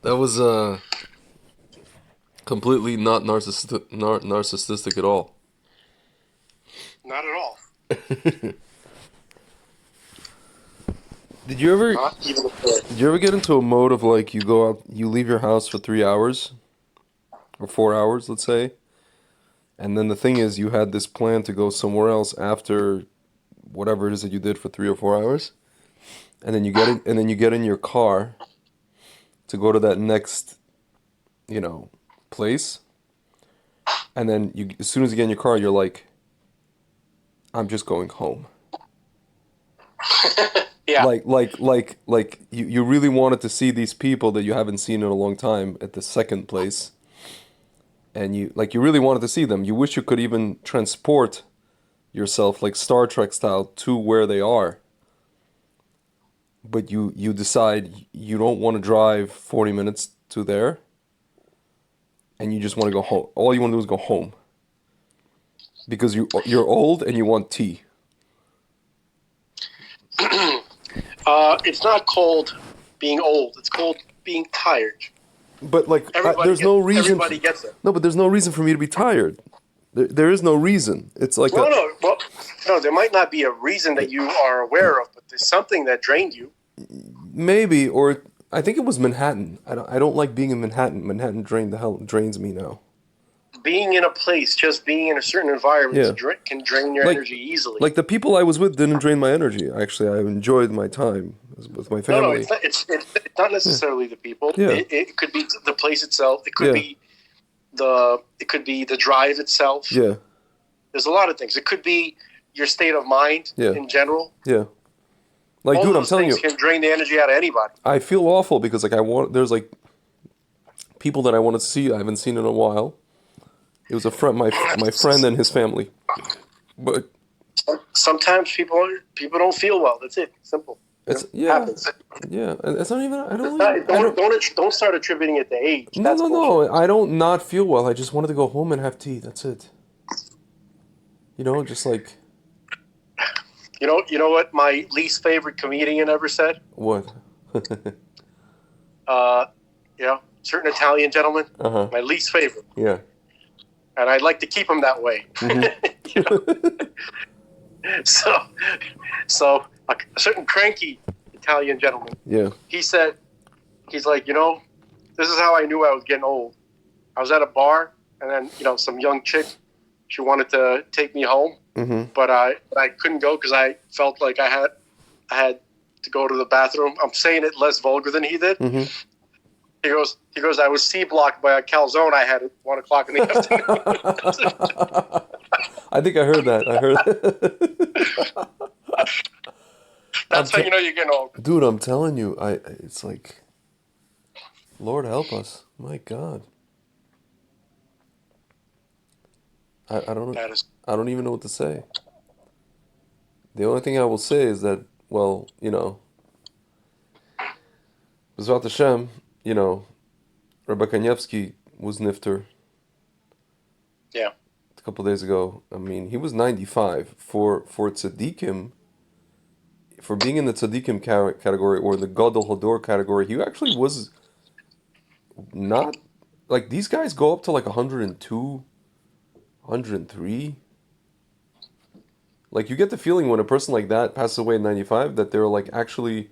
That was completely not narcissistic at all. Not at all. Did you ever Not even a bit. did you ever get into a mode of like you go out, you leave your house for 3 hours or 4 hours, let's say, and then the thing is you had this plan to go somewhere else after whatever it is that you did for 3 or 4 hours, and then you get in your car to go to that next, you know, place, and then you as soon as you get in your car, you're like, I'm just going home. Yeah. Like you really wanted to see these people that you haven't seen in a long time at the second place, and you really wanted to see them. You wish you could even transport yourself like Star Trek style to where they are, but you decide you don't want to drive 40 minutes to there, and you just want to go home. All you want to do is go home because you're old and you want tea. It's not called being old. It's called being tired. But like, Everybody there's no gets. reason. Everybody gets it. No, but there's no reason for me to be tired. There is no reason. It's like Well, no. Well, no. There might not be a reason that you are aware of, but there's something that drained you. maybe, or I think it was Manhattan. I don't like being in Manhattan. Manhattan drains me now. Being in a place, just being in a certain environment, Yeah, can drain your like energy easily. like the people I was with didn't drain my energy. Actually, I enjoyed my time with my No, family. it's not Yeah, necessarily the people. yeah, It could be the place itself. yeah, It could be the drive itself. yeah, There's a lot of things. It could be your state of mind yeah, in general. yeah. Like, All dude, of I'm those telling things you, can drain the energy out of anybody. I feel awful because like there's like people that I want to see I haven't seen in a while. It was a friend, my friend and his family. But Sometimes people don't feel well. That's it. Simple. it's yeah, Happens. yeah. It's not even. I It's don't not, even. I don't. don't start attributing it to age. No, That's no, bullshit. no. I don't not feel well. I just wanted to go home and have tea. That's it. You know, just like You know what my least favorite comedian ever said? what? Uh, certain Italian gentleman. Uh-huh. My least favorite, Yeah. and I'd like to keep him that way. Hmm. You know? So, a certain cranky Italian gentleman. Yeah. He's like, this is how I knew I was getting old. I was at a bar, and then some young chick, she wanted to take me home, Hmm. but I couldn't go because I felt like I had to go to the bathroom. I'm saying it less vulgar than he did. Hmm. He goes. I was C blocked by a calzone I had at 1:00 in the afternoon. I think I heard that. I heard that. That's how you know you're getting old. Dude, I'm telling you, it's like, Lord help us. My God. I don't That is. I don't even know what to say. The only thing I will say is that, well, B'ezrat Hashem, Rabbi Kanievsky was nifter Yeah. a couple days ago. I mean, he was 95 for tzaddikim, for being in the tzaddikim category or the Gadol Hador category. He actually was not like these guys go up to like 102, 103. Like you get the feeling when a person like that passes away at 95 that they're like actually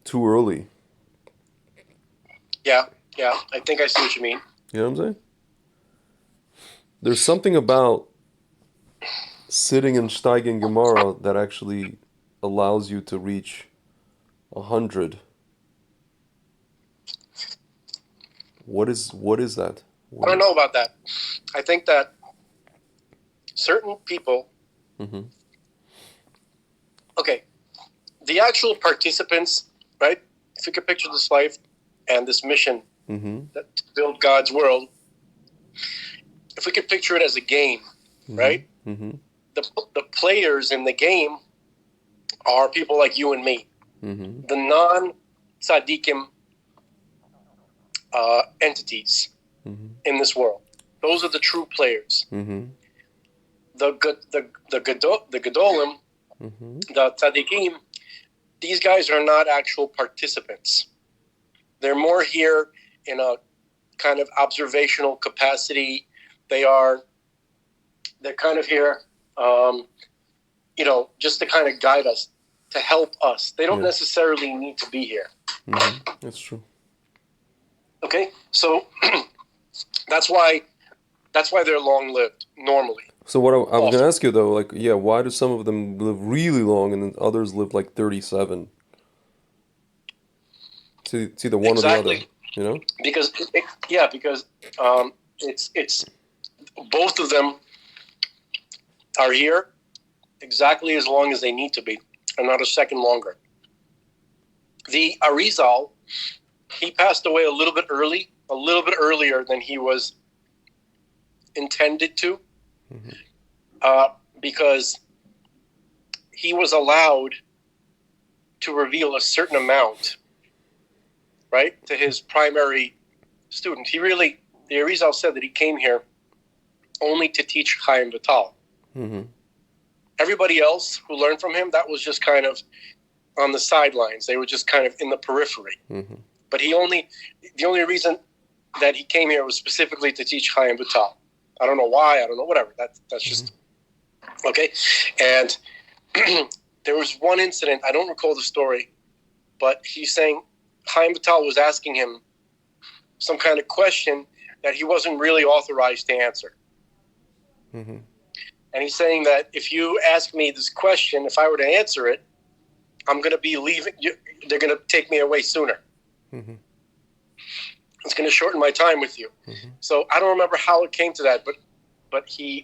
too early. Yeah. Yeah. I think I see what you mean. You know what I'm saying? There's something about sitting and steiging Gemara that actually allows you to reach 100. What is that? I don't know about that. I think that certain people. Mm-hmm. Okay, the actual participants, right? If you could picture this life and this mission Mm-hmm. that to build God's world, if we could picture it as a game, right? Mm-hmm. The players in the game are people like you and me, Mm-hmm. the non-tzaddikim entities Mm-hmm. in this world. Those are the true players. Mm-hmm. The Gedolim, Mm-hmm. the tzaddikim, these guys are not actual participants. They're more here in a kind of observational capacity. They are they're kind of here, just to kind of guide us, to help us. They don't Yeah. necessarily need to be here. That's true. Okay, so that's why they're long lived normally. So what I was gonna Often, ask you though, like, yeah, why do some of them live really long and then others live like 37? It's either one or the other, exactly you know? because it's both of them are here exactly as long as they need to be, and not a second longer. The Arizal, he passed away a little bit earlier than he was intended to, because he was allowed to reveal a certain amount, right, to his primary student. The Arizal said that he came here only to teach Chaim Vital. Everybody else who learned from him, that was just kind of on the sidelines. They were just kind of in the periphery. But the only reason that he came here was specifically to teach Chaim Vital. I don't know why. I don't know. Whatever. That's just okay. And there was one incident. I don't recall the story, but he's saying Chaim Vital was asking him some kind of question that he wasn't really authorized to answer. And he's saying that if you ask me this question, if I were to answer it, I'm going to be leaving. They're going to take me away sooner. It's going to shorten my time with you. So I don't remember how it came to that, but I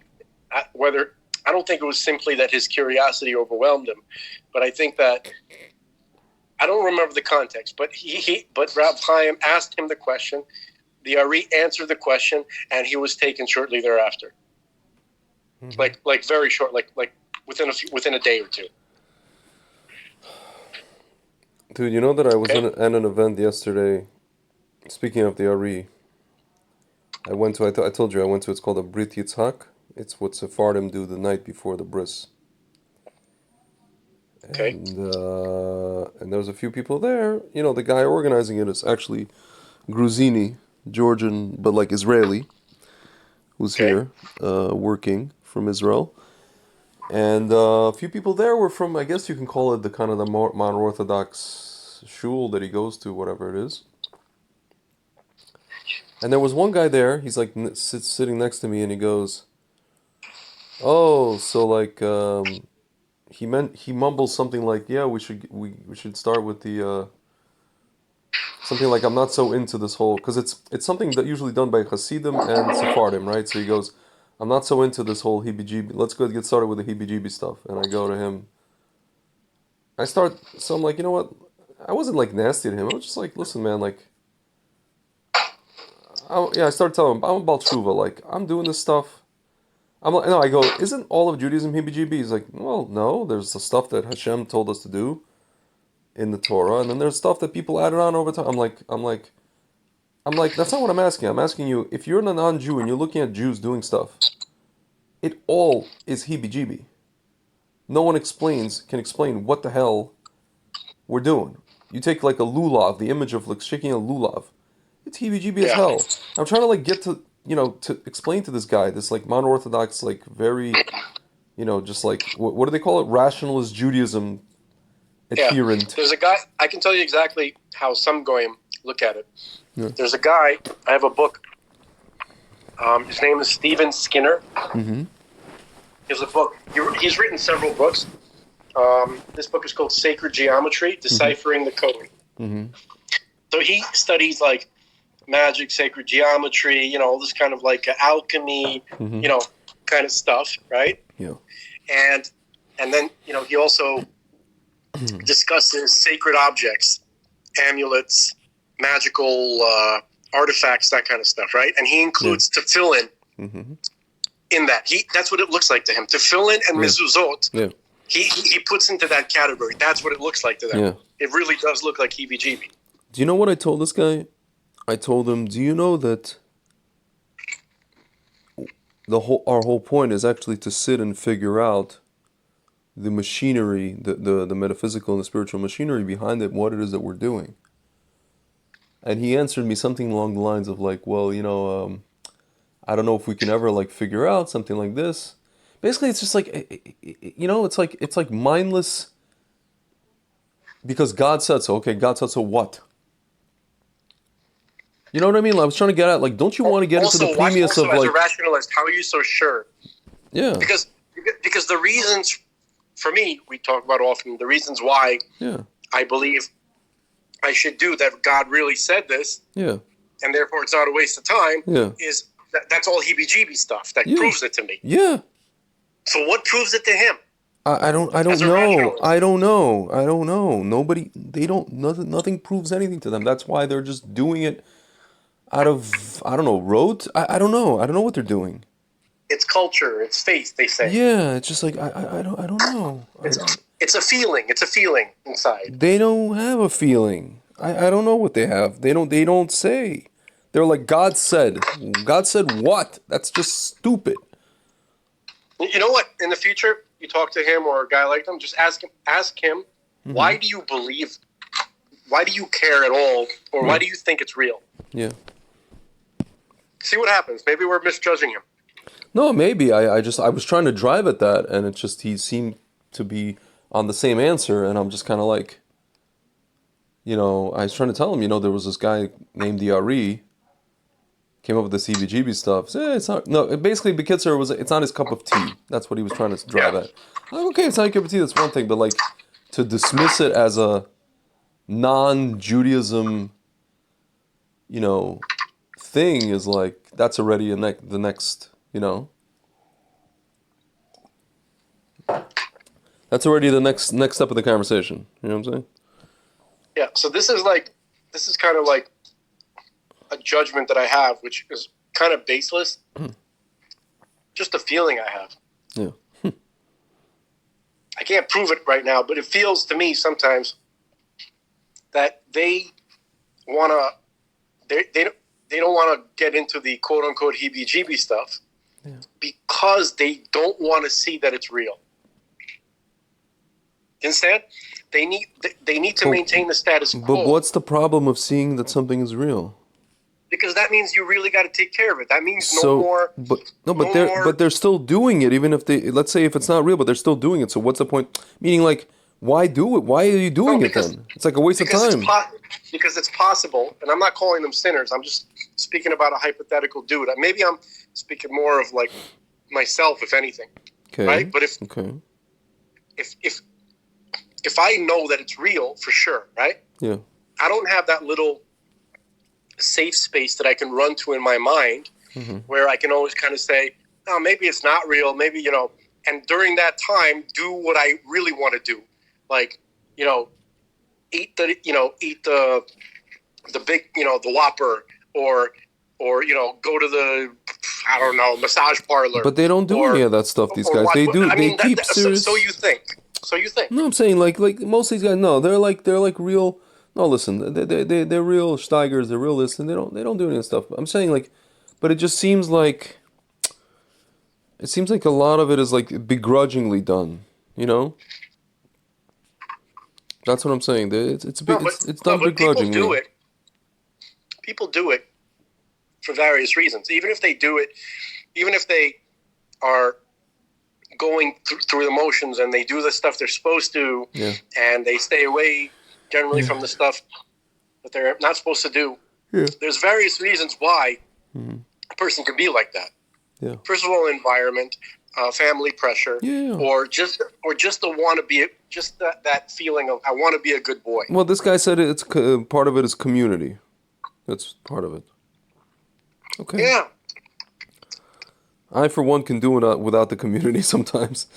don't think it was simply that his curiosity overwhelmed him, but I think that I don't remember the context. But but Rab Chaim asked him the question. The Ari answered the question, and he was taken shortly thereafter. Like very short, like within a day or two. Dude, you know that I was Okay. at an event yesterday. Speaking of the Ari, I went to. I told you I went to. It's called a Brit Yitzhak. It's what Sephardim do the night before the bris, Okay. and there was a few people there. You know, the guy organizing it is actually Gruzini, Georgian, but like Israeli, who's Okay. here, working from Israel. And a few people there were from, I guess you can call it the kind of the modern Orthodox shul that he goes to, whatever it is. And there was one guy there. He's like sitting next to me, and he goes, "Oh, so like he mumbles something like, yeah, we should start with the something like I'm not so into this whole because it's something that usually done by Hasidim and Sephardim, right? So he goes, I'm not so into this whole heebie-jeebie. Let's go get started with the heebie-jeebie stuff." And I go to him. So I'm like, you know what? I wasn't like nasty to him. I was just like, listen, man, like, yeah. I started telling him I'm about tshuva. Like, I'm doing this stuff. I'm like, no. I go, isn't all of Judaism heebie-jeebie? He's like, well, no. There's the stuff that Hashem told us to do in the Torah, and then there's stuff that people added on over time. I'm like, that's not what I'm asking. I'm asking you, if you're a non-Jew and you're looking at Jews doing stuff, it all is heebie-jeebie. No one can explain what the hell we're doing. You take like a lulav, the image of like shaking a lulav. It's heebie-jeebie as Yeah. hell. I'm trying to like get to, to explain to this guy, this like mono-orthodox, like very, just like, what do they call it? Rationalist Judaism Yeah. adherent. There's a guy. I can tell you exactly how some goyim look at it. Yeah. There's a guy. I have a book. His name is Stephen Skinner. He has a book. He's written several books. This book is called Sacred Geometry: Deciphering the Code. So he studies like magic, sacred geometry, all this kind of like alchemy, kind of stuff, right? Yeah. And then he also discusses sacred objects, amulets, magical artifacts, that kind of stuff, right? And he includes tefillin in that. That's what it looks like to him. Tefillin and mezuzot. Yeah. He puts into that category. That's what it looks like to them. Yeah. It really does look like heebie-jeebie. Do you know what I told this guy? I told him, do you know that our whole point is actually to sit and figure out the machinery, the metaphysical and the spiritual machinery behind it, what it is that we're doing. and he answered me something along the lines of like, well, I don't know if we can ever like figure out something like this. Basically, it's just like, it's like mindless because God said so. Okay, God said so. What? You know what I mean? I was trying to get at like, don't you want to get into the premise also of as a like, rationalist, how are you so sure? yeah, Because the reasons, for me, we talk about often, the reasons why yeah, I believe I should do that God really said this, yeah, and therefore it's not a waste of time, yeah, is that's all heebie-jeebie stuff that yeah, proves it to me. yeah. So what proves it to him I don't as a know. rationalist? I don't know. I don't know. Nobody, they don't, nothing proves anything to them. That's why they're just doing it out of, I don't know, rote. I don't know. I don't know what they're doing. It's culture, it's faith, they say. Yeah, it's just like, I don't know. It's a feeling. It's a feeling inside. They don't have a feeling. I don't know what they have. They don't say. They're like, God said. God said what? That's just stupid. You know what? In the future, you talk to him or a guy like them, just ask him, why do you believe? Why do you care at all, or why do you think it's real? Yeah. See what happens. Maybe we're misjudging him. No, maybe. I was trying to drive at that, and it just, he seemed to be on the same answer, and I'm just kind of like, I was trying to tell him, there was this guy named the RE, came up with the CBGB stuff. So, it's not, no, basically, Bekitzer it's not his cup of tea. That's what he was trying to drive Yeah. at. I'm like, okay, it's not your cup of tea, that's one thing, but like, to dismiss it as a non-Judaism, thing is like, that's already the next, that's already the next step of the conversation. You know what I'm saying? Yeah. So this is kind of like a judgment that I have, which is kind of baseless. Just a feeling I have. Yeah. I can't prove it right now, but it feels to me sometimes that they want to. They don't want to get into the quote unquote heebie-jeebie stuff because they don't want to see that it's real. Instead, they need to maintain the status quo. But what's the problem of seeing that something is real? Because that means you really got to take care of it. That means no more. But they're still doing it, even if they, let's say if it's not real, but they're still doing it. So what's the point? Meaning, like, why do it? Why are you doing it then? It's like a waste of time. Because it's possible, and I'm not calling them sinners. I'm just speaking about a hypothetical dude. Maybe I'm speaking more of like myself, if anything. Okay. Right? But if I know that it's real for sure, right? Yeah. I don't have that little safe space that I can run to in my mind where I can always kind of say, oh, maybe it's not real. Maybe, and during that time, do what I really want to do. Like, eat the big, the Whopper or, go to the, I don't know, massage parlor. But they don't do any of that stuff, these guys. They do. They keep serious. So you think. No, I'm saying like most of these guys. No, they're like real. No, listen, they're real Steigers. They're real this, and they don't do any of that stuff. I'm saying like, but it just seems like a lot of it is like begrudgingly done. That's what I'm saying. It's done begrudgingly. People do it for various reasons. Even if they are going through the motions and they do the stuff they're supposed to, and they stay away generally from the stuff that they're not supposed to do. Yeah. There's various reasons why a person can be like that. Yeah. First of all, environment, family pressure, or just the want to be, just that feeling of I want to be a good boy. Well, this guy said it's part of it is community. That's part of it. Okay. Yeah. I, for one, can do it without the community sometimes,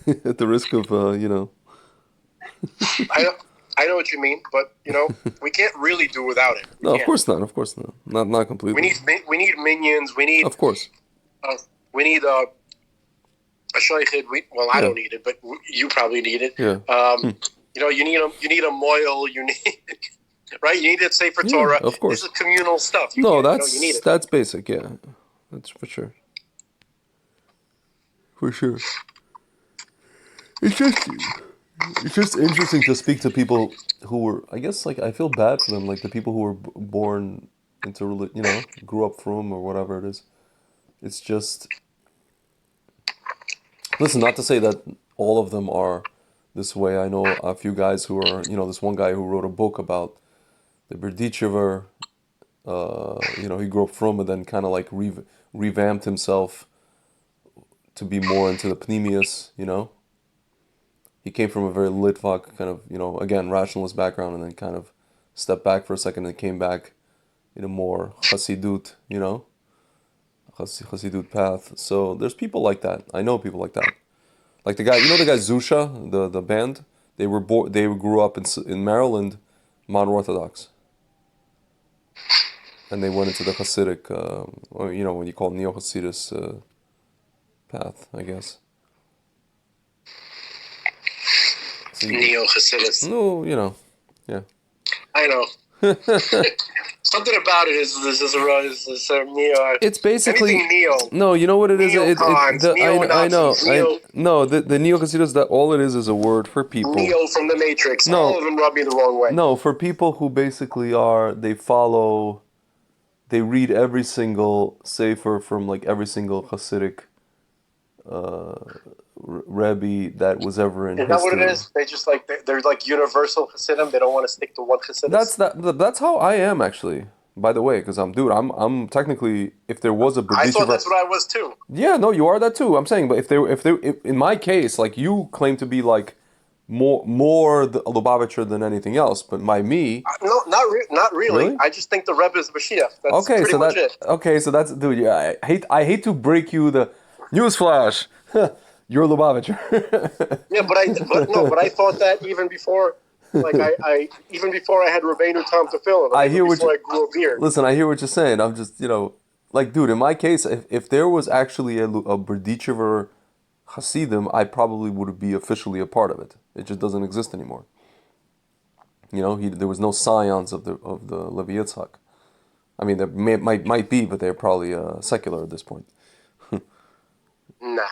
at the risk of, I know what you mean, but we can't really do without it. No, of course not. Of course not. Not completely. We need minions. We need. Of course. We need a shaykhid. Well, I don't need it, but you probably need it. Yeah. You need a moil. You need. Right, you need it safe for Torah. Of course. This is communal stuff. You need it. That's basic. Yeah, that's for sure. For sure. It's just, It's just interesting to speak to people who were, I guess, like I feel bad for them, like the people who were born into, grew up from or whatever it is. It's just, listen, not to say that all of them are this way. I know a few guys who are, this one guy who wrote a book about the Berdichever. He grew up from and then kind of like revamped himself to be more into the Pneumius. He came from a very Litvak kind of, again, rationalist background and then kind of stepped back for a second and came back in a more Hasidut, Hasidut path. So there's people like that. I know people like that. Like the guy Zusha, the band. They grew up in Maryland, modern Orthodox, and they went into the Hasidic, when you call it Neo Hasidus path, I guess. So Neo Hasidus. no, yeah. I know. Something about it is neo. It's basically Anything neo. no. You know what it is? Neocons, I know. neo, No, the neo Hasidus. That all it is a word for people. Neo from the Matrix. No. All of them rub me the wrong way. No, for people who basically they read every single sefer from like every single Hasidic Rebbe that was ever in Is that history. what it is? They just like they're like universal Hasidim. They don't want to stick to one Hasidus. That's how I am actually. By the way, because I'm technically, if there was a I thought Berditchever, that's what I was too. yeah, no, you are that too. I'm saying, but if in my case, like you claim to be like more the Lubavitcher than anything else, but me, No, not really. Really? I just think the Rebbe is Mashiach. That's okay, pretty much it. okay, so that's dude. Yeah, I hate to break you the newsflash. You're Lubavitcher. Yeah, but I thought that even before, like I even before I had Rabbeinu Tom to fill it. I hear what before you I grew a beard. listen. I hear what you're saying. I'm just like dude. In my case, if there was actually a Berditchever Hasidim, I probably would be officially a part of it. It just doesn't exist anymore. There was no scions of the Levi Yitzhak. I mean, there might be, but they're probably secular at this point. Nah.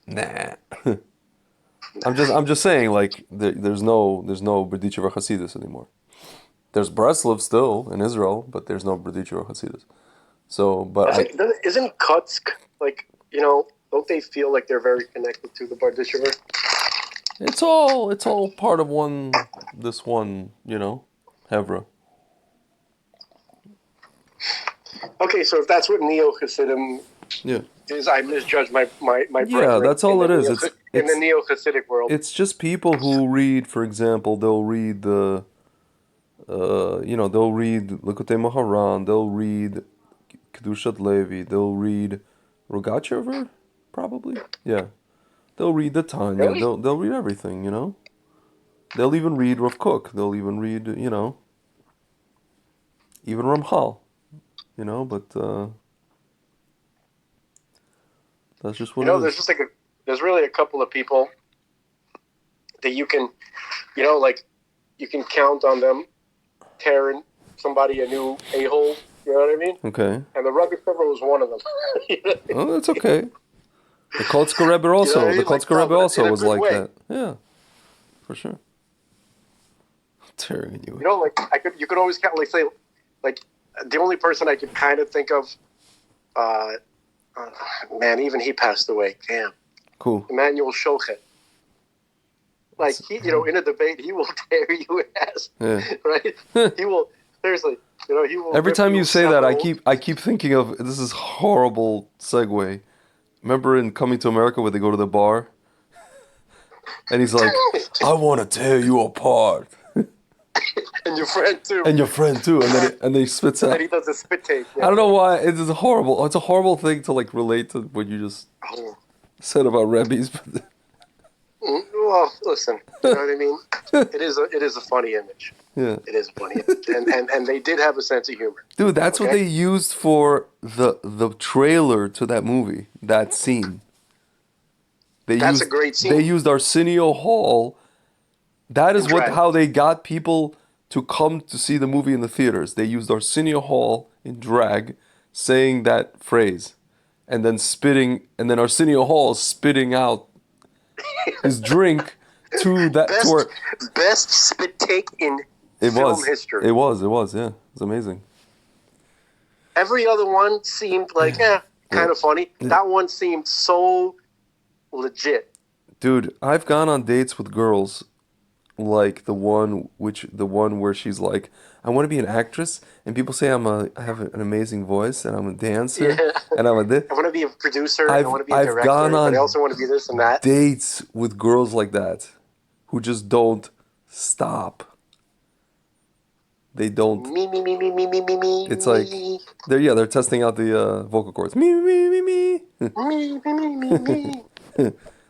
Nah. I'm just saying, like there's no Berditchever Hasidus anymore. There's Breslov still in Israel, but there's no Berditchever Hasidus. So, but Isn't Kutsk like don't they feel like they're very connected to the Bardishever? it's all part of this one, Hevra. Okay, so if that's what Neo Hasidim Yeah. is, I misjudged my Yeah, brethren that's all in it the is. Neo- in the Neo Hasidic world. It's just people who read, for example, they'll read they'll read Likutei Moharan, they'll read Kedushat Levi, they'll read Rogachever, probably. Yeah. They'll read the Tanya, Really? they'll read everything, They'll even read Rav Kook, they'll even read, even Ramchal, but that's just what it There's is. just there's really a couple of people that you can, like you can count on them tearing somebody a new a-hole. You know what I mean? Okay. And the Rebbe Quiver was one of them. Oh, that's okay. The Kotzker Rebbe also. what I mean? The Kotzker Like, Rebbe no, also in a was good like way. that. Yeah, for sure. Tearing you. Like you could always count, like say, like the only person I could kind of think of, man, even he passed away. Damn, Cool. Emmanuel Shochet. Like he, in a debate, he will tear you ass, Yeah. right? He will seriously, he will. Every rip time you say that, several- I keep thinking of this is horrible segue. Remember in Coming to America where they go to the bar, and he's like, "I want to tear you apart," and your friend too, and your friend too, and then he spits out. and he does a spit take. I don't know why it is horrible. It's a horrible thing to like relate to what you just Oh. said about Rebbe's. But Well, listen, you know what I mean? It is a funny image. yeah, It is a funny image, and they did have a sense of humor. dude, that's what Okay. they used for the trailer to that movie. That scene. That's a great scene. They used Arsenio Hall. That is In drag. how they got people to come to see the movie in the theaters. They used Arsenio Hall in drag, saying that phrase, and then Arsenio Hall spitting out his drink to that best, tour. best spit take in film history. It was. Yeah. It's amazing. Every other one seemed like, kind of funny. Yeah. That one seemed so legit. Dude, I've gone on dates with girls like the one where she's like, I want to be an actress, and people say I have an amazing voice, and I'm a dancer, Yeah. and I'm a this. I want to be a producer. I want to be a I've director. gone But I on also want to be this and that. dates with girls like that, who just don't stop. They don't. Me. It's like they're testing out the vocal cords. Me. Me.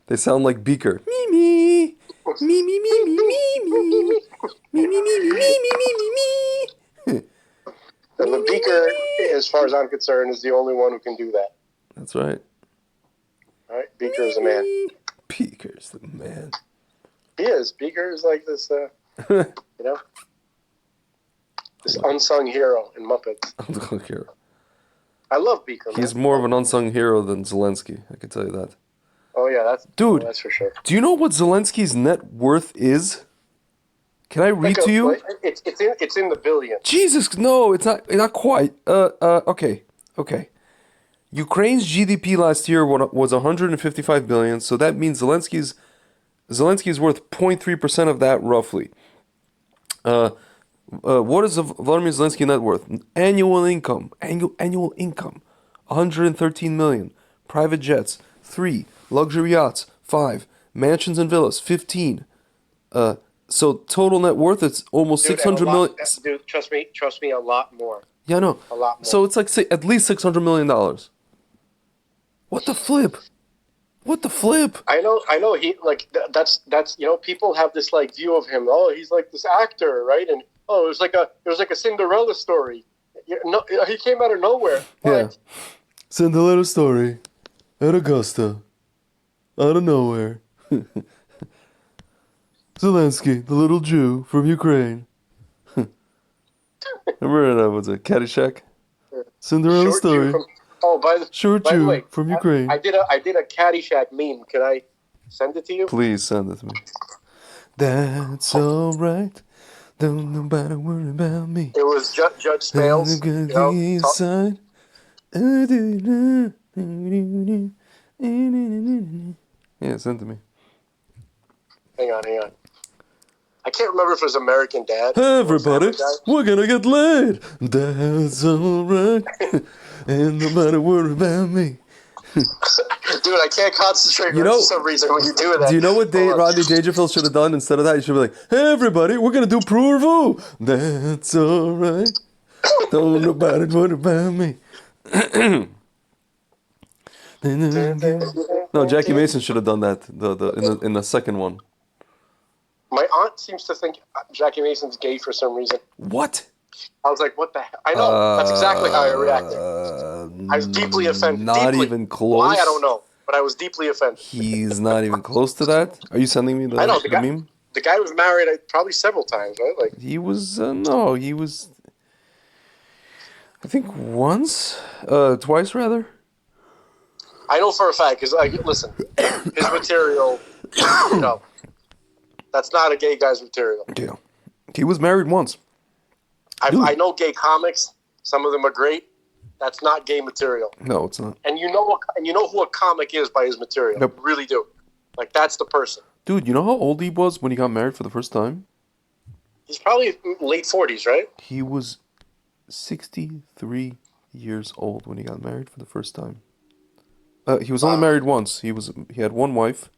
They sound like Beaker. Me. Me. Me. And the Beaker, as far as I'm concerned, is the only one who can do that. That's right. All right, Beaker is a man. Beaker's the man. He is. Beaker is like this, this unsung hero in Muppets. Unsung hero. I love Beaker. He's more of an unsung hero than Zelensky. I can tell you that. Oh yeah, Dude, that's for sure. Do you know what Zelensky's net worth is? Can I read to you? It's in the billions. Jesus, no, it's not quite. Okay. Ukraine's GDP last year was 155 billion, so that means Zelensky's worth 0.3% of that roughly. What is Vladimir Zelensky net worth? Annual income, 113 million. Private jets, 3. Luxury yachts, 5. Mansions and villas, 15. So total net worth, it's almost 600 million. Dude, trust me, a lot more. Yeah, no. A lot more. So it's like at least $600 million. What the flip? I know. He like that's people have this like view of him. Oh, he's like this actor, right? And it was like a Cinderella story. No, he came out of nowhere. Yeah, Cinderella story at Augusta, out of nowhere. Zelensky, the little Jew from Ukraine. Remember that was a Caddyshack? Cinderella story. Short by the Jew way, from Ukraine. I did a Caddyshack meme. Can I send it to you? Please send it to me. That's alright. Don't nobody worry about me. It was Judge Spales. Yeah, send it to me. Hang on. I can't remember if it was American Dad. Everybody, we're gonna get laid. That's alright. Ain't nobody worry about me. Dude, I can't concentrate for some reason when you do that. Do you know what Rodney Dangerfield should have done instead of that? He should be like, hey, everybody, we're gonna do Purvu. That's alright. Don't nobody worry about me. No, Jackie Mason should have done that in the second one. My aunt seems to think Jackie Mason's gay for some reason. What? I was like, what the hell? I know. That's exactly how I reacted. I was deeply offended. Not even close. Why? I don't know. But I was deeply offended. He's not even close to that? Are you sending me the meme? The guy was married probably several times, right? Like he was, I think twice rather. I know for a fact, because, listen, his material, that's not a gay guy's material. Yeah. He was married once. I know gay comics. Some of them are great. That's not gay material. No, it's not. And you know who a comic is by his material. Yep. You really do. Like, that's the person. Dude, you know how old he was when he got married for the first time? He's probably late 40s, right? He was 63 years old when he got married for the first time. He was only married once. He had one wife,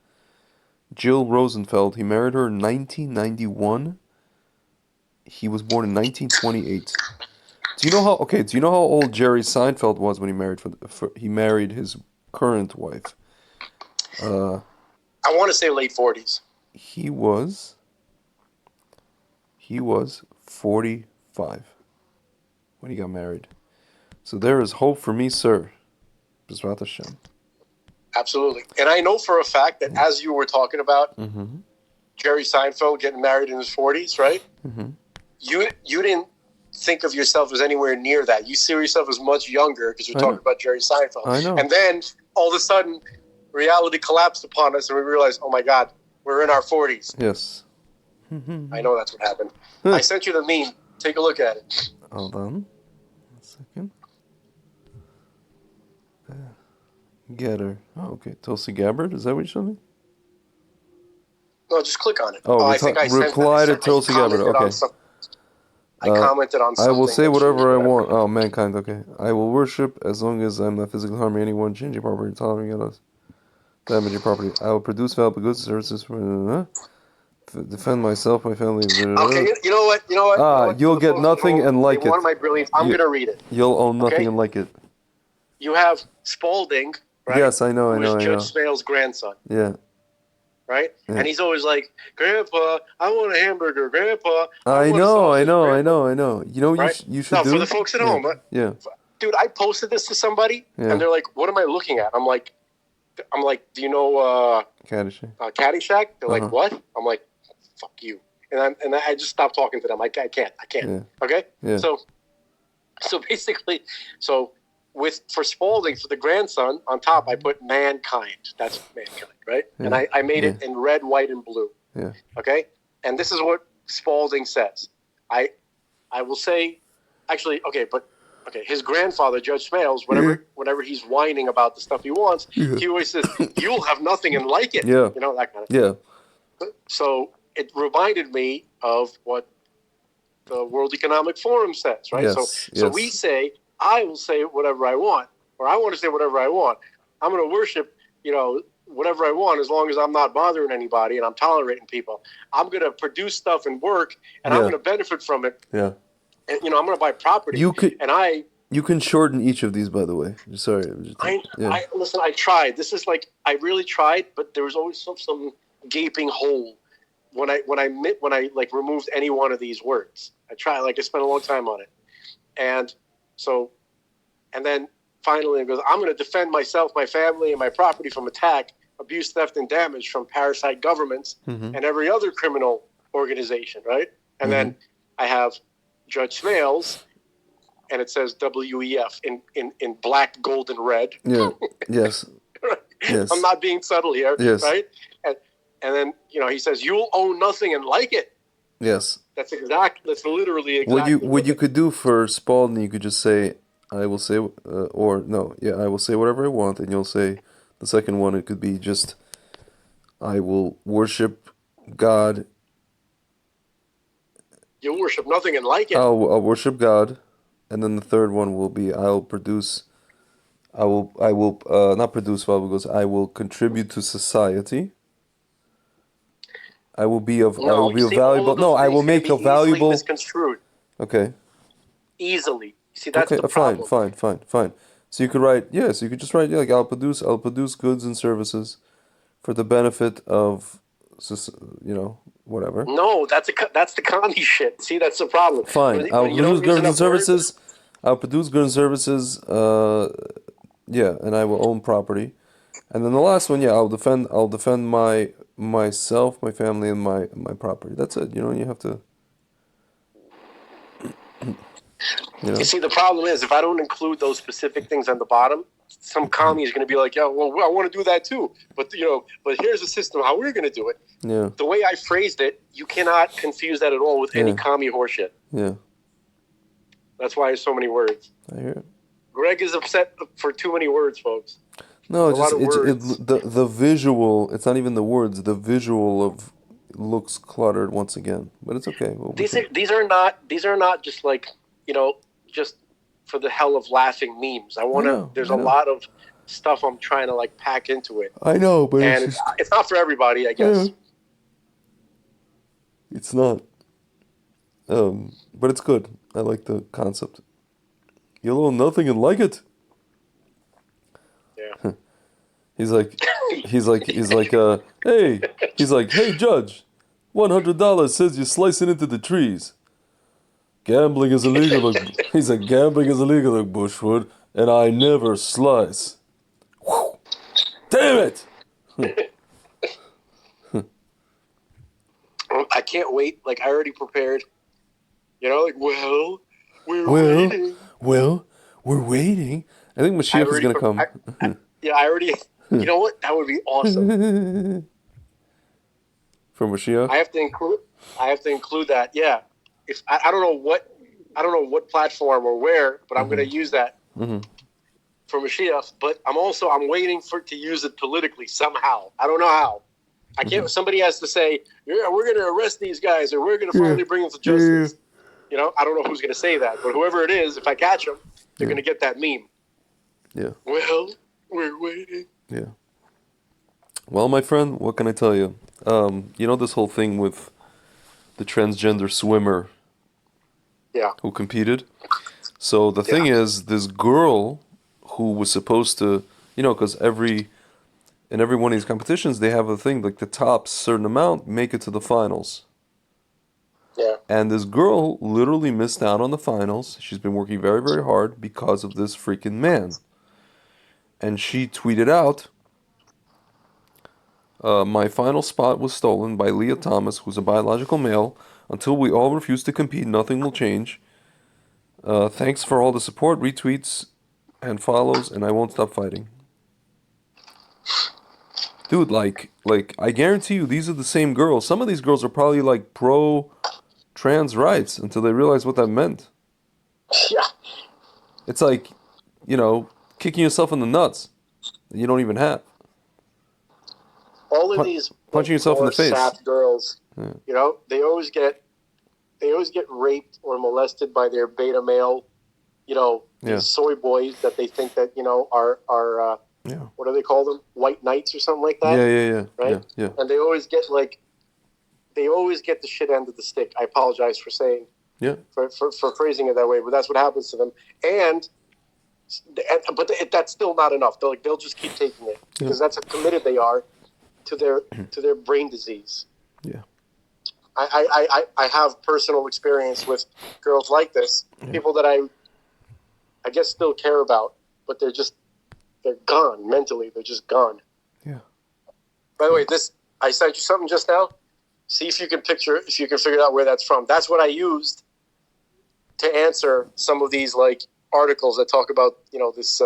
Jill Rosenfeld. He married her in 1991. He was born in 1928. Do you know how old Jerry Seinfeld was when he married his current wife? I want to say late 40s. He was 45 when he got married. So there is hope for me, sir. B'ezrat Hashem. Absolutely. And I know for a fact that as you were talking about Jerry Seinfeld getting married in his 40s, right? Mm-hmm. You didn't think of yourself as anywhere near that. You see yourself as much younger because you're talking about Jerry Seinfeld. I know. And then all of a sudden, reality collapsed upon us and we realized, oh my God, We're in our 40s. Yes. I know that's what happened. I sent you the meme. Take a look at it. Hold on. A second. Getter. Oh, okay. Tulsi Gabbard? Is that what you're showing me? No, just click on it. Oh, I think I reply to I Tulsi Gabbard. commented on Okay. some. I commented on I something. will say that she was whatever I whatever. want. Oh, mankind. Okay. I will worship as long as I'm not physically harming anyone, changing property, tolerating others, damaging property. I will produce valuable goods and services for defend myself, my family. Okay, you know what? You know what? You know what? You'll For the get folks at nothing home, and they like it. want my brilliance. I'm gonna read it. You'll own nothing Okay? and like it. You have Spalding, right? Yes, I know, I Who know, is I Judge know. Smale's grandson, Yeah. right? Yeah. And he's always like, "Grandpa, I want a hamburger. Grandpa, I want a know, I sausage, know, I Grandpa." know, I know. You know what Right? you should Now, do? for the folks at home, Yeah. dude, I posted this to somebody, Yeah. and they're like, "What am I looking at?" I'm like, "Do you know Caddyshack. Caddyshack?" They're like, Uh-huh. "What?" I'm like, "Fuck you," and I just stopped talking to them. I can't. Yeah. Okay. Yeah. So basically, for Spalding, for the grandson, on top I put mankind. That's mankind, right? Yeah. And I made it in red, white, and blue. Yeah. Okay. And this is what Spalding says. I will say, actually, his grandfather, Judge Smales, whenever he's whining about the stuff he wants, he always says, "You'll have nothing and like it." Yeah. You know, that kind of Yeah. So it reminded me of what the World Economic Forum says, right? Yes, So yes. we say, I will say whatever I want, or I want to say whatever I want. I'm going to worship, whatever I want, as long as I'm not bothering anybody and I'm tolerating people. I'm going to produce stuff and work, and I'm going to benefit from it. Yeah. And, I'm going to buy property. You can shorten each of these, by the way. Sorry. Listen, I tried. This is like, I really tried, but there was always some gaping hole when I like removed any one of these words. I spent a long time on it. And then finally it goes, I'm going to defend myself, my family, and my property from attack, abuse, theft, and damage from parasite governments and every other criminal organization, right? And then I have Judge Smales, and it says WEF in black, gold, and red. Yeah. Yes. Yes. I'm not being subtle here, right? And then, he says, "You'll own nothing and like it." Yes. That's literally exactly. What you could do for Spalding, you could just say, I will say, I will say whatever I want, and you'll say, the second one, it could be just, I will worship God. You'll worship nothing and like it. I'll worship God, and then the third one will be, I will not produce valuable goods, I will contribute to society. I will be valuable. No, I will make a valuable. Misconstrued. Okay. Easily. See, that's the problem. Fine. So you could write, so you could just write, like, I'll produce goods and services for the benefit of, whatever. No, that's the commie shit. See, that's the problem. Fine. I'll produce goods and services. I'll produce goods and services. And I will own property. And then the last one, I'll defend myself, my family, and my property. That's it. You have to. You see, the problem is, if I don't include those specific things on the bottom, some commie is going to be like, "Yeah, well, I want to do that too." But here's the system how we're going to do it. Yeah. The way I phrased it, you cannot confuse that at all with any commie horseshit. Yeah. That's why there's so many words. I hear it. Greg is upset for too many words, folks. No, the visual. It's not even the words. The visual of looks cluttered once again, but it's okay. These are not just like just for the hell of laughing memes. There's a lot of stuff I'm trying to like pack into it. I know, but it's not for everybody, I guess. Yeah. It's not. But it's good. I like the concept. You'll own nothing and like it. Yeah. He's like, hey, Judge, $100 says you're slicing into the trees. Gambling is illegal. He's like, gambling is illegal in Bushwood, and I never slice. Whew. Damn it! I can't wait. Like, I already prepared. We're waiting. Well, we're waiting. I think Mashiach is going to come. I already... You know what? That would be awesome. For Mashiach? I have to include that. Yeah. If I don't know what platform or where, but I'm going to use that for Mashiach. But I'm waiting to use it politically somehow. I don't know how. I can't. Somebody has to say, yeah, we're going to arrest these guys, or we're going to finally bring them to justice. I don't know who's going to say that, but whoever it is, if I catch them, they're going to get that meme. Yeah. Well, we're waiting. Yeah. Well, my friend, what can I tell you? This whole thing with the transgender swimmer who competed? So the thing is, this girl who was supposed to, because in every one of these competitions, they have a thing, like the top certain amount make it to the finals. Yeah. And this girl literally missed out on the finals. She's been working very, very hard because of this freaking man. And she tweeted out, my final spot was stolen by Leah Thomas, who's a biological male. Until we all refuse to compete, nothing will change. Thanks for all the support, retweets, and follows, and I won't stop fighting. Dude, like I guarantee you, these are the same girls. Some of these girls are probably like pro trans rights until they realize what that meant. Yeah. It's like, kicking yourself in the nuts that you don't even have. All of these punching yourself in the face. Sap girls, they always get raped or molested by their beta male, these soy boys that they think that are what do they call them? White knights or something like that. Yeah. Right. Yeah. And they always get the shit end of the stick. I apologize for saying. Yeah. For phrasing it that way, but that's what happens to them. But that's still not enough. They'll just keep taking it because that's how committed they are to their brain disease. Yeah. I have personal experience with girls like this, people that I guess still care about, but they're gone mentally. They're just gone. Yeah. By the way, I sent you something just now. See if you can figure out where that's from. That's what I used to answer some of these articles that talk about this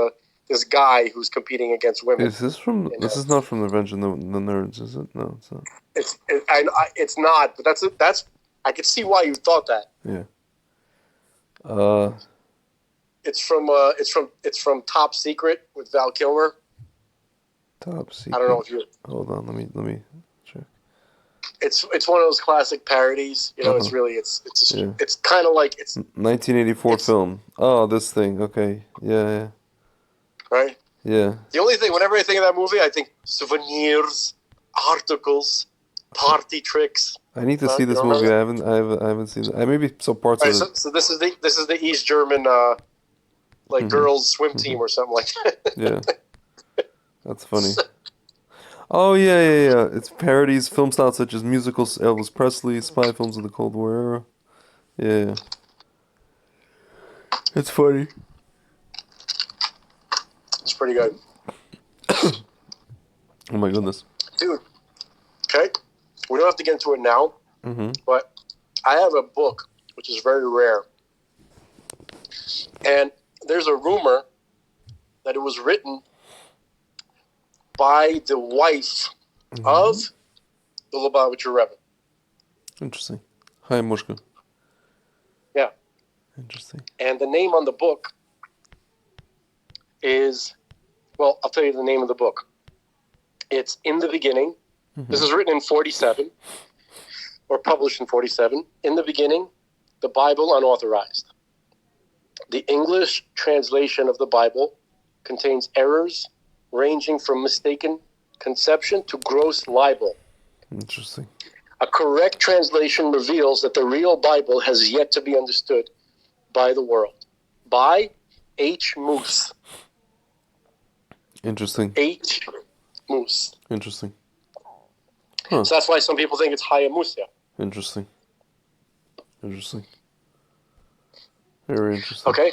guy who's competing against women. Is this from? This is not from the Revenge of the Nerds, is it? No, it's not. It's not, but that's I could see why you thought that. Yeah. It's from Top Secret with Val Kilmer. Top Secret. I don't know if you. Hold on, let me check. It's one of those classic parodies. It's really it's kind of like it's 1984 film. Oh, this thing. Okay. Yeah. Right. Yeah. The only thing, whenever I think of that movie, I think souvenirs, articles, party tricks. I need to see this movie. I haven't seen it. I maybe saw parts of it. So this is the East German girls swim team or something like that. Yeah. That's funny. Oh yeah. It's parodies, film styles such as musicals, Elvis Presley, spy films of the Cold War era. Yeah. It's funny. It's pretty good. Oh my goodness. Dude. Okay. We don't have to get into it now, but I have a book which is very rare, and there's a rumor that it was written by the wife of the Lubavitcher Rebbe. Interesting. Hi, Mushka. Yeah. Interesting. And the name on the book is, well, I'll tell you the name of the book. It's In the Beginning. This is written in 47, or published in 47. In the Beginning, the Bible Unauthorized. The English translation of the Bible contains errors ranging from mistaken conception to gross libel. Interesting. A correct translation reveals that the real Bible has yet to be understood by the world. By H. Moose. Interesting. H. Moose. Interesting. Huh. So that's why some people think it's Hayamusa. Interesting. Very interesting. Okay?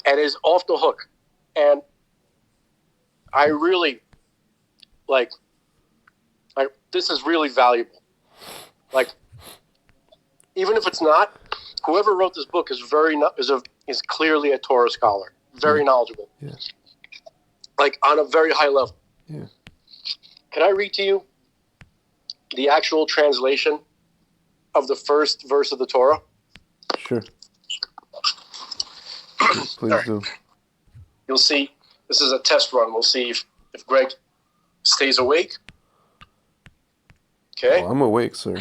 And it's off the hook. And I really, this is really valuable. Even if it's not, whoever wrote this book is is clearly a Torah scholar. Very knowledgeable. Yeah. On a very high level. Yeah. Can I read to you the actual translation of the first verse of the Torah? Sure. Please right. do. You'll see. This is a test run. We'll see if Greg stays awake. Okay. Oh, I'm awake, sir.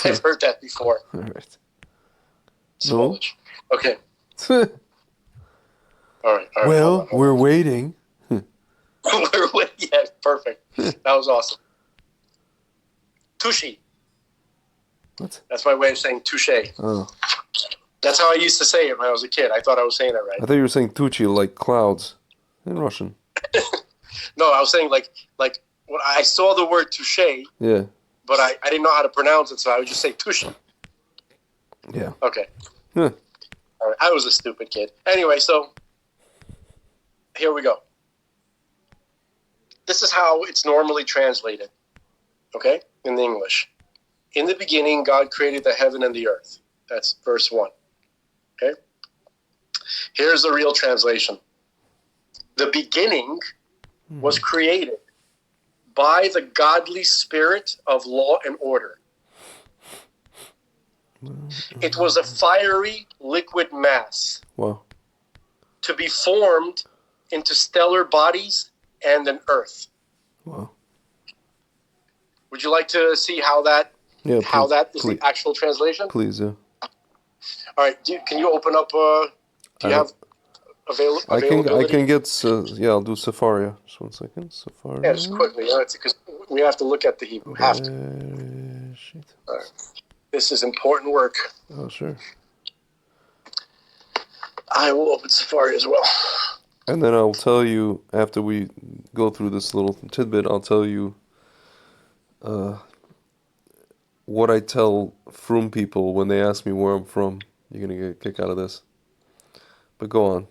I've heard that before. All right. Swallowage. No. Okay. All right. Well, we're waiting. We're waiting. Yeah, perfect. That was awesome. Touche. What? That's my way of saying touche. Oh. That's how I used to say it when I was a kid. I thought I was saying it right. I thought you were saying tucci like clouds in Russian. No, I was saying like when I saw the word touche. Yeah. But I didn't know how to pronounce it, so I would just say touche. Yeah. Okay. Huh. All right. I was a stupid kid. Anyway, so here we go. This is how it's normally translated, okay, in the English. In the beginning, God created the heaven and the earth. That's verse 1, okay? Here's the real translation. The beginning was created by the godly spirit of law and order. It was a fiery liquid mass. Wow. To be formed into stellar bodies and an earth. Wow. Would you like to see how that is the actual translation? Please, yeah. All right. Can you open up? Do you have availability? I can get. I'll do Safari. Just 1 second. Safari. Yeah, just quickly. Because we have to look at the Hebrew. Have to. All right. This is important work. Oh, sure. I will open Safari as well. And then I'll tell you, after we go through this little tidbit, I'll tell you what I tell Froome people when they ask me where I'm from. You're going to get a kick out of this. But go on.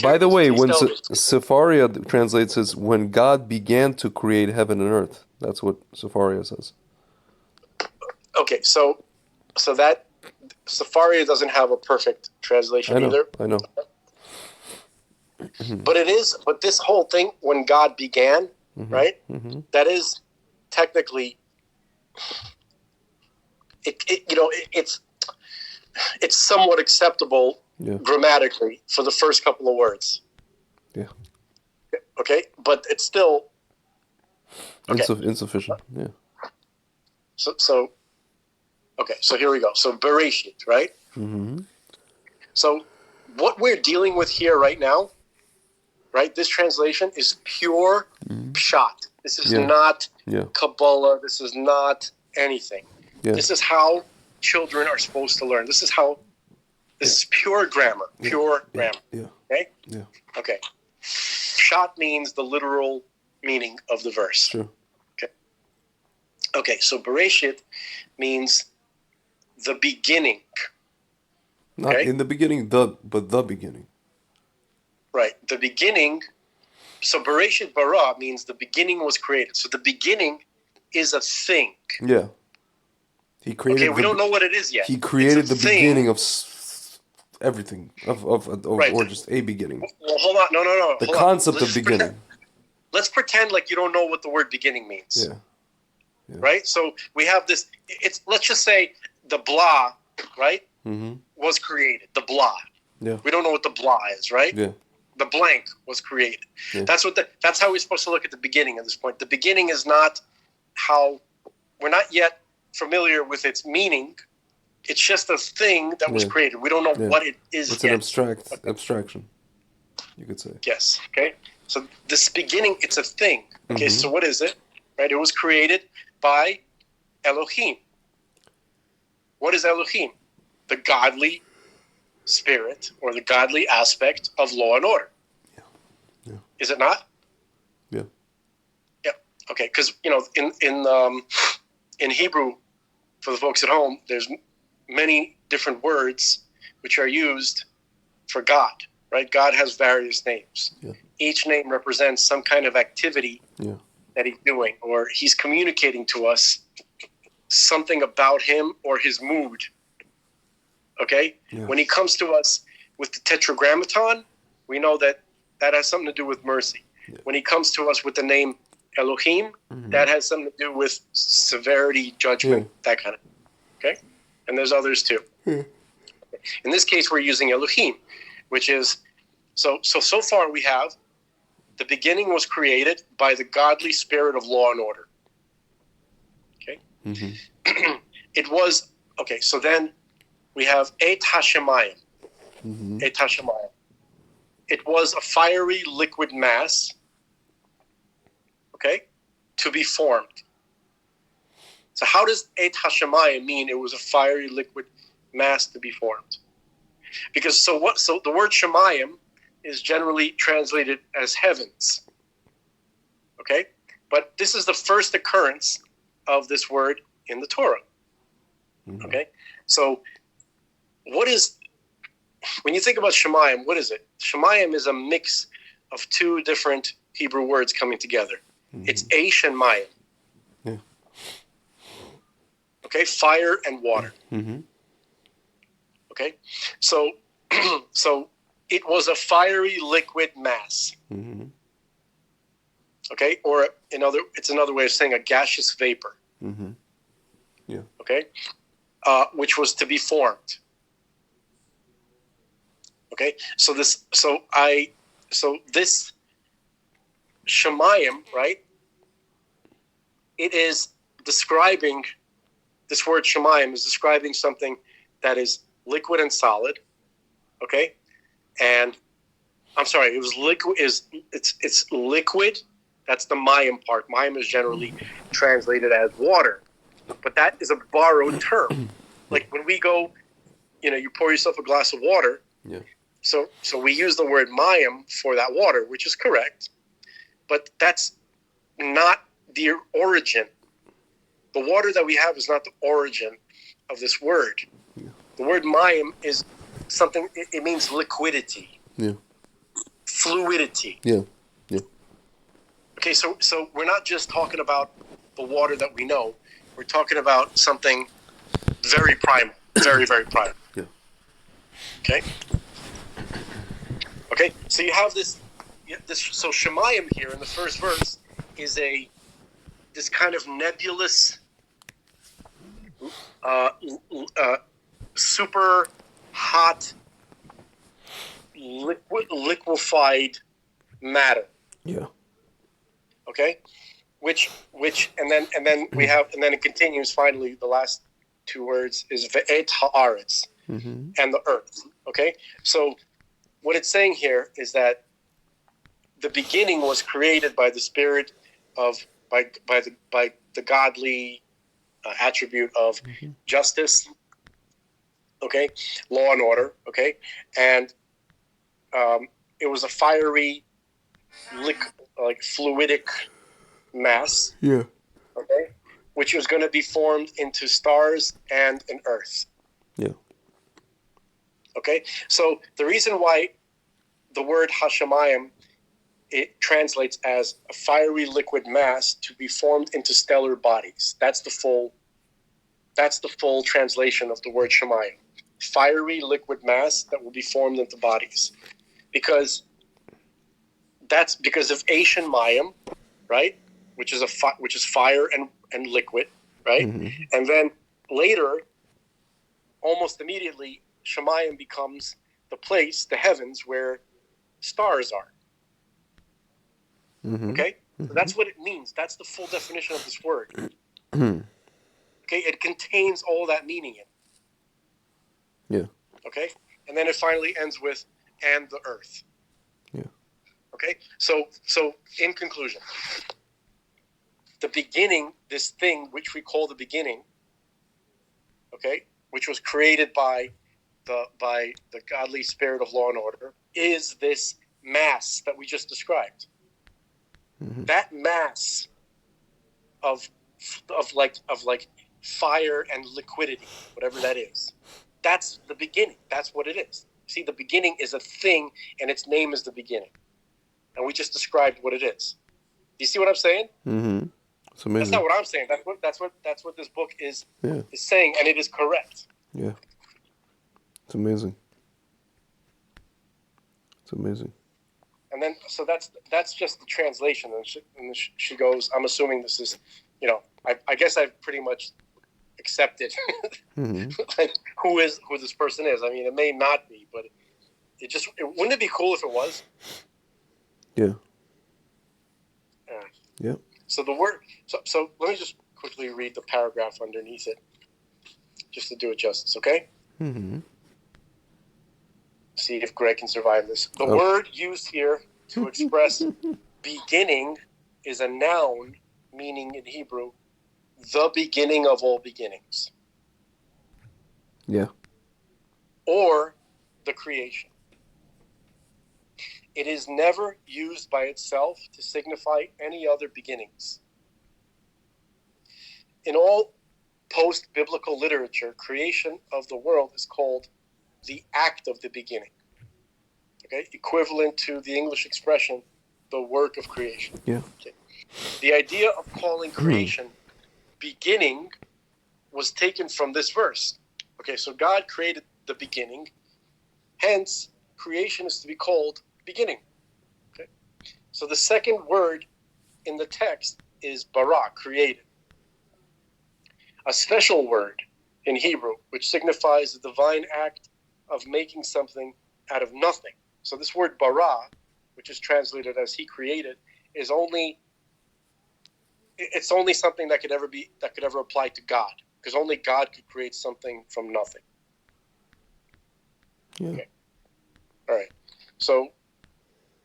By the way, when Safaria translates as when God began to create heaven and earth. That's what Safaria says. Okay, so that Safaria doesn't have a perfect translation either. I know. But this whole thing, when God began, right? Mm-hmm. That is technically, it's somewhat acceptable grammatically for the first couple of words. Yeah. Okay, but it's still insufficient. Yeah. So here we go. So Bereshit, right? Mm-hmm. So what we're dealing with here right now, right? This translation is pure pshat. This is not Kabbalah. This is not anything. Yeah. This is how children are supposed to learn. This is pure grammar. Pure grammar. Yeah. Okay? Yeah. Okay. Pshat means the literal meaning of the verse. Sure. Okay, so Bereshit means the beginning. Not in the beginning, but the beginning. Right, the beginning. So Bereshit bara means the beginning was created. So the beginning is a thing. Yeah. He created. Okay, we don't know what it is yet. He created the beginning of everything, or just a beginning. Well, hold on, no. The concept of beginning. Let's pretend like you don't know what the word beginning means. Yeah. Yeah. Right? So we have this, let's just say the blah, right, was created. The blah. Yeah. We don't know what the blah is, right? Yeah. The blank was created. Yeah. That's how we're supposed to look at the beginning at this point. The beginning is not we're not yet familiar with its meaning. It's just a thing that was created. We don't know what it is It's yet. An abstraction, you could say. Yes, okay? So this beginning, it's a thing. Okay, so what is it? Right? It was created by Elohim. What is Elohim? The godly spirit or the godly aspect of law and order. Yeah. Is it not? Yeah. Yeah. Okay, because in Hebrew, for the folks at home, there's many different words which are used for God. Right? God has various names. Yeah. Each name represents some kind of activity that he's doing, or he's communicating to us something about him or his mood. Okay? Yeah. When he comes to us with the tetragrammaton, we know that that has something to do with mercy. Yeah. When he comes to us with the name Elohim, that has something to do with severity, judgment, that kind of. Okay, and there's others too. In this case, we're using Elohim, which is so far we have the beginning was created by the godly spirit of law and order. Okay, it was okay. So then we have Et Hashemayim. Et Hashemayim. It was a fiery liquid mass. Okay, to be formed. So how does Et Hashemayim mean it was a fiery liquid mass to be formed? Because so the word Shemayim is generally translated as heavens. Okay? But this is the first occurrence of this word in the Torah. Okay? So when you think about Shemayim, what is it? Shemayim is a mix of two different Hebrew words coming together. It's Aish and Mayim. Yeah. Okay? Fire and water. Okay? So it was a fiery liquid mass. Okay? Or it's another way of saying a gaseous vapor. Yeah. Okay? Which was to be formed. Okay? So this Shemayim, right? It is describing, this word Shemayim is describing something that is liquid and solid. Okay? And I'm sorry, it's liquid. That's the Mayim part. Mayim is generally translated as water. But that is a borrowed term. Like when we go, you pour yourself a glass of water. Yeah. So we use the word Mayim for that water, which is correct. But that's not the origin. The water that we have is not the origin of this word. Yeah. The word Mayim is something, it means liquidity. Yeah. Fluidity. Yeah. Yeah. Okay, so we're not just talking about the water that we know. We're talking about something very primal. Very, very primal. Yeah. Okay? Okay, so you have this so Shemayim here in the first verse is this kind of nebulous, super hot, liquefied matter. Yeah. Okay, which and then we have, and then it continues. Finally, the last two words is ve'et haaretz, and the earth. Okay, so what it's saying here is that the beginning was created by the spirit of by the godly attribute of justice. Okay, law and order. Okay, and it was a fiery, fluidic mass. Yeah. Okay, which was going to be formed into stars and an earth. Yeah. Okay, so the reason why the word Hashemayim, it translates as a fiery liquid mass to be formed into stellar bodies. That's the full translation of the word Shemayim. Fiery liquid mass that will be formed into bodies. That's because of Aish and Mayim, right? Which is fire and liquid, right? And then later, almost immediately, Shemayim becomes the place, the heavens, where stars are. Okay? So that's what it means. That's the full definition of this word. Okay? It contains all that meaning in it. Yeah. Okay? And then it finally ends with, and the earth. Yeah. Okay? So in conclusion, the beginning, this thing which we call the beginning, okay, which was created by the godly spirit of law and order, is this mass that we just described. That mass of fire and liquidity, whatever that is, that's the beginning. That's what it is. See, the beginning is a thing, and its name is the beginning, and we just described what it is. Do you see what I'm saying? It's amazing. That's not what I'm saying. That's what this book is saying, and it is correct. Yeah. It's amazing. It's amazing. And then, so that's just the translation. And she goes, I'm assuming this is, I guess I've pretty much accepted like who this person is. I mean, it may not be, but wouldn't it be cool if it was? Yeah. Yeah. So the word, so let me just quickly read the paragraph underneath it, just to do it justice, okay? See if Greg can survive this. The word used here to express beginning is a noun, meaning in Hebrew, the beginning of all beginnings. Yeah. Or the creation. It is never used by itself to signify any other beginnings. In all post-biblical literature, creation of the world is called the act of the beginning. Okay, equivalent to the English expression, the work of creation. Yeah. Okay. The idea of calling creation beginning was taken from this verse. Okay, so God created the beginning, hence creation is to be called beginning. Okay, so the second word in the text is bara, created. A special word in Hebrew, which signifies the divine act of making something out of nothing. So this word bara, which is translated as he created, it's only something that could ever apply to God, because only God could create something from nothing. Yeah. Okay. All right. So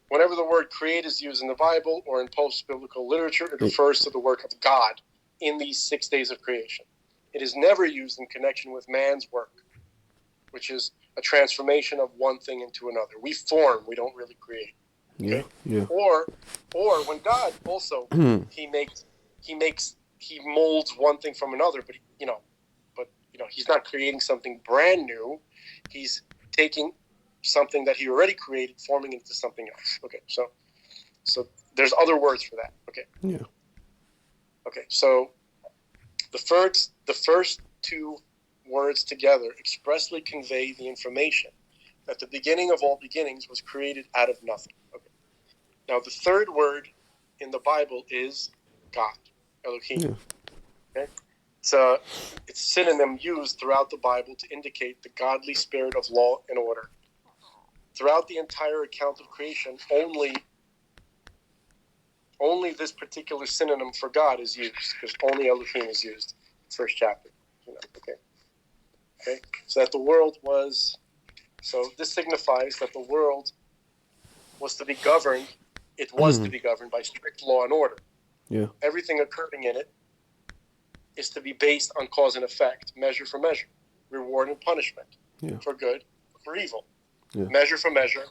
whenever the word create is used in the Bible or in post-biblical literature, it refers to the work of God in these 6 days of creation. It is never used in connection with man's work, which is a transformation of one thing into another. We form, we don't really create. Okay? Yeah. Or when God also he molds one thing from another, but he's not creating something brand new. He's taking something that he already created, forming it into something else. Okay, so there's other words for that. Okay. Yeah. Okay, so the first two words together expressly convey the information that the beginning of all beginnings was created out of nothing. Okay. Now the third word in the Bible is God, Elohim. Yeah. Okay. It's a synonym used throughout the Bible to indicate the godly spirit of law and order. Throughout the entire account of creation, only this particular synonym for God is used, because only Elohim is used in the first chapter. Okay. So that the world was. So this signifies that the world was to be governed. It was to be governed by strict law and order. Yeah. Everything occurring in it is to be based on cause and effect, measure for measure, reward and punishment, for good, for evil. Yeah. Measure for measure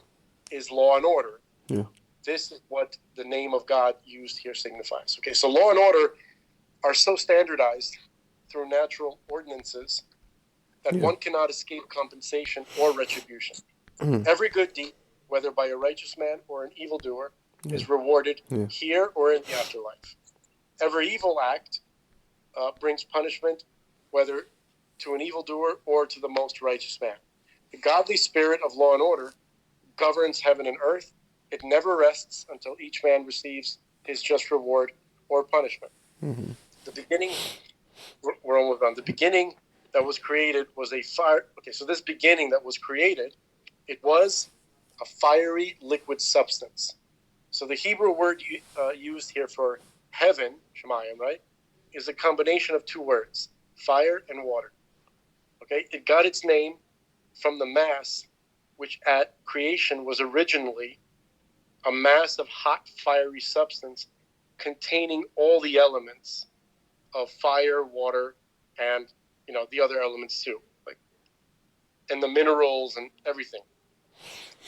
is law and order. Yeah. This is what the name of God used here signifies. Okay, so law and order are so standardized through natural ordinances that one cannot escape compensation or retribution. Every good deed, whether by a righteous man or an evildoer, is rewarded here or in the afterlife. Every evil act brings punishment, whether to an evildoer or to the most righteous man. The godly spirit of law and order governs heaven and earth. It never rests until each man receives his just reward or punishment. The beginning, we're almost done. The beginning that was created was a fire. Okay, so this beginning that was created, it was a fiery liquid substance. So the Hebrew word used here for heaven, Shemayim, right, is a combination of two words, fire and water. Okay, it got its name from the mass, which at creation was originally a mass of hot, fiery substance containing all the elements of fire, water, and the other elements too, and the minerals and everything.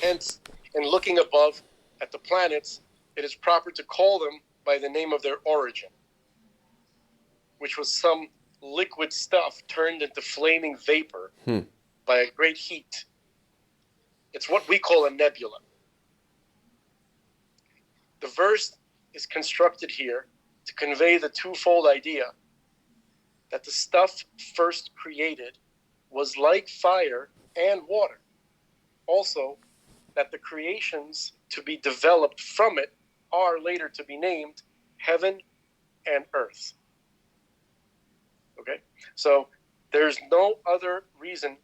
Hence, in looking above at the planets, it is proper to call them by the name of their origin, which was some liquid stuff turned into flaming vapor by a great heat. It's what we call a nebula. The verse is constructed here to convey the twofold idea that the stuff first created was like fire and water. Also, that the creations to be developed from it are later to be named heaven and earth. Okay? So there's no other reason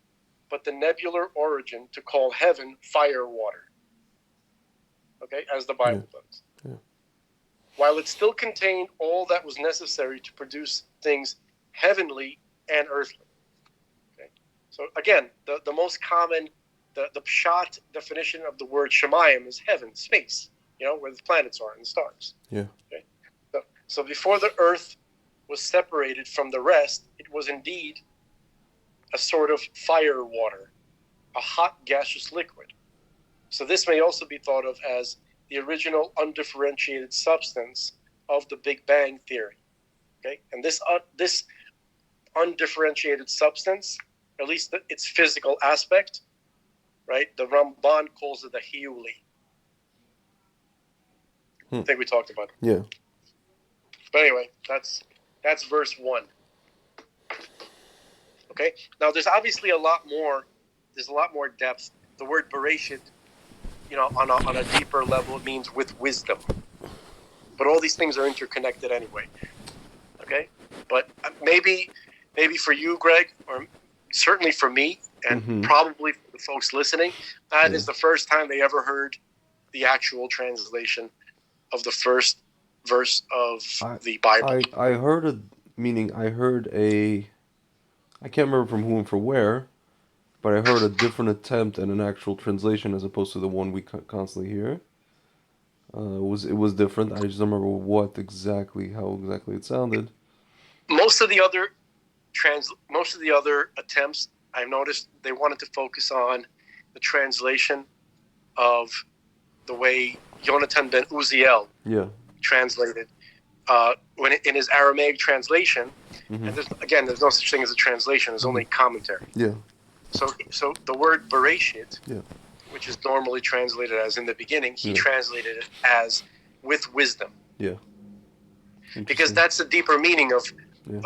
but the nebular origin to call heaven fire water. Okay? As the Bible does. Yeah. While it still contained all that was necessary to produce things heavenly and earthly. Okay? So again, the most common, the pshat definition of the word Shemayim is heaven, space, where the planets are and the stars. Yeah. Okay? So before the earth was separated from the rest, it was indeed a sort of fire water, a hot gaseous liquid. So this may also be thought of as the original undifferentiated substance of the Big Bang theory. Okay? And this undifferentiated substance, at least its physical aspect, right? The Ramban calls it the Hiuli. I think we talked about it. Yeah. But anyway, that's verse 1. Okay? Now there's obviously a lot more depth. The word Bereshit, on a deeper level, it means with wisdom. But all these things are interconnected anyway. Okay? But maybe for you, Greg, or certainly for me, and probably for the folks listening, that is the first time they ever heard the actual translation of the first verse of the Bible. I heard I can't remember from who and for where, but I heard a different attempt at an actual translation as opposed to the one we constantly hear. It was different. I just don't remember how exactly it sounded. Most of the other attempts, I've noticed they wanted to focus on the translation of the way Yonatan ben Uziel translated in his Aramaic translation. And there's no such thing as a translation. There's only commentary. Yeah. So the word Bereshit, which is normally translated as in the beginning, he translated it as with wisdom. Yeah. Because that's the deeper meaning of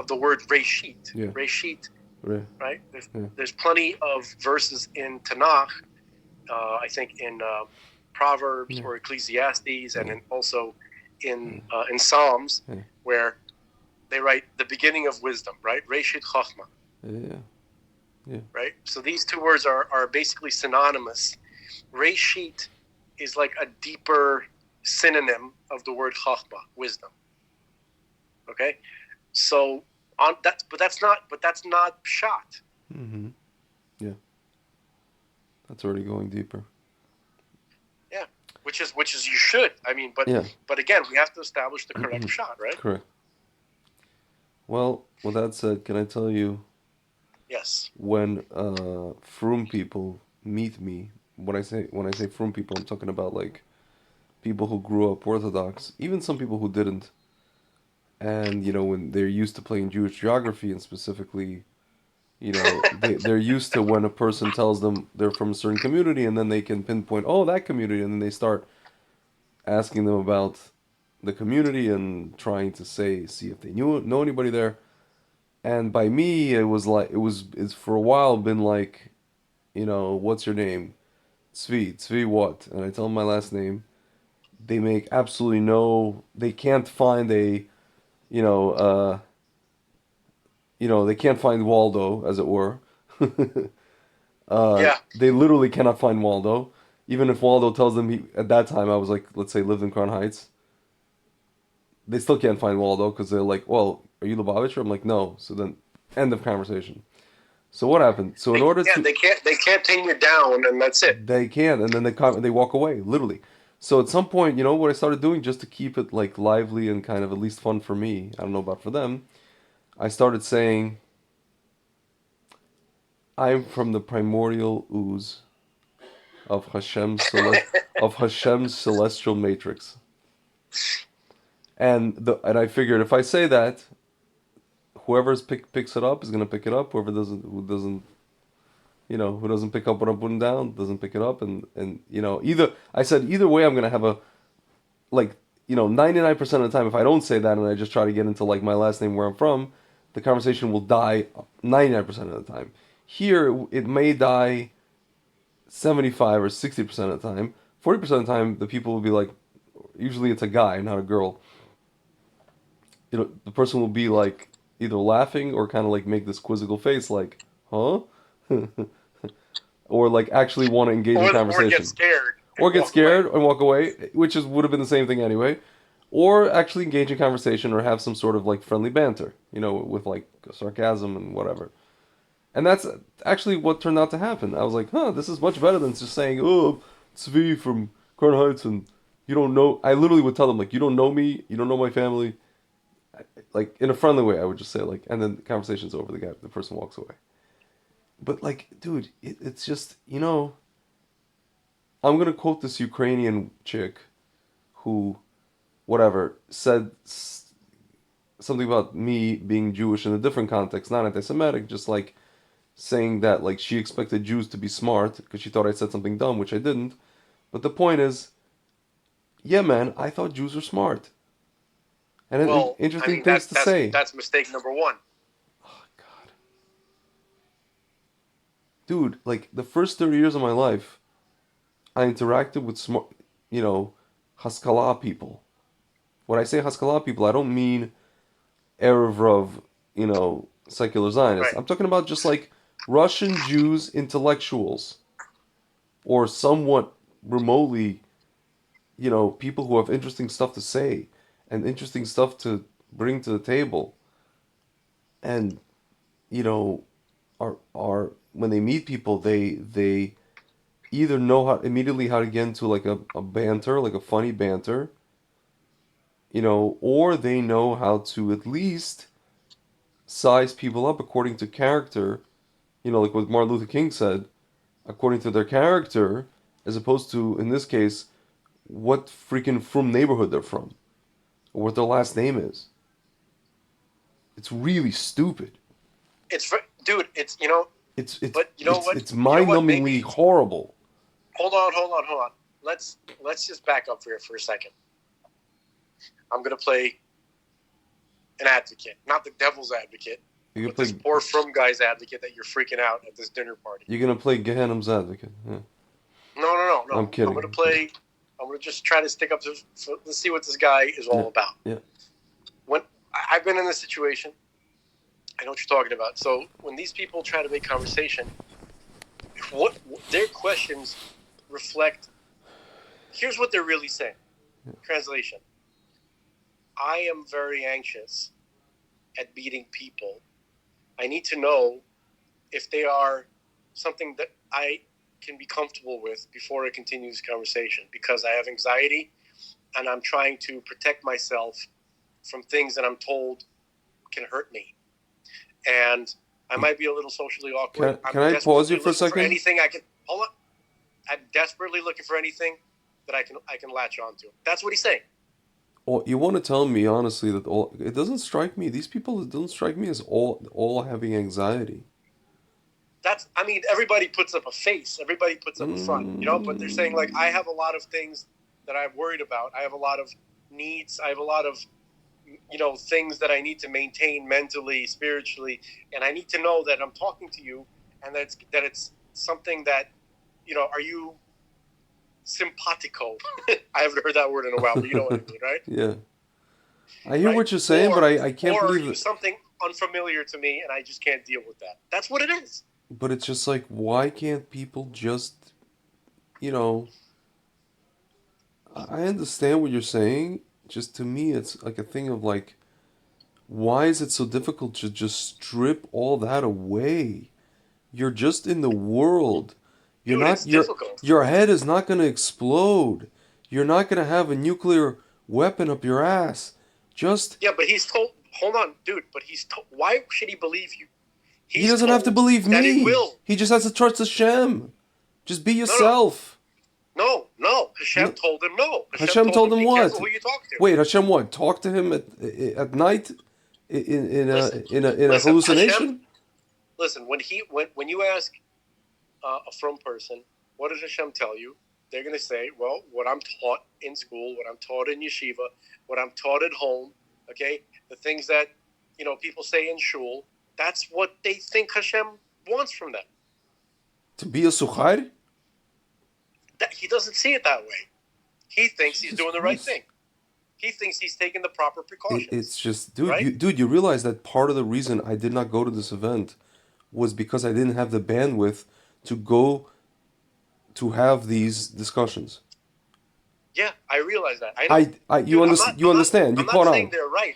the word Reshit. Yeah. Reshit, right? There's plenty of verses in Tanakh, I think in Proverbs or Ecclesiastes, and also in Psalms, where they write the beginning of wisdom, right? Reshit Chochmah. Yeah. Right? So these two words are basically synonymous. Reshit is like a deeper synonym of the word Chochmah, wisdom. Okay? So but that's not pshat. Yeah. That's already going deeper. Yeah. Which is you should. I mean, but again, we have to establish the correct pshat, right? Correct. Well, with that said, can I tell you? Yes. When Frum people meet me, when I say Frum people, I'm talking about like people who grew up Orthodox, even some people who didn't. And when they're used to playing Jewish geography, and specifically, they're used to when a person tells them they're from a certain community, and then they can pinpoint, oh, that community, and then they start asking them about the community and trying to see if they know anybody there. And by me, it's for a while been like, what's your name? Tzvi what? And I tell them my last name. They make absolutely they can't find they can't find Waldo, as it were. They literally cannot find Waldo. Even if Waldo tells them at that time, I was like, let's say lived in Crown Heights. They still can't find Waldo because they're like, well, are you Lubavitcher? I'm like, no. So then, end of conversation. So what happened? So in order to they can't pin you down, and that's it. They can, and then they walk away, literally. So at some point, what I started doing just to keep it like lively and kind of at least fun for me. I don't know about for them. I started saying, "I'm from the primordial ooze of Hashem's celestial matrix." And I figured if I say that, whoever picks it up is gonna pick it up. Who doesn't pick up what I'm putting down doesn't pick it up, and either way I'm gonna have a 99% of the time if I don't say that and I just try to get into like my last name where I'm from, the conversation will die 99% of the time. Here it may die 75 or 60% of the time, 40% of the time, the people will be like, usually it's a guy, not a girl. The person will be like either laughing or kind of like make this quizzical face, like, huh? Or like actually want to engage in or get conversation. scared and Or get walk away. scared and walk away, which would have been the same thing anyway. Or actually engage in conversation or have some sort of like friendly banter, with like sarcasm and whatever. And that's actually what turned out to happen. I was like, huh, this is much better than just saying, oh, Zvi from Crown Heights, and you don't know. I literally would tell them, like, you don't know me, you don't know my family. Like, in a friendly way, I would just say, like, and then the conversation's over, the person walks away. But, like, dude, it's just, I'm going to quote this Ukrainian chick who, whatever, said something about me being Jewish in a different context, not anti Semitic, just like saying that like she expected Jews to be smart because she thought I said something dumb, which I didn't. But the point is, yeah, man, I thought Jews were smart and had Well, I interesting mean things to say. that's mistake number one. Oh God, dude, like the first 30 years of my life, I interacted with smart, you know, Haskalah people. When I say Haskalah people, I don't mean Erev Rav, secular Zionists. Right. I'm talking about just like Russian Jews intellectuals or somewhat remotely people who have interesting stuff to say and interesting stuff to bring to the table, and you know, are when they meet people, they either know how immediately how to get into like a banter, like a funny banter, or they know how to at least size people up according to character, like what Martin Luther King said, according to their character, as opposed to, in this case, what freaking from neighborhood they're from or what their last name is. It's really stupid. Dude. It's It's it's But you know it's what? it's You know what? mind-numbingly Maybe horrible. hold on. Let's just back up here for a second. I'm gonna play an advocate, not the devil's advocate, You're but gonna this play. poor from guy's advocate that you're freaking out at this dinner party. You're gonna play Gehenim's advocate. Yeah. No. I'm kidding. I'm gonna play. I'm gonna just try to stick up to. Let's see what this guy is all about. Yeah. When I've been in this situation, I know what you're talking about. So when these people try to make conversation, what their questions reflect. Here's what they're really saying. Translation. I am very anxious at meeting people. I need to know if they are something that I can be comfortable with before I continue this conversation, because I have anxiety and I'm trying to protect myself from things that I'm told can hurt me. And I might be a little socially awkward. Can I pause you for a second? Anything I can. Hold on. I'm desperately looking for anything that I can latch onto. That's what he's saying. Well, you want to tell me honestly that it doesn't strike me. These people, it doesn't strike me as all having anxiety. I mean, everybody puts up a face. Everybody puts up a front, but they're saying, like, I have a lot of things that I'm worried about. I have a lot of needs. I have a lot of, things that I need to maintain mentally, spiritually. And I need to know that I'm talking to you and that it's something that, are you simpatico? I haven't heard that word in a while, but you know what I mean, right? Yeah. I hear what you're saying, but I can't believe it. Or something unfamiliar to me and I just can't deal with that. That's what it is. But it's just like, why can't people just, you know, I understand what you're saying. Just to me, it's like a thing of like, why is it so difficult to just strip all that away? You're just in the world. You're Dude, not it's difficult. your head is not going to explode. You're not going to have a nuclear weapon up your ass. Just yeah, but he's told. Hold on, dude. But he's told. Why should he believe you? He doesn't have to believe me. That it will. He just has to trust Hashem. Just be yourself. No. Hashem told him no. Hashem told him be what? Careful who you talk to. Wait, Hashem what? Talk to him at night in a hallucination? Hashem, listen, when you ask a from person, what does Hashem tell you? They're going to say, well, what I'm taught in school, what I'm taught in yeshiva, what I'm taught at home, okay? The things that, people say in shul, that's what they think Hashem wants from them. To be a suchar? he doesn't see it that way. He thinks he's doing the right thing. He thinks he's taking the proper precautions. It's just, dude, right? you realize that part of the reason I did not go to this event was because I didn't have the bandwidth to go to have these discussions. Yeah, I realize that. I know. You understand? You understand? You I'm caught not saying on. they're right.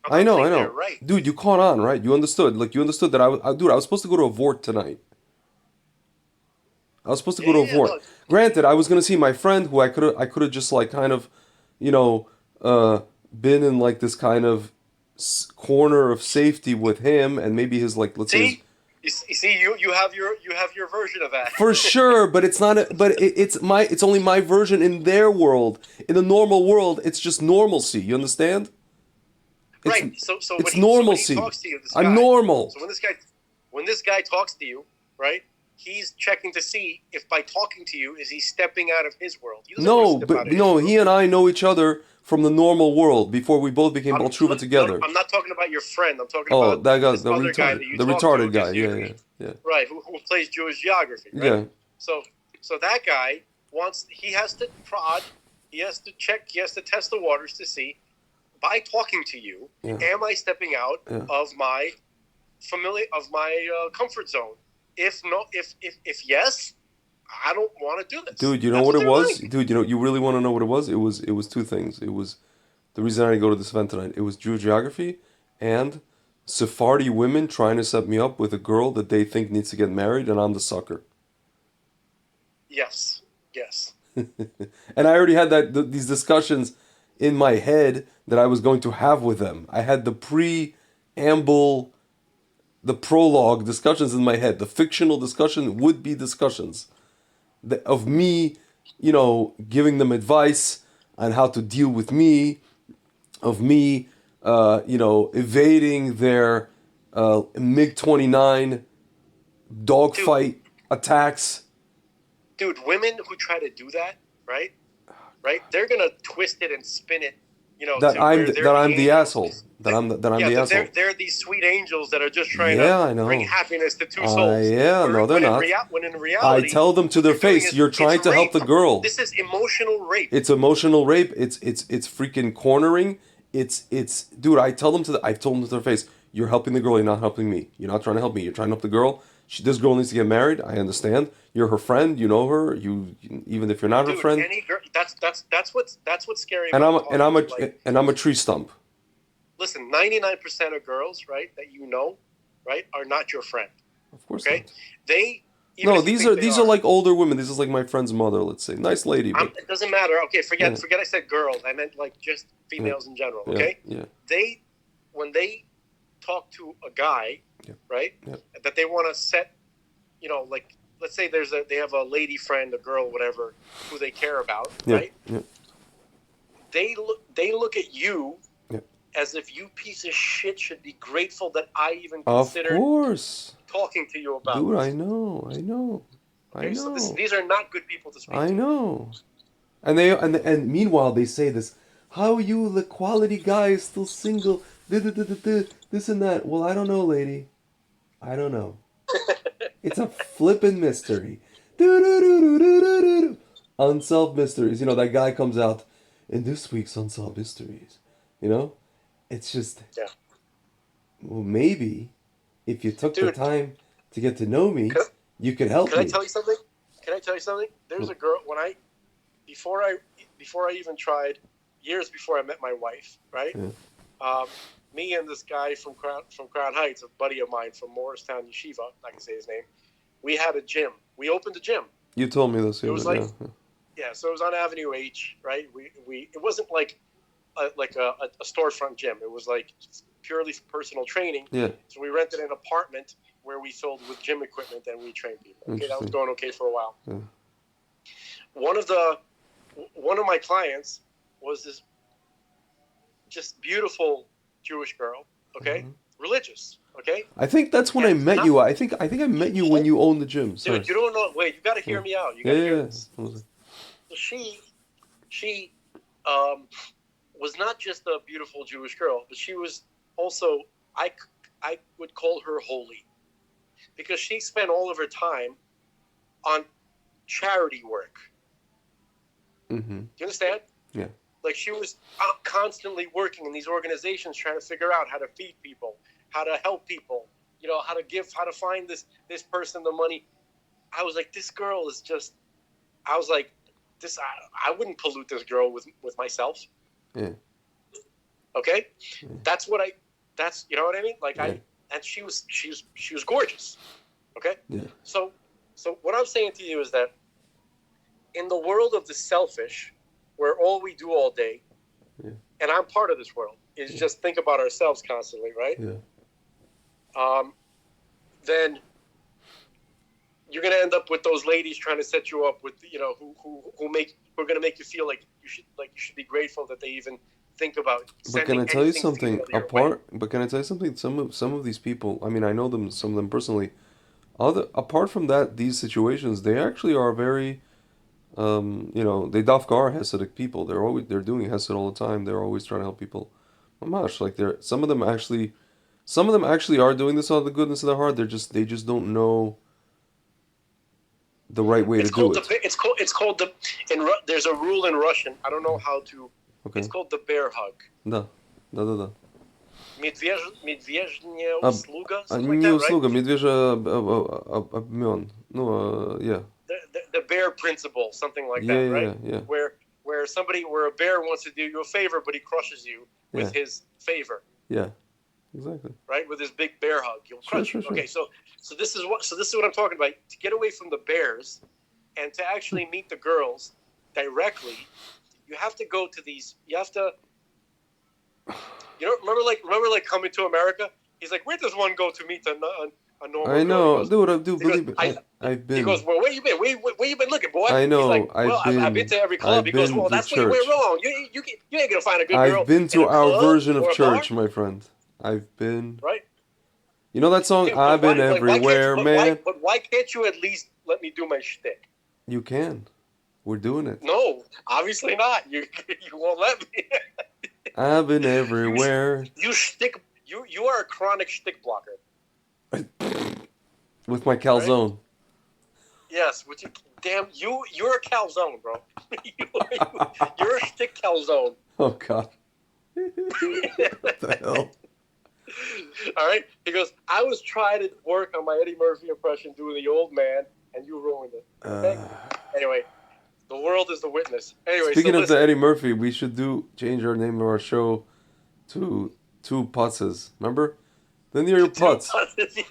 I'm I not know, saying I they're know, right. dude. You caught on, right? You understood. Like you understood that dude, I was supposed to go to a Vort tonight. I was supposed to go to a Vort. No. Granted, I was gonna see my friend who I could have just like kind of, you know, been in like this kind of corner of safety with him and maybe his like let's say his, You have your version of that. for sure, but it's not. It's only my version in their world. In the normal world, it's just normalcy. You understand? It's, right. So it's when normalcy. he talks to you, I'm normal. So when this guy talks to you, right? He's checking to see if by talking to you is he stepping out of his world. He He and I know each other from the normal world before we both became Balchuva together. I'm not talking about your friend. I'm talking about that guy, this other guy that you the talk retarded to. guy. Yeah. Right, who plays Jewish geography. Right? Yeah. So that guy he has to prod, he has to check, he has to test the waters to see, by talking to you, am I stepping out of my comfort zone? If yes, I don't want to do this. Dude, you know what it was? Like. Dude, you really want to know what it was? It was two things. It was the reason I didn't go to this event tonight. It was Jewish geography and Sephardi women trying to set me up with a girl that they think needs to get married, and I'm the sucker. Yes. And I already had these discussions in my head that I was going to have with them. I had the preamble, the prologue discussions in my head. The fictional discussion would be discussions of me, giving them advice on how to deal with me, of me, evading their MiG-29 dogfight attacks. Dude, women who try to do that, right? They're gonna twist it and spin it, that I'm the asshole. That I'm the asshole. They're these sweet angels that are just trying to bring happiness to two souls. No, they're not. When in reality, I tell them to their face, you're trying to help the girl. This is emotional rape. It's emotional rape. It's freaking cornering. Dude. I've told them to their face, you're helping the girl. You're not helping me. You're not trying to help me. You're trying to help the girl. This girl needs to get married. I understand. You're her friend. You know her. Even if you're not her friend. Any girl, that's what's scary. And I'm a tree stump. Listen, 99% of girls, right, that right, are not your friend. Of course. Okay, not. These are like older women. This is like my friend's mother. Let's say, nice lady. But it doesn't matter. Okay, forget I said girls. I meant like just females in general. Okay. Yeah. When they talk to a guy. Right? Yeah. That they want to set, like, let's say they have a lady friend, a girl, whatever, who they care about, right? Yeah. They look at you as if you piece of shit should be grateful that I even considered talking to you about. Dude, I know. So these are not good people to speak to. I know. And meanwhile they say this, how are you, the quality guy, is still single? This and that. Well, I don't know, lady. I don't know. It's a flippin' mystery. Unsolved mysteries. That guy comes out in this week's Unsolved Mysteries. It's just... Yeah. Well, maybe if you took the time to get to know me, you could help me. Can I tell you something? There's a girl, before I even tried, years before I met my wife, right? Yeah. Me and this guy from Crown Heights, a buddy of mine from Morristown Yeshiva, I can say his name, we had a gym. We opened a gym. You told me this. It was like, so it was on Avenue H, right? It wasn't like a storefront gym. It was like purely for personal training. Yeah. So we rented an apartment where we filled with gym equipment and we trained people. Okay, that was going okay for a while. Yeah. One of my clients was this just beautiful Jewish girl, okay? Mm-hmm. Religious, okay? I think that's when I met you. I think I met you when you owned the gym. Sorry. Dude, you don't know. Wait, you got to hear me out. You got to hear this. So she was not just a beautiful Jewish girl, but she was also, I would call her holy, because she spent all of her time on charity work, Mm-hmm. Do you understand? Yeah. Like she was constantly working in these organizations trying to figure out how to feed people, how to help people, how to find this person the money. I was like, this girl is just. I was like, this. I wouldn't pollute this girl with myself. Yeah. Okay, Yeah. that's what I. That's what I mean. Like Yeah. and she was gorgeous. Okay. Yeah. So what I'm saying to you is that in the world of the selfish, where all we do all day, yeah. and I'm part of this world, is just think about ourselves constantly, right? Yeah. Then you're gonna end up with those ladies trying to set you up with who are gonna make you feel like you should be grateful that they even think about But can sending I tell you anything something female your way. apart? But can I tell you something? Some of these people, I mean, I know them, some of them personally. Apart from that, these situations, they actually are very, they dafkar Hasidic people. They're doing Hesed all the time. They're always trying to help people. Mamash, like some of them actually are doing this out of the goodness of their heart. They just don't know the right way to do it. It's called there's a rule in Russian. I don't know how to. Okay. It's called the bear hug. Да. Да. Медвежья услуга, something like Не that, услуга, right? медвежий обмен. Ну, yeah. The bear principle, something like Yeah, that, right? yeah. Where a bear wants to do you a favor, but he crushes you with his favor. Yeah, exactly. Right, with his big bear hug, he'll crush you. Sure. Okay, so this is what I'm talking about. To get away from the bears and to actually meet the girls directly, you have to go to these. You have to. Remember like Coming to America. He's like, where does one go to meet a normal? I know, girl? dude. I do believe it. I've been. He goes, well, where you been? Where you been looking, boy? I know. He's like, well, I've been to every club. He goes, well, that's where you went wrong. You ain't gonna find a good girl. I've been to our version of church, bar? my friend. I've been. Right. You know that song? Dude, I've been everywhere, man. But why can't you at least let me do my shtick? You can. We're doing it. No, obviously not. You won't let me. I've been everywhere. You are a chronic shtick blocker. With my calzone. Right? Yes, with you. Damn, you're a calzone, bro. You're a shtick calzone. Oh God. What the hell? All right. He goes, I was trying to work on my Eddie Murphy impression doing the old man, and you ruined it. Okay? Anyway, the world is the witness. Anyway, speaking of the Eddie Murphy, we should change our name of our show to Two Putzes. Remember? Then you're putz.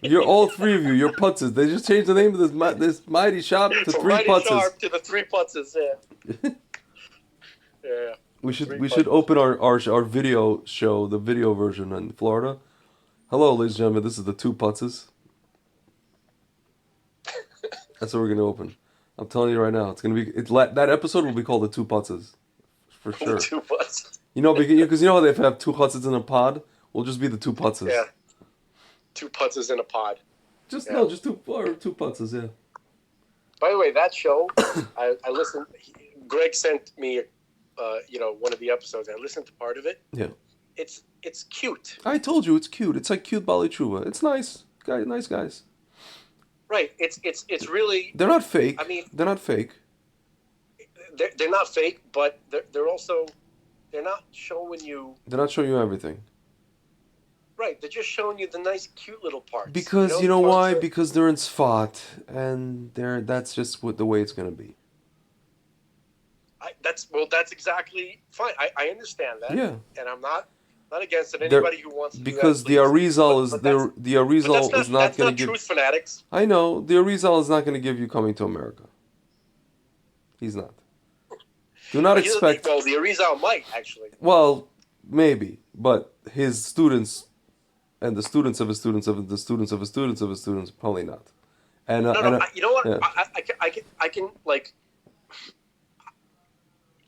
You're all three of you. You're putzes. They just changed the name of this mighty shop to From Three Mighty Putzes. Sharp to the Three Putzes. Yeah. Yeah. We should open our video show, the video version in Florida. Hello, ladies and gentlemen. This is the Two Putzes. That's what we're gonna open. I'm telling you right now, it's gonna be. That episode will be called the Two Putzes, for sure. Two Putzes. Because you know how they have two putzes in a pod. We'll just be the Two Putzes. Yeah. Two Putzes in a pod. Just two putzes. Yeah. By the way, that show, I listened. Greg sent me, one of the episodes. I listened to part of it. Yeah. It's cute. I told you it's cute. It's like cute Bali Chuva. It's nice. Nice guys. Right. It's really. They're not fake. I mean, they're not fake. They're not fake, but they're also they're not showing you. They're not showing you everything. Right. They're just showing you the nice, cute little parts. Because you know why? Because they're in Sfat, and that's just the way it's gonna be. That's exactly fine. I understand that. Yeah. And I'm not against it. Anybody who wants to because do that, the Arizal is the Arizal is not going to give. Truth fanatics. I know the Arizal is not going to give you Coming to America. He's not. Do not expect. Well, the Arizal might actually. Well, maybe, but his students, and the students of his students of the students of his students of his students, probably not. And you know what? Yeah. I can like.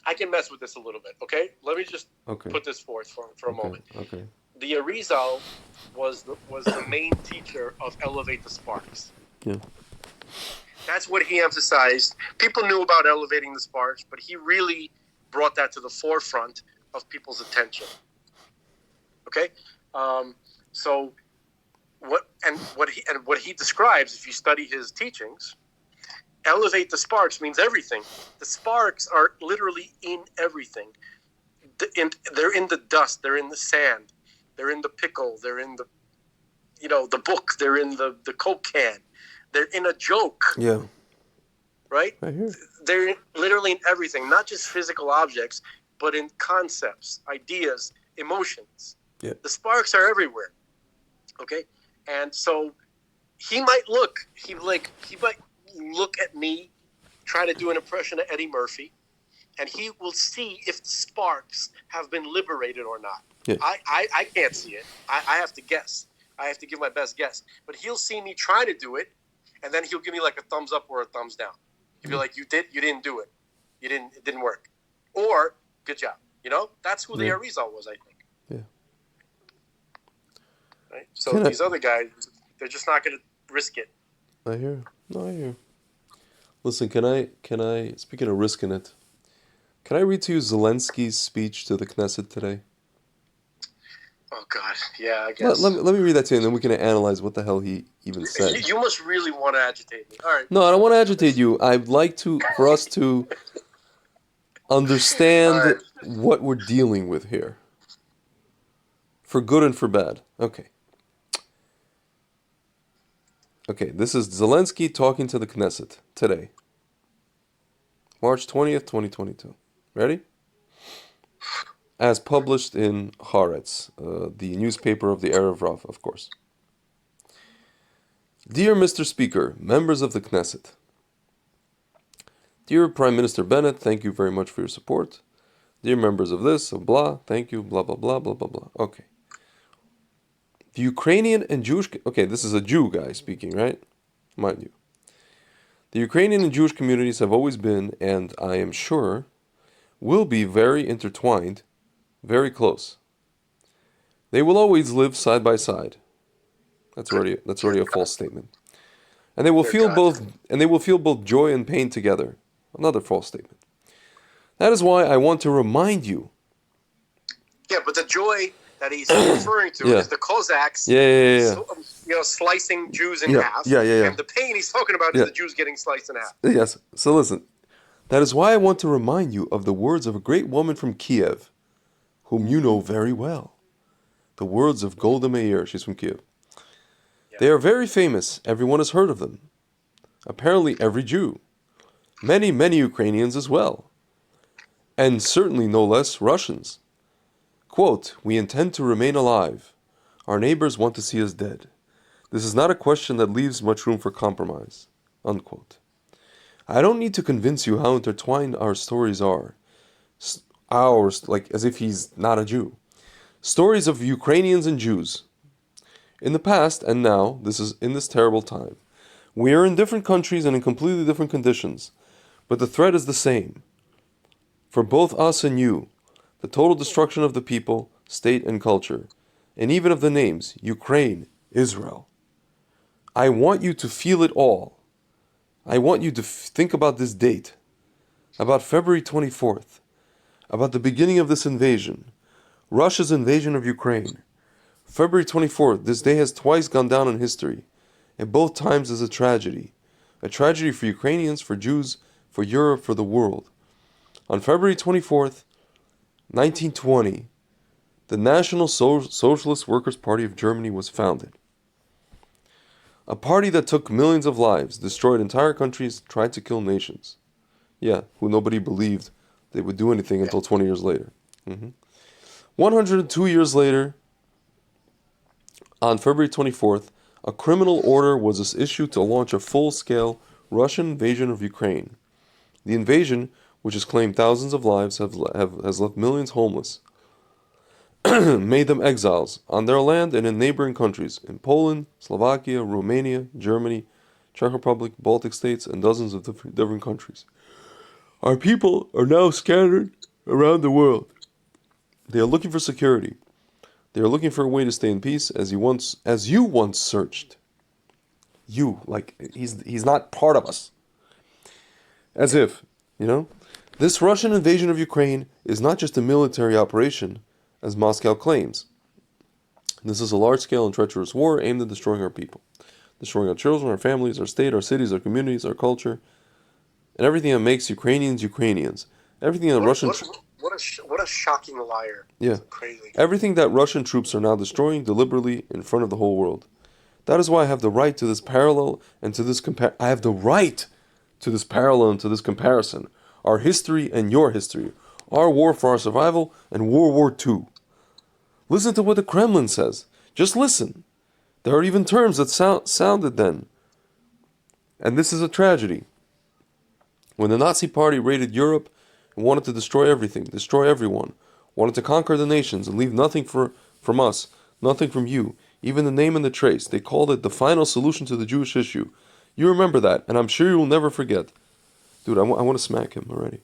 I can mess with this a little bit, okay? Let me just put this forth for a moment. Okay. The Arizal was the main teacher of Elevate the Sparks. Yeah. That's what he emphasized. People knew about elevating the sparks, but he really brought that to the forefront of people's attention. Okay? So what he describes, if you study his teachings, elevate the sparks means everything. The sparks are literally in everything. They're in the dust. They're in the sand. They're in the pickle. They're in the, the book. They're in the Coke can. They're in a joke. Yeah. Right? I hear. They're literally in everything, not just physical objects, but in concepts, ideas, emotions. Yeah. The sparks are everywhere. Okay? And so he might look at me, try to do an impression of Eddie Murphy, and he will see if the sparks have been liberated or not. Yeah. I can't see it. I have to guess. I have to give my best guess. But he'll see me try to do it, and then he'll give me like a thumbs up or a thumbs down. He'll be like, you didn't do it. It didn't work. Or, good job. That's who the Arizal was, I think. Yeah. Right? So these other guys, they're just not going to risk it. I hear. No, I hear. Listen, can I, speaking of risking it, can I read to you Zelensky's speech to the Knesset today? Oh, God. Yeah, I guess. Let me read that to you, and then we can analyze what the hell he even said. You must really want to agitate me. All right. No, I don't want to agitate you. I'd like for us to understand what we're dealing with here. For good and for bad. Okay. Okay, this is Zelensky talking to the Knesset today. March 20th, 2022. Ready? As published in Haaretz, the newspaper of the Erev Rav, of course. Dear Mr. Speaker, members of the Knesset. Dear Prime Minister Bennett, thank you very much for your support. Dear members of this, of blah, thank you, blah, blah, blah, blah, blah, blah. Okay. The Ukrainian and Jewish... Okay, this is a Jew guy speaking, right? Mind you. The Ukrainian and Jewish communities have always been, and I am sure, will be very intertwined, very close. They will always live side by side. That's already a false statement. And they will feel both joy and pain together. Another false statement. That is why I want to remind you. Yeah, but the joy that he's referring to is the Cossacks slicing Jews in half. And the pain he's talking about is the Jews getting sliced in half. Yes. So listen. That is why I want to remind you of the words of a great woman from Kiev, whom you know very well. The words of Golda Meir. She's from Kiev. Yeah. They are very famous. Everyone has heard of them. Apparently every Jew. Many, many Ukrainians as well. And certainly no less Russians. Quote, we intend to remain alive. Our neighbors want to see us dead. This is not a question that leaves much room for compromise. Unquote. I don't need to convince you how intertwined our stories are. Ours, like as if he's not a Jew. Stories of Ukrainians and Jews. In the past and now, in this terrible time. We are in different countries and in completely different conditions. But the thread is the same. For both us and you, the total destruction of the people, state and culture, and even of the names, Ukraine, Israel. I want you to feel it all. I want you to think about this date, about February 24th, about the beginning of this invasion, Russia's invasion of Ukraine. February 24th, this day has twice gone down in history, and both times is a tragedy for Ukrainians, for Jews, for Europe, for the world. On February 24th, 1920, the National Socialist Workers' Party of Germany was founded. A party that took millions of lives, destroyed entire countries, tried to kill nations. Yeah, who nobody believed they would do anything until 20 years later. 102 years later, on February 24th, a criminal order was issued to launch a full-scale Russian invasion of Ukraine. The invasion, which has claimed thousands of lives, has left millions homeless, made them exiles on their land and in neighboring countries, in Poland, Slovakia, Romania, Germany, Czech Republic, Baltic states, and dozens of different countries. Our people are now scattered around the world. They are looking for security. They are looking for a way to stay in peace, as you once searched. You, like he's not part of us. As if, This Russian invasion of Ukraine is not just a military operation, as Moscow claims. This is a large-scale and treacherous war aimed at destroying our people, destroying our children, our families, our state, our cities, our communities, our culture, and everything that makes Ukrainians Ukrainians. Everything that Russian what a shocking liar. yeah, Crazy. everything that Russian troops are now destroying deliberately in front of the whole world. That is why I have the right to this parallel and to this I have the right to this parallel and to this comparison. Our history and your history. Our war for our survival and World War II. Listen to what the Kremlin says. Just listen. There are even terms that sounded then. And this is a tragedy. When the Nazi Party raided Europe and wanted to destroy everything, destroy everyone, wanted to conquer the nations and leave nothing from us, nothing from you, even the name and the trace, they called it the final solution to the Jewish issue. You remember that, and I'm sure you will never forget. Dude, I want to smack him already.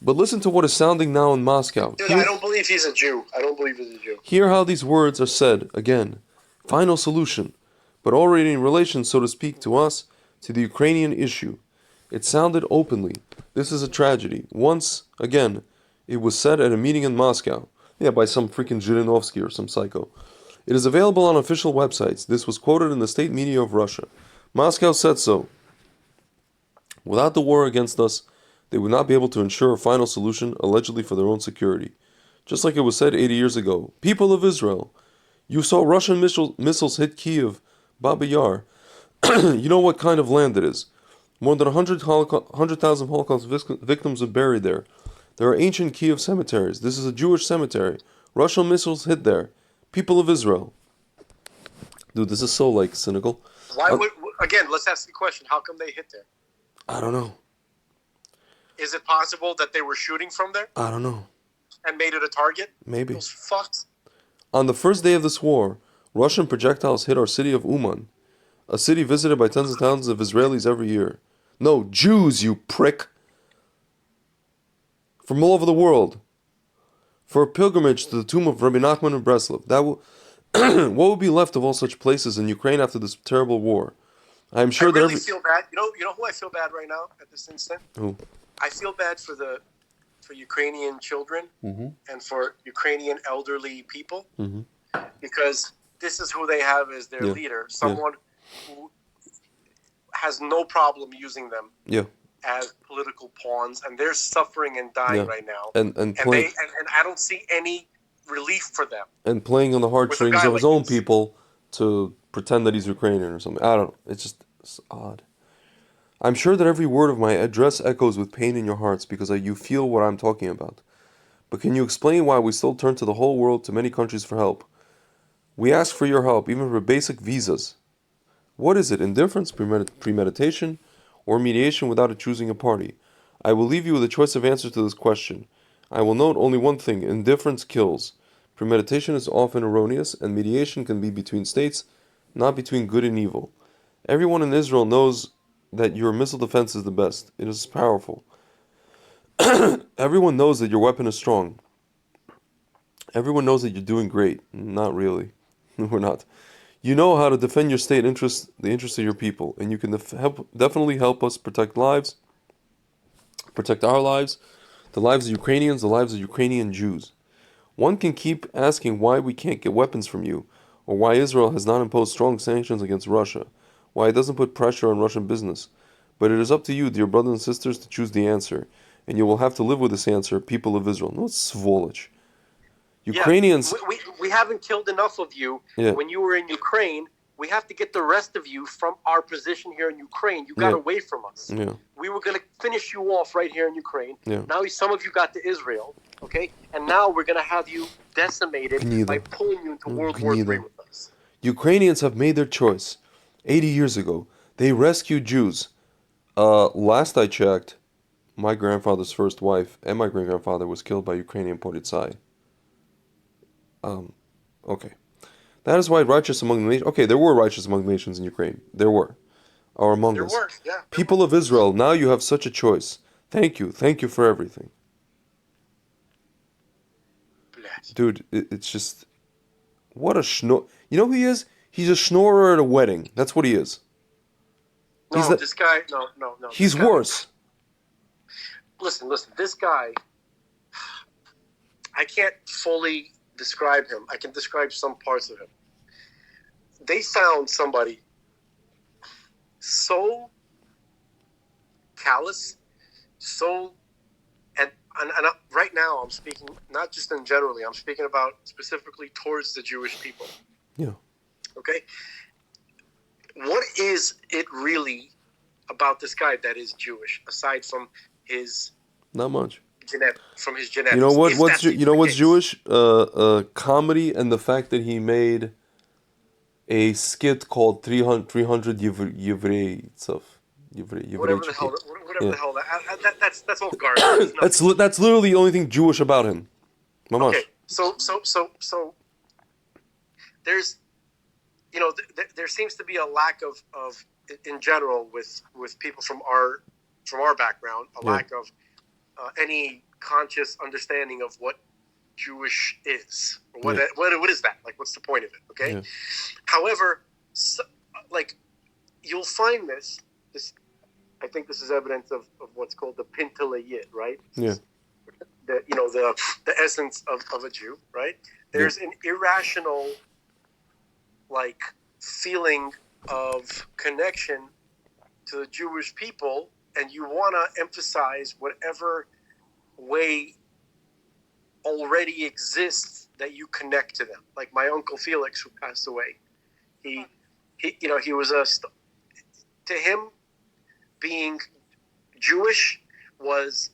But listen to what is sounding now in Moscow. Dude, I don't believe he's a Jew. I don't believe he's a Jew. Hear how these words are said again. Final solution. But already in relation, so to speak, to us, to the Ukrainian issue. It sounded openly. This is a tragedy. Once, again, it was said at a meeting in Moscow. Yeah, by some freaking Zhirinovsky or some psycho. It is available on official websites. This was quoted in the state media of Russia. Moscow said so. Without the war against us, they would not be able to ensure a final solution, allegedly for their own security. Just like it was said 80 years ago. People of Israel, you saw Russian missiles hit Kiev, Baba Yar. You know what kind of land it is. More than 100,000 Holocaust victims are buried there. There are ancient Kiev cemeteries. This is a Jewish cemetery. Russian missiles hit there. People of Israel. Dude, this is so, cynical. Why would... Again, let's ask the question. How come they hit there? I don't know. Is it possible that they were shooting from there? I don't know. And made it a target? Maybe. Those fucks. On the first day of this war, Russian projectiles hit our city of Uman, a city visited by tens of thousands of Israelis every year. No, Jews, you prick! From all over the world. For a pilgrimage to the tomb of Rabbi Nachman in Breslov. What would be left of all such places in Ukraine after this terrible war? I am sure I really feel bad. You know who I feel bad right now at this instant? Who? I feel bad for Ukrainian children and for Ukrainian elderly people because this is who they have as their leader, someone who has no problem using them as political pawns, and they're suffering and dying right now. And I don't see any relief for them. And playing on the heartstrings of his own people to pretend that he's Ukrainian or something. I don't know. It's odd. I'm sure that every word of my address echoes with pain in your hearts because you feel what I'm talking about. But can you explain why we still turn to the whole world, to many countries for help? We ask for your help, even for basic visas. What is it, indifference, premeditation, or mediation without choosing a party? I will leave you with a choice of answers to this question. I will note only one thing: indifference kills. Premeditation is often erroneous, and mediation can be between states, not between good and evil. Everyone in Israel knows that your missile defense is the best. It is powerful. Everyone knows that your weapon is strong. Everyone knows that you're doing great. Not really. We're not. You know how to defend your state interests, the interests of your people, and you can definitely help us protect lives, protect our lives, the lives of Ukrainians, the lives of Ukrainian Jews. One can keep asking why we can't get weapons from you, or why Israel has not imposed strong sanctions against Russia, why it doesn't put pressure on Russian business. But it is up to you, dear brothers and sisters, to choose the answer, and you will have to live with this answer, people of Israel. No, svoloch. Ukrainians... We haven't killed enough of you when you were in Ukraine. We have to get the rest of you from our position here in Ukraine. You got away from us. Yeah. We were going to finish you off right here in Ukraine. Yeah. Now some of you got to Israel, okay? And now we're going to have you decimated by pulling you into World War III with us. Ukrainians have made their choice. 80 years ago, they rescued Jews. Last I checked, my grandfather's first wife and my great-grandfather was killed by Ukrainian politsai. Okay. That is why righteous among the nations... Okay, there were righteous among the nations in Ukraine. There were. Or among us. There were, yeah. People of Israel, now you have such a choice. Thank you. Thank you for everything. Bless. Dude, it's just... What a snore... You know who he is? He's a schnorrer at a wedding. That's what he is. This guy... No. He's worse. Listen. This guy... I can't fully describe him. I can describe some parts of him. They found somebody so callous, so and right now I'm speaking not just in generally. I'm speaking about specifically towards the Jewish people. Yeah. Okay. What is it really about this guy that is Jewish, aside from his Not much. from his You know genetics? what? If that's even the What's case. Jewish? Comedy and the fact that he made a skit called 300 Yevreytsov. Whatever the Yevreychiki. hell, whatever Yeah. the hell that's all garbage. That's nothing. That's literally the only thing Jewish about him. Okay, Mamash. so there's there seems to be a lack of in general with people from our background, a Yeah. lack of any conscious understanding of what Jewish is. What is that? Like, what's the point of it? Okay. Yeah. However, like you'll find this. I think this is evidence of what's called the pintalayit, right? Yeah. The essence of a Jew, right? There's an irrational like feeling of connection to the Jewish people, and you want to emphasize whatever way already exists that you connect to them. Like my uncle Felix, who passed away, he was to him being Jewish was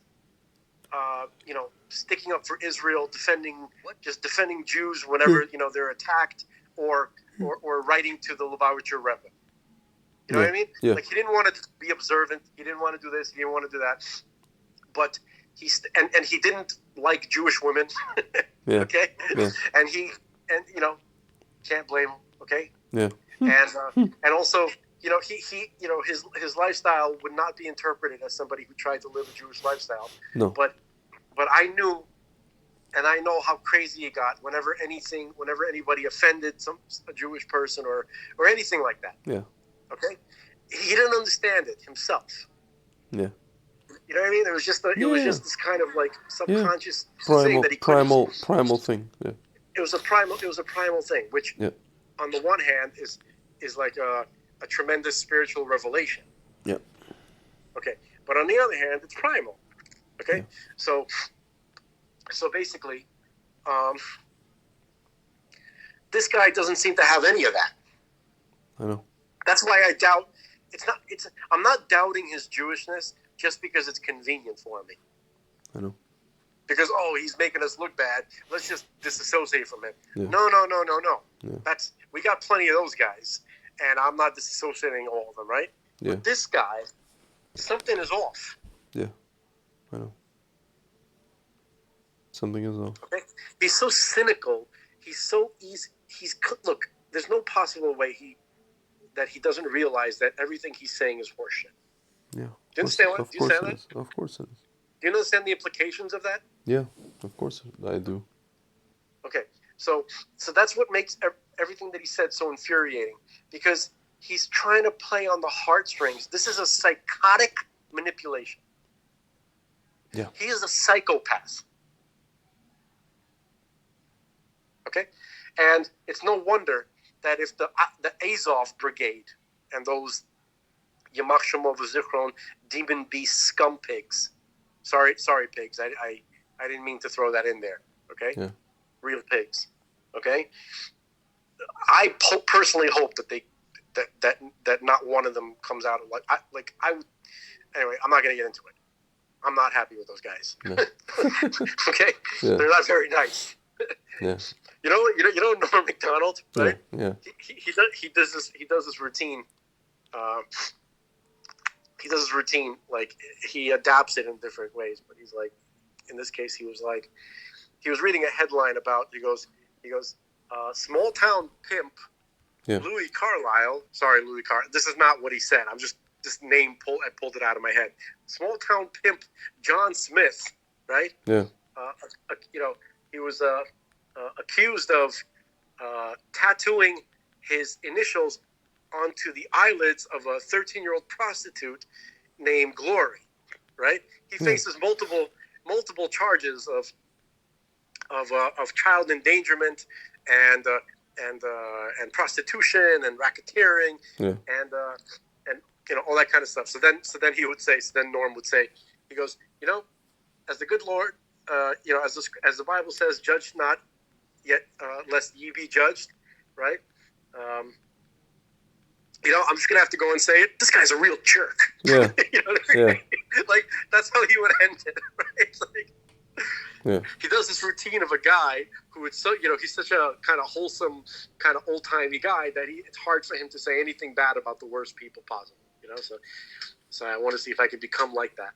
sticking up for Israel, defending Jews whenever they're attacked, or writing to the Lubavitcher Rebbe. You know what I mean? Yeah. Like he didn't want to be observant. He didn't want to do this. He didn't want to do that. But he didn't like Jewish women. Yeah. Okay. Yeah. And can't blame him. Okay. Yeah. And also his lifestyle would not be interpreted as somebody who tried to live a Jewish lifestyle. No. But I knew, and I know how crazy it got whenever anybody offended a Jewish person or anything like that. Yeah. Okay, he didn't understand it himself. Yeah. You know what I mean? It was just this kind of like subconscious thing that he primal thing. Yeah. It was a primal thing, which on the one hand is like a tremendous spiritual revelation. Yeah. Okay, but on the other hand, it's primal. Okay, yeah. So basically, this guy doesn't seem to have any of that. I know. That's why I doubt. I'm not doubting his Jewishness just because it's convenient for me. I know. Because he's making us look bad. Let's just disassociate from him. Yeah. No. Yeah. We got plenty of those guys, and I'm not disassociating all of them, right? Yeah. But this guy, something is off. Yeah. I know. Something is off. Okay. He's so cynical. He's so easy. Look. There's no possible way that he doesn't realize that everything he's saying is horseshit. Yeah. Do you understand that? Of course it is. Do you understand the implications of that? Yeah. Of course I do. Okay. So that's what makes everything that he said so infuriating, because he's trying to play on the heartstrings. This is a psychotic manipulation. Yeah. He is a psychopath. Okay? And it's no wonder that if the Azov Brigade and those Yamach Shemov Zichron demon beast scum pigs, sorry pigs, I didn't mean to throw that in there, okay? Yeah. Real pigs, okay? I personally hope that not one of them comes out anyway, I'm not going to get into it. I'm not happy with those guys. Yeah. Okay? Yeah. They're not very nice. Yeah. You know Norm Macdonald, right? Yeah. He does this routine. He does this routine, like he adapts it in different ways. But he's like, in this case, he was reading a headline about. He goes, small town pimp, Louis Carlisle. Sorry, Louis Carlisle. This is not what he said. I'm just this name I pulled it out of my head. Small town pimp John Smith, right? Yeah. He was accused of tattooing his initials onto the eyelids of a 13-year-old prostitute named Glory, right? He faces multiple charges of child endangerment and prostitution and racketeering and all that kind of stuff. So then Norm would say, he goes, as the good Lord, as the Bible says, judge not yet, lest ye be judged, right? I'm just gonna have to go and say it. This guy's a real jerk. Yeah. You know what I mean? Yeah. Like, that's how he would end it, right? It's like, Yeah. he does this routine of a guy who is so, he's such a kind of wholesome, kind of old-timey guy that it's hard for him to say anything bad about the worst people possible, So I want to see if I can become like that.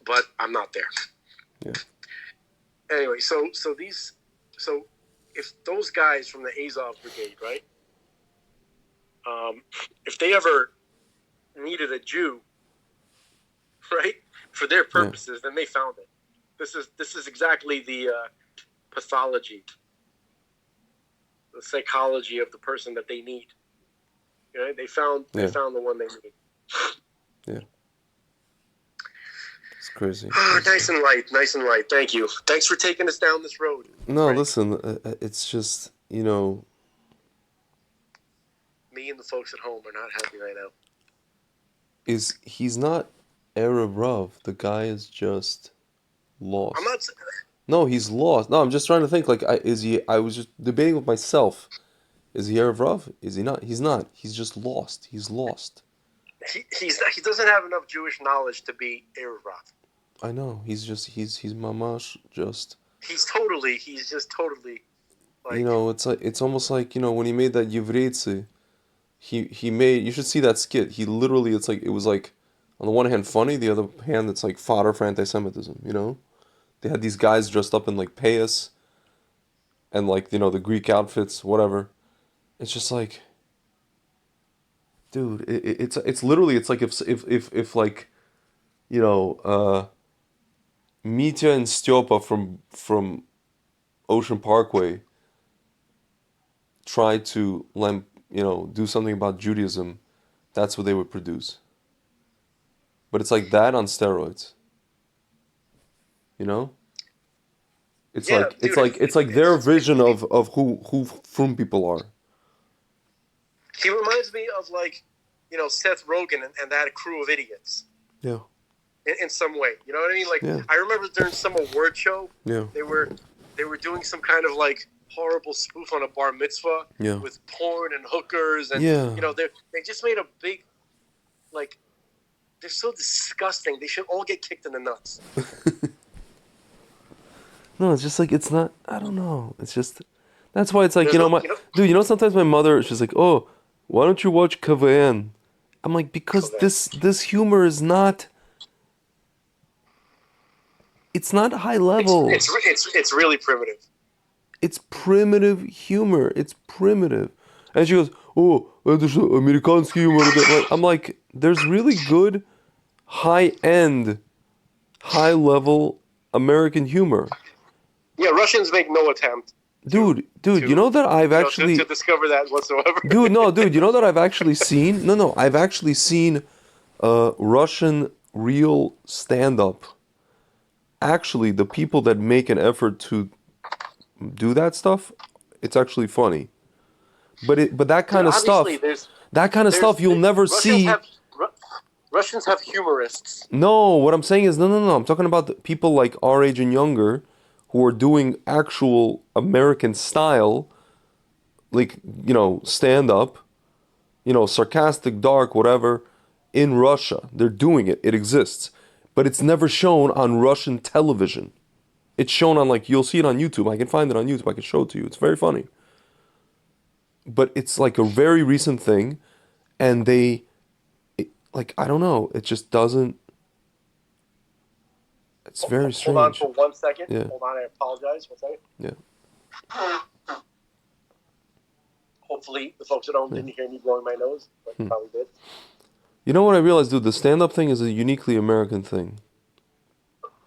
But I'm not there. Yeah. Anyway, so if those guys from the Azov Brigade, right? If they ever needed a Jew, right, for their purposes, then they found it. This is exactly the pathology, the psychology of the person that they need. They found the one they need. Yeah. It's crazy. Oh, nice and light. Thank you. Thanks for taking us down this road. No, Frank. Listen, it's just, Me and the folks at home are not happy right now. He's not Arab Rav. The guy is just lost. I'm not. No, he's lost. No, I'm just trying to think. Like, I was just debating with myself. Is he Arab Rav? Is he not? He's not. He's just lost. He's lost. He doesn't have enough Jewish knowledge to be Arab Rav. I know. He's mamash just. He's just totally. Like, it's almost like, when he made that Yevreitze, he made, you should see that skit. He literally, it was like, on the one hand funny, the other hand it's like fodder for anti-Semitism, They had these guys dressed up in like payas and like, the Greek outfits, whatever. It's just like, dude, it's literally, it's like if like, Mitya and Styopa from Ocean Parkway tried to do something about Judaism, that's what they would produce. But it's like that on steroids. It's yeah, like dude, it's like their vision of who Frum people are. He reminds me of like, Seth Rogen and that crew of idiots. Yeah. In some way, you know what I mean? Like, Yeah. I remember during some award show, Yeah. they were doing some kind of like horrible spoof on a bar mitzvah with porn and hookers, and they just made a big, like, they're so disgusting. They should all get kicked in the nuts. No, it's just like, it's not, I don't know. It's just, that's why it's like, dude, sometimes my mother, she's like, oh, why don't you watch KVN? I'm like, because this humor is not, it's not high level. It's really primitive. It's primitive humor. It's primitive. And she goes, oh, это что, американский юмор. I'm like, there's really good, high-end, high-level American humor. Yeah, Russians make no attempt. Dude, you know that I've actually... to discover that whatsoever. Dude, you know that I've actually seen... No, I've actually seen Russian real stand-up. Actually, the people that make an effort to do that stuff, it's actually funny. But that kind of stuff... That kind of stuff you'll never see... Russians have humorists. No, what I'm saying is, no. I'm talking about the people like our age and younger who are doing actual American style, like, stand-up, sarcastic, dark, whatever, in Russia. They're doing it. It exists. But it's never shown on Russian television. It's shown on, like, you'll see it on YouTube. I can find it on YouTube. I can show it to you. It's very funny. But it's like a very recent thing, and I don't know. It just doesn't... It's very strange. Hold on for 1 second. Yeah. Hold on, I apologize. 1 second. Yeah. Hopefully the folks at home didn't hear me blowing my nose, but they probably did. You know what I realized, dude? The stand-up thing is a uniquely American thing.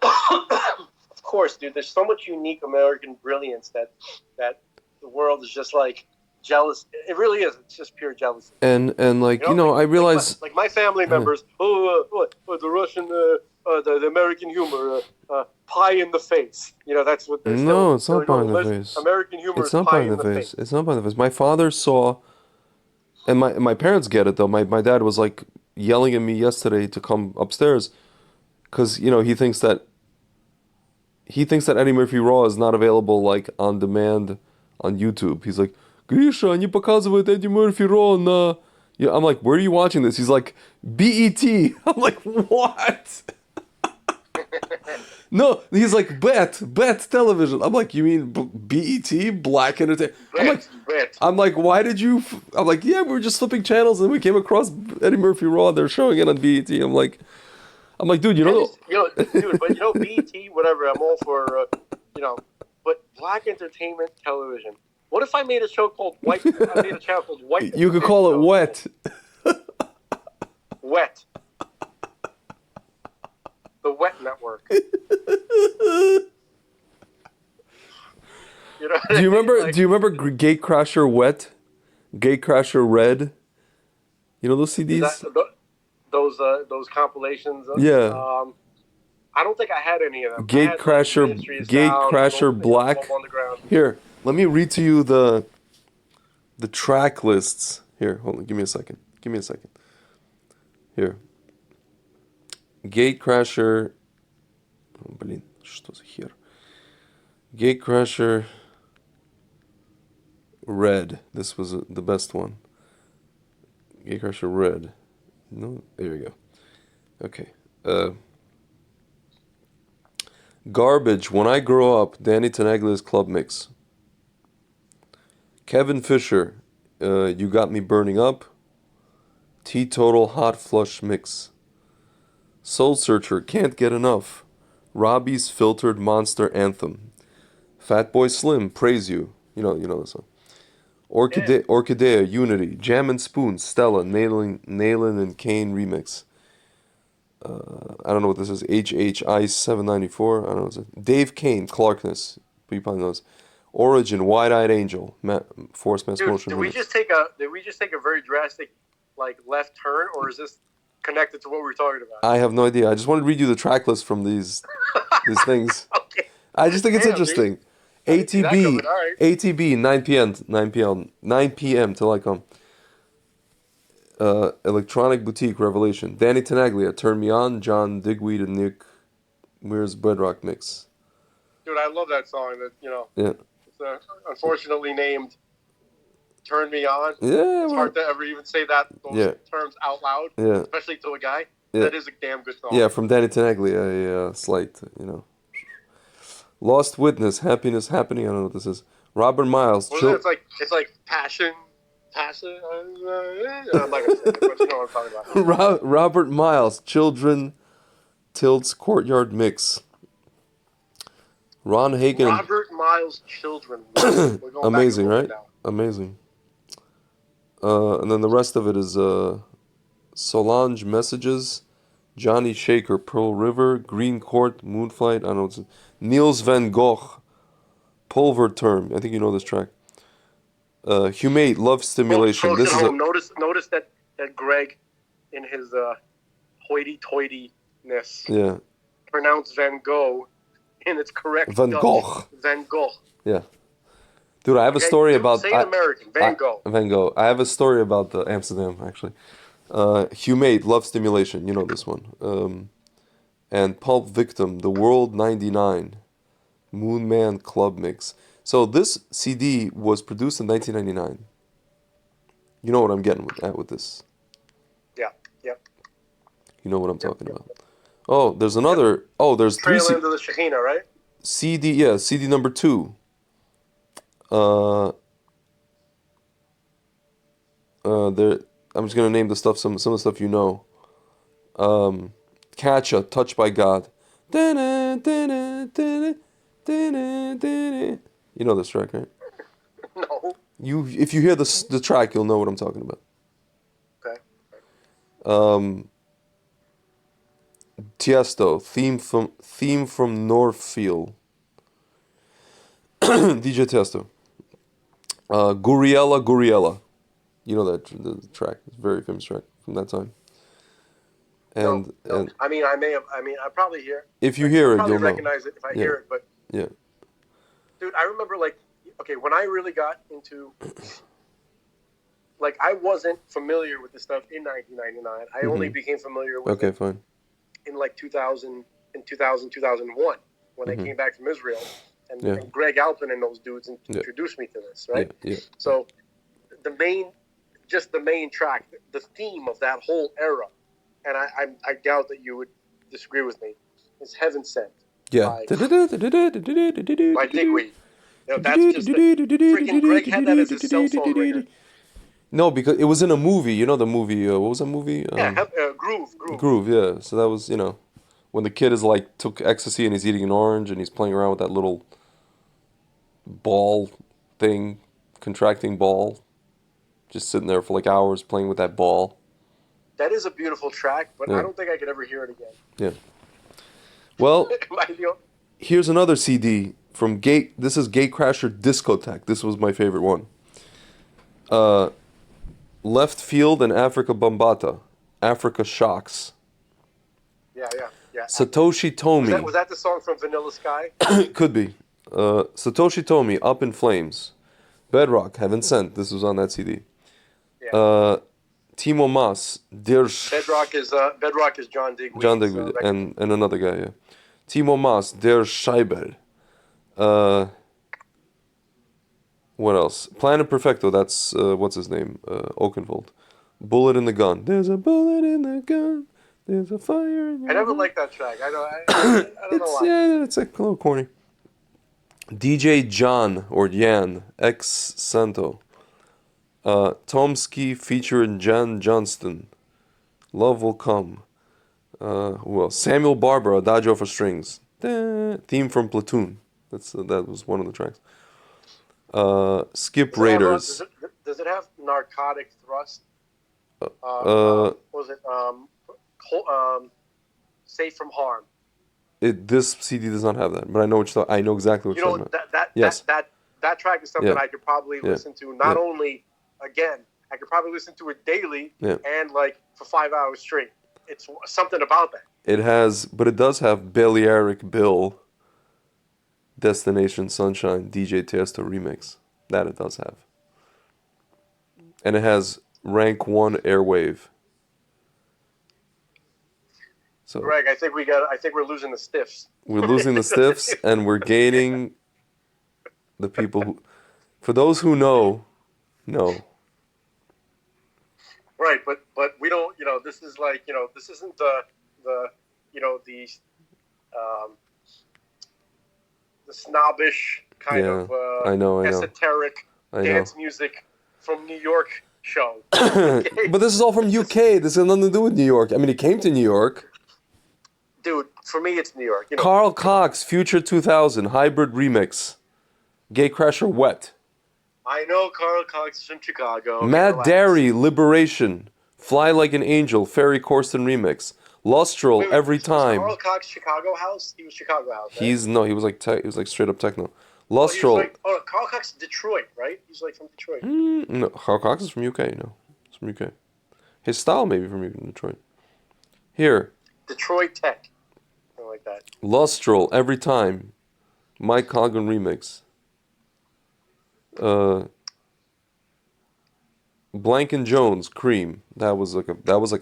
Of course, dude. There's so much unique American brilliance that the world is just like jealous. It really is. It's just pure jealousy. And like, I realize... Like my family members, the Russian... the American humor, pie in the face. That's what they're No, it's not pie in the face. American humor It's not pie in the face. It's not pie in the face. My father saw And my parents get it though. My dad was like yelling at me yesterday to come upstairs because he thinks that Eddie Murphy Raw is not available like on demand on YouTube. He's like, Grisha, не показывают Eddie Murphy Raw на... Yeah, I'm like, where are you watching this? He's like, BET. I'm like, what? No, he's like, Bet Television. I'm like, you mean BET, Black Entertainment? Bet. I'm like, why did you? I'm like, yeah, we were just flipping channels and we came across Eddie Murphy Raw. They're showing it on BET. I'm like, dude, you know, Dude, but BT, whatever. I'm all for, but Black Entertainment Television. What if I made a show called White? I made a channel called White. you could call it Wet. Wet. The Wet Network. Do you remember? Do you remember Gatecrasher Wet, Gatecrasher Red? You know those CDs? Those compilations? Yeah. I don't think I had any of them. Gatecrasher Black. Here, let me read to you the track lists. Here, hold on. Give me a second. Here. Gatecrasher. Oh, блин, что за хер? Gatecrasher Red. This was the best one. Gatecrasher Red. No, there we go. Okay. Garbage. When I Grow Up. Danny Tenaglia's Club Mix. Kevin Fisher. You Got Me Burning Up. Teetotal Hot Flush Mix. Soul Searcher. Can't Get Enough. Robbie's Filtered Monster Anthem. Fatboy Slim. Praise You. You know this one. Orchidea, Unity, Jam and Spoon, Stella, Nailin and Kane remix. I don't know what this is. Ice 794. I don't know what this is. Dave Kane, Clarkness. You probably know this. Origin, Wide Eyed Angel, Force Mass Motion. Did we just take a very drastic left turn, or is this connected to what we were talking about? I have no idea. I just wanted to read you the track list from these things. Okay. I just think it's interesting. Dude. ATB, 9 p.m. till I come. Electronic Boutique Revelation. Danny Tenaglia, Turn Me On, John Digweed and Nick Muir's Bedrock Mix. Dude, I love that song. Yeah. It's unfortunately named Turn Me On. Yeah. It's hard to ever even say those terms out loud, especially to a guy. Yeah. That is a damn good song. Yeah, from Danny Tenaglia, a slight, Lost Witness, Happiness Happening. I don't know what this is. Robert Miles. It's like passion. I'm not gonna say it, but you know what I'm talking about. Robert Miles, Children, Tilt's Courtyard Mix. Ron Hagen. Robert Miles, Children. Amazing, right? Amazing. And then the rest of it is Solange Messages, Johnny Shaker, Pearl River, Green Court, Moonflight. I don't know what's it. Niels van Gogh, Pulver Term. I think you know this track. Humate, Love Stimulation. This is notice that Greg, in his hoity-toityness, pronounced Van Gogh in its correct Van Gogh. Van Gogh. Yeah. Dude, I have a story about... Say it American. Van Gogh. Van Gogh. I have a story about Amsterdam, actually. Humate, Love Stimulation. You know this one. And Pulp Victim, The World 99, Moon Man Club Mix. So this CD was produced in 1999. You know what I'm getting at with this? Yeah, yep. You know what I'm talking about. Oh, there's another... Yep. Oh, there's three... Trail End of the Shekhinah, right? CD number 2. I'm just gonna name the stuff. Some of the stuff you know. Catcha, Touched by God. You know this track, right? No. If you hear the track, you'll know what I'm talking about. Okay. Tiesto, theme from Northfield. DJ Tiesto. Guriella. You know that the track. It's a very famous track from that time. And I mean, I probably hear. If you hear it, you'll recognize it if I hear it. But yeah, dude, I remember when I really got into like I wasn't familiar with this stuff in 1999. I only became familiar with it fine. in like 2000, in 2001 when I came back from Israel, and Greg Alpin and those dudes introduced me to this, right? Yeah. So the main track, the theme of that whole era, and I doubt that you would disagree with me, is Heaven Sent Yeah. by Digweed. You know, that's just freaking Greg had that as his cell phone ringer. No, because it was in a movie. You know the movie. What was that movie? Yeah, Groove. Groove. Yeah. So that was when the kid is like took ecstasy and he's eating an orange and he's playing around with that little ball thing, contracting ball, just sitting there for like hours playing with that ball. That is a beautiful track, but I don't think I could ever hear it again. Yeah. Well, here's another CD from Gate. This is Gatecrasher Discotheque. This was my favorite one. Left Field and Africa Bambata. Africa Shocks. Yeah. Satoshi Tomi. Was that the song from Vanilla Sky? Could be. Satoshi Tomi, Up in Flames. Bedrock, Heaven Sent. This was on that CD. Yeah. Timo Mas, Bedrock is John Digweed. John Digweed, and another guy, yeah. Timo Mas, Der Scheiber. What else? Planet Perfecto, that's, what's his name? Oakenfold. Bullet in the Gun. There's a bullet in the gun. There's a fire in your I never liked that track. I don't know why. Yeah, it's a little corny. DJ John, or Jan, ex Santo. Tomsky featuring Jan Johnston. Love Will Come. Who else? Samuel Barber, Adagio for Strings. Theme from Platoon. That was one of the tracks. Skip Raiders. Does it have Narcotic Thrust? What was it? Safe from Harm. This CD does not have that, but I know I know exactly what you're talking about. That track is something I could probably listen to. Not only again, I could probably listen to it daily and like for 5 hours straight. It's something about that. But it does have Balearic Bill, Destination Sunshine, DJ Tiesto remix. That it does have, and it has Rank 1 Airwave. So, Greg, I think we're losing the stiffs. We're losing the stiffs, and we're gaining the people who, for those who know. Right, but we don't. This is like this isn't the snobbish kind of I know. esoteric dance music from New York show. But this is all from UK. This has nothing to do with New York. I mean, he came to New York. Dude, for me, it's New York. Carl Cox, Future 2000, Hybrid Remix. Gatecrasher Wet. I know Carl Cox is from Chicago. Matt Darey, Liberation. Fly Like an Angel, Ferry Corsten Remix. Lustral, Every Time. Carl Cox Chicago House? He was Chicago House, right? He was like straight up techno. Lustral. Carl Cox is Detroit, right? He's like from Detroit. No, Carl Cox is from UK, no. It's from UK. His style maybe from Detroit. Here. Detroit Tech. Something like that. Lustral, Every Time. Mike Colgan Remix. Blank and Jones, Cream. That was like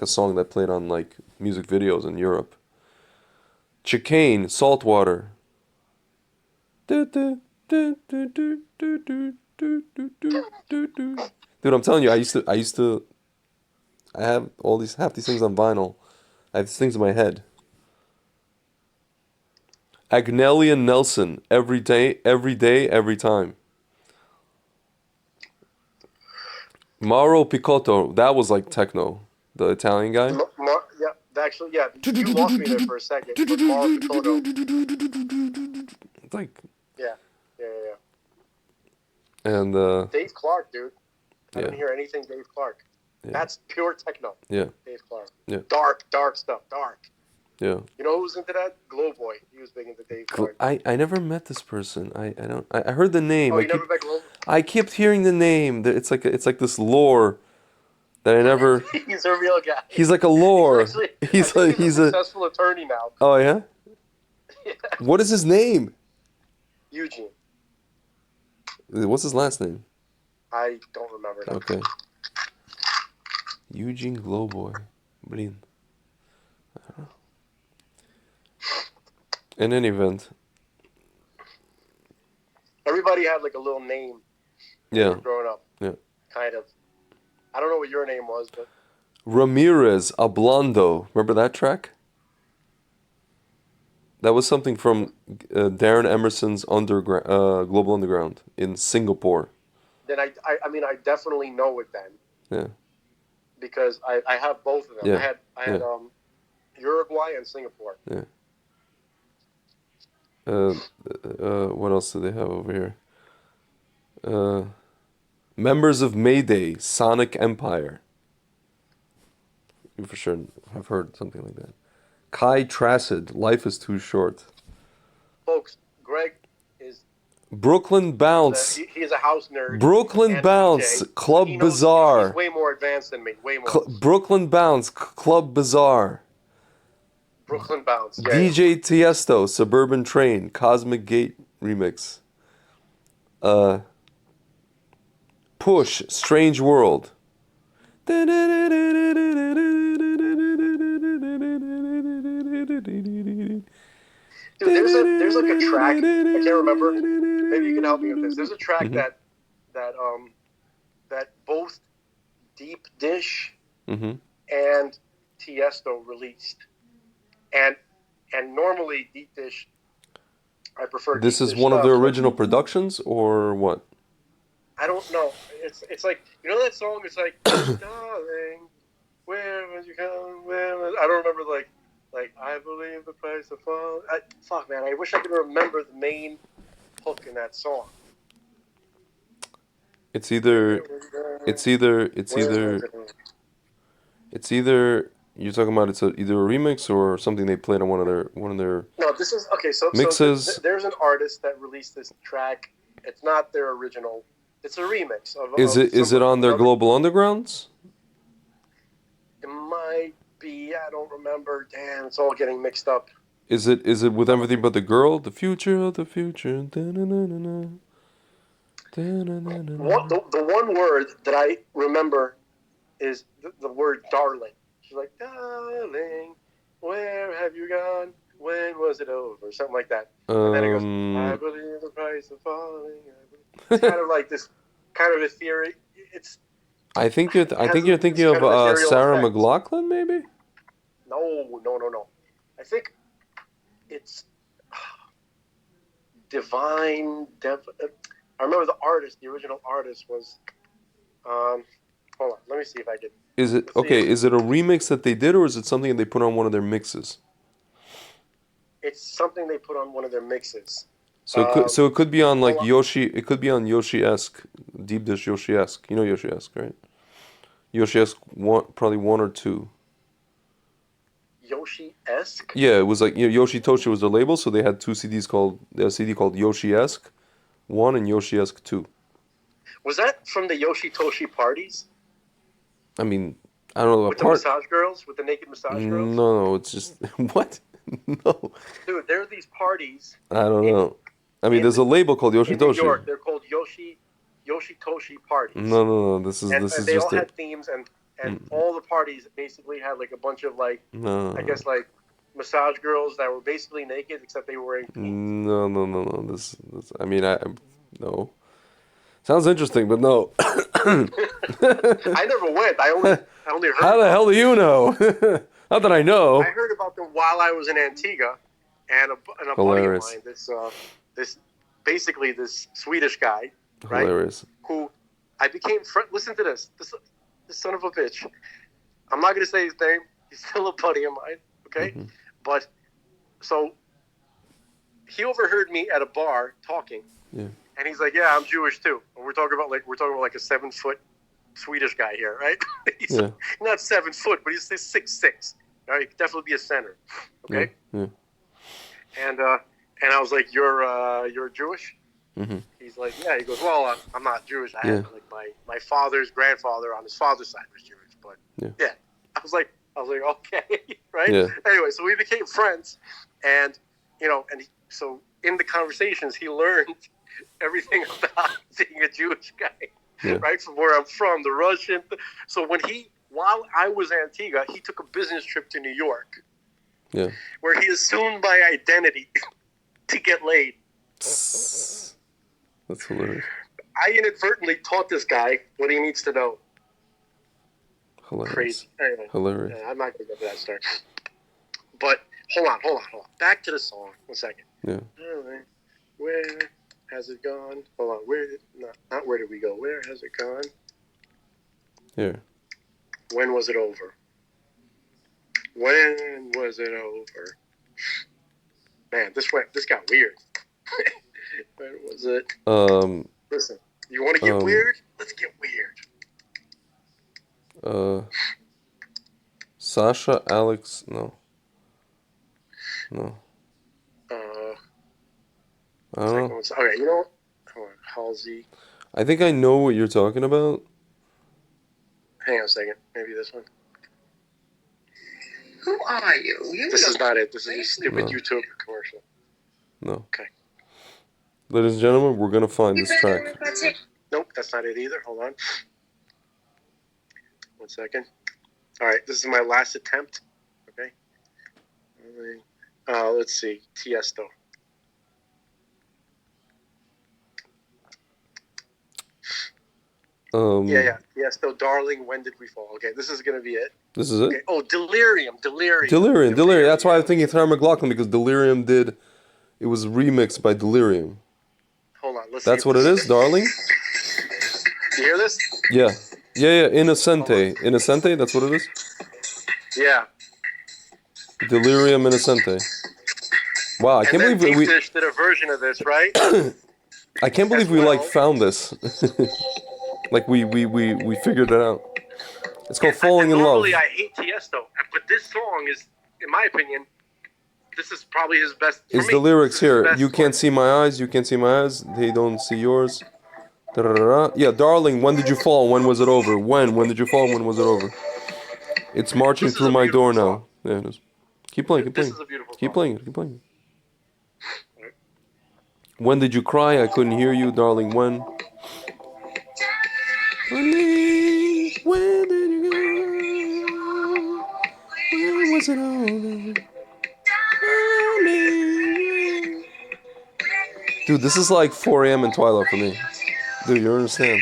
a song that played on like music videos in Europe. Chicane, Saltwater. Dude, I'm telling you, I have half these things on vinyl. I have these things in my head. Agnelli and Nelson, Every Day, Every Time. Mauro Picotto, that was like techno, the Italian guy. Actually, you lost me there for a second. Mauro Picotto. It's like. Yeah. And Dave Clark, dude. I didn't hear anything Dave Clark. Yeah. That's pure techno. Yeah. Dave Clark. Yeah. Dark stuff. Dark. Yeah. You know who was into that? Glowboy. He was big into Dave Clark. I never met this person. I heard the name. Oh, you never met Glowboy? I kept hearing the name. It's like this lore that I never. He's a real guy. He's like a lore. He's a successful attorney now. Oh yeah. Yeah. What is his name? Eugene. What's his last name? I don't remember that. Okay. Eugene Glowboy. Блин. In any event. Everybody had like a little name when Yeah. you were growing up. Yeah. Kind of. I don't know what your name was, but Ramirez Hablando. Remember that track? That was something from Darren Emerson's Global Underground in Singapore. then I definitely know it then. Yeah. Because I have both of them. Yeah. I had Uruguay and Singapore. Yeah. What else do they have over here? Members of Mayday, Sonic Empire. You for sure have heard something like that. Kai Tracid, Life is Too Short. Folks, Greg is Brooklyn Bounce. He's a house nerd. Brooklyn Bounce, Club Bazaar. He's way more advanced than me. Way more. Brooklyn Bounce, Club Bazaar. Brooklyn Bounce. Yeah, DJ Tiesto, Suburban Train, Cosmic Gate remix. Push, Strange World. Dude, there's like a track. I can't remember. Maybe you can help me with this. There's a track that both Deep Dish and Tiesto released, and normally Deep Dish, I prefer. This Deep is Dish one of stuff, their but original productions, or what? I don't know. It's like, you know that song. It's like, darling, where would you come? I don't remember like I believe the price of fall. Fuck, man, I wish I could remember the main hook in that song. It's either you're talking about either a remix or something they played on one of their No, this is okay. So mixes. There's an artist that released this track. It's not their original. It's a remix of. Is it on their Global Undergrounds? It might be. I don't remember. Damn, it's all getting mixed up. Is it with Everything But the Girl? The future of the future. Da-na-na-na-na. The one word that I remember is the word darling. She's like, darling, where have you gone? When was it over? Something like that. And then it goes, I believe the price of falling. It's kind of like this kind of ethereal. I think you're thinking of Sarah effect. McLachlan, maybe? No. I think it's Divine. I remember the artist. The original artist was. Hold on. Let me see if I can. Is it okay? Is it a remix that they did, or is it something that they put on one of their mixes? It's something they put on one of their mixes. So it could be on like Yoshi. It could be on Yoshi-esque, Deep Dish Yoshi-esque. You know Yoshi-esque, right? Yoshi-esque, probably one or two. Yoshi-esque? Yeah, it was like Yoshi Toshi was their label, so they had two CDs called a CD called Yoshi-esque 1 and Yoshi-esque 2. Was that from the Yoshi Toshi parties? I mean, I don't know. With the massage girls, with the naked massage girls. No, it's just what? No. Dude, there are these parties. I don't know. I mean, there's a label called Yoshi Toshi. In New York, they're called Yoshi Toshi parties. No. This is they just all had themes, and all the parties basically had like a bunch of like I guess like massage girls that were basically naked except they were wearing themes. No. This I mean, no. Sounds interesting, but no. I never went. I only heard. How the hell do you know? Not that I know. I heard about them while I was in Antigua, and a buddy of mine, this basically this Swedish guy, right? Hilarious. Who I became friends. Listen to this. This son of a bitch. I'm not gonna say his name. He's still a buddy of mine. Okay, but so he overheard me at a bar talking. Yeah. And he's like, "Yeah, I'm Jewish too." And we're talking about like a 7-foot Swedish guy here, right? He's not 7 foot, but he's 6'6". Right? He could definitely be a center. Okay. Yeah. And I was like, "You're Jewish?" Mm-hmm. He's like, "Yeah." He goes, "Well, I'm not Jewish. I had like my father's grandfather on his father's side was Jewish, but yeah." I was like, okay, right? Yeah. Anyway, so we became friends, and so in the conversations, he learned everything about being a Jewish guy. right from where I'm from, the Russian. So while I was in Antigua, he took a business trip to New York. Yeah. Where he assumed my identity to get laid. That's hilarious. I inadvertently taught this guy what he needs to know. Hilarious. Crazy. Anyway, hilarious. I'm not going to get to that story. But hold on. Back to the song. 1 second. Yeah. Where has it gone? Hold on. Not where did we go? Where has it gone? Here. When was it over? When was it over? Man, this got weird. When was it? Listen, you want to get weird? Let's get weird. Sasha, Alex, no. I don't know. Okay, you know what? Hold on, Halsey. I think I know what you're talking about. Hang on a second. Maybe this one. Who are you? This is not it. This is a stupid YouTube commercial. No. Okay. Ladies and gentlemen, we're going to find this track. Nope, that's not it either. Hold on. 1 second. All right, this is my last attempt. Okay. Let's see. Tiesto. Yeah. Tiesto, Darling, When Did We Fall? Okay, this is going to be it. This is it? Okay. Oh, Delirium. Delirium. That's why I was thinking Sarah McLachlan, because Delirium it was remixed by Delirium. Hold on, let's That's see what it is, Darling? You hear this? Yeah. Innocente, that's what it is? Yeah. Delirium Innocente. Wow, I can't believe we did a version of this, right? I can't believe we found this. Like we figured it out. It's called Falling in Love. Normally I hate Tiesto, but this song is, in my opinion, this is probably his best. It's the lyrics here. You can't see my eyes, you can't see my eyes, they don't see yours. Da-da-da-da. Yeah, Darling, when did you fall? When was it over? When did you fall? When was it over? It's marching through my door now. Yeah, it is. Keep playing. This is a beautiful Keep playing it. When did you cry? I couldn't hear you, darling. When? When did you go? When was it over? Dude, this is like 4 a.m. in Twilight for me. Dude, you understand?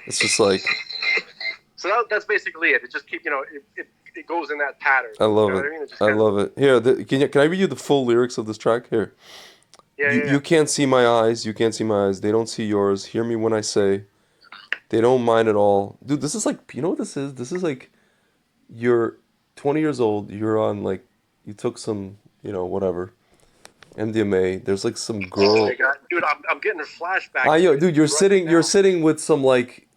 It's just like... So that's basically it. It just keeps, it goes in that pattern. I love it. I love it. Here, can I read you the full lyrics of this track? Here. You can't see my eyes. You can't see my eyes. They don't see yours. Hear me when I say. They don't mind at all. Dude, this is like, you know what this is? This is like, you're 20 years old. You're on like, you took some, whatever, MDMA. There's like some girl. Oh my God. Dude, I'm getting a flashback. Dude, you're sitting with some like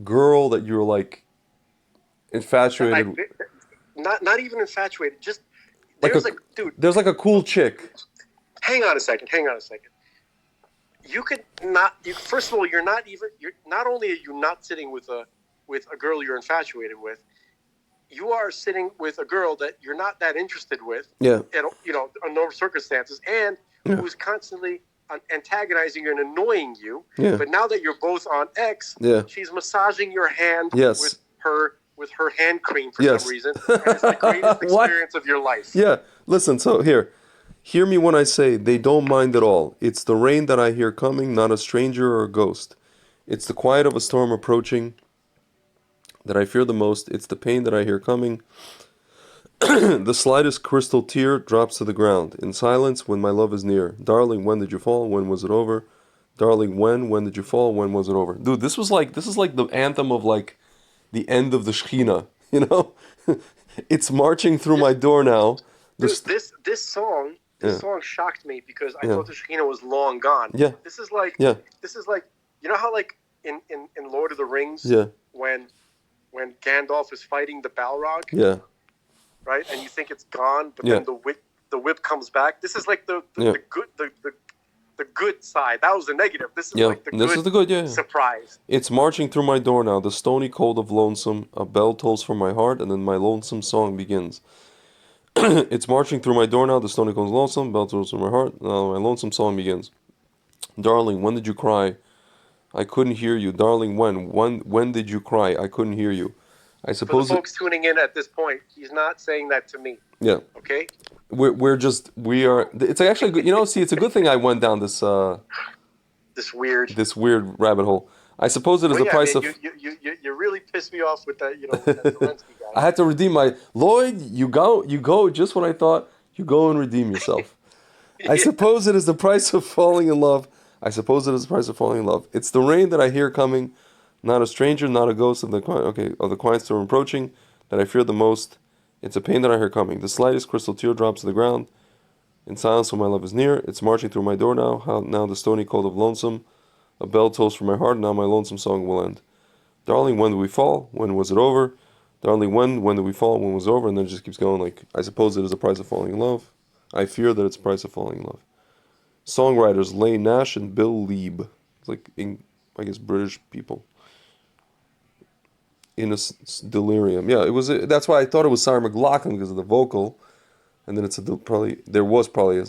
girl that you're like infatuated. Not even infatuated. Just there's like a cool chick. Hang on a second. You could not. First of all, you're not only are you not sitting with a girl you're infatuated with, you are sitting with a girl that you're not that interested with. Yeah. Under no circumstances, and who's constantly antagonizing you and annoying you. Yeah. But now that you're both on X, she's massaging your hand with her hand cream for some reason. And it's the greatest experience of your life. Yeah. Listen, so here. Hear me when I say they don't mind at all. It's the rain that I hear coming, not a stranger or a ghost. It's the quiet of a storm approaching that I fear the most. It's the pain that I hear coming. The slightest crystal tear drops to the ground. In silence, when my love is near. Darling, when did you fall? When was it over? Darling, when did you fall? When was it over? Dude, this is like the anthem of like the end of the Shekhinah, It's marching through my door now. This song shocked me because I thought the Shekhinah was long gone. Yeah. This is like how like in Lord of the Rings when Gandalf is fighting the Balrog. Yeah. Right? And you think it's gone, but then the whip comes back. This is like the good side. That was the negative. This is like the good surprise. It's marching through my door now, the stony cold of lonesome. A bell tolls from my heart, and then my lonesome song begins. It's marching through my door now, the stony cold of lonesome. Bell tolls from my heart, now my lonesome song begins. Darling, when did you cry? I couldn't hear you, darling. When did you cry? I couldn't hear you. I For the suppose it. folks tuning in at this point, he's not saying that to me. Yeah, Okay. we are. It's actually good. See, it's a good thing I went down This weird. this weird rabbit hole. I suppose it is Well, the yeah, price man, of. you really pissed me off with that. With that Zelensky guy. I had to redeem my Lloyd. You go. Just when I thought you go and redeem yourself. I Yeah. suppose it is the price of falling in love. I suppose it is the price of falling in love. It's the rain that I hear coming, not a stranger, not a ghost of the quiet storm approaching, that I fear the most. It's a pain that I hear coming. The slightest crystal tear drops to the ground. In silence, when my love is near, it's marching through my door now. How now the stony cold of lonesome. A bell tolls for my heart. Now my lonesome song will end. Darling, when do we fall? When was it over? Darling, when do we fall? When was it over? And then it just keeps going. Like, I suppose it is the price of falling in love. I fear that it's the price of falling in love. Songwriters Leigh Nash and Bill Leeb. It's like, I guess, British people. In a delirium. Yeah, it was. That's why I thought it was Sarah McLachlan because of the vocal, and then it's there was probably a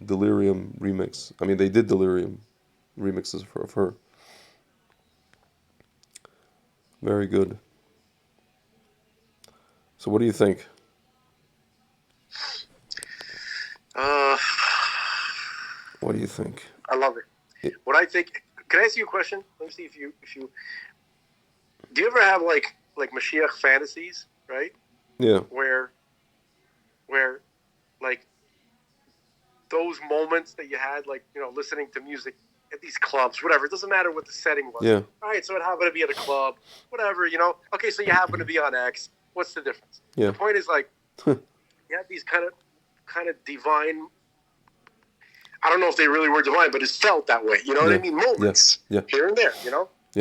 delirium remix. I mean, they did delirium remixes of her. Very good. So, what do you think? What do you think? I love it. What I think. Can I ask you a question? Let me see if you. Do you ever have like Mashiach fantasies, right? Yeah. Where like those moments that you had, like listening to music at these clubs, whatever. It doesn't matter what the setting was. Yeah. All right, so it happened to be at a club, whatever. Okay, so you happen to be on X. What's the difference? Yeah. The point is like you have these kind of divine. I don't know if they really were divine, but it felt that way. You know what I mean? Moments here and there.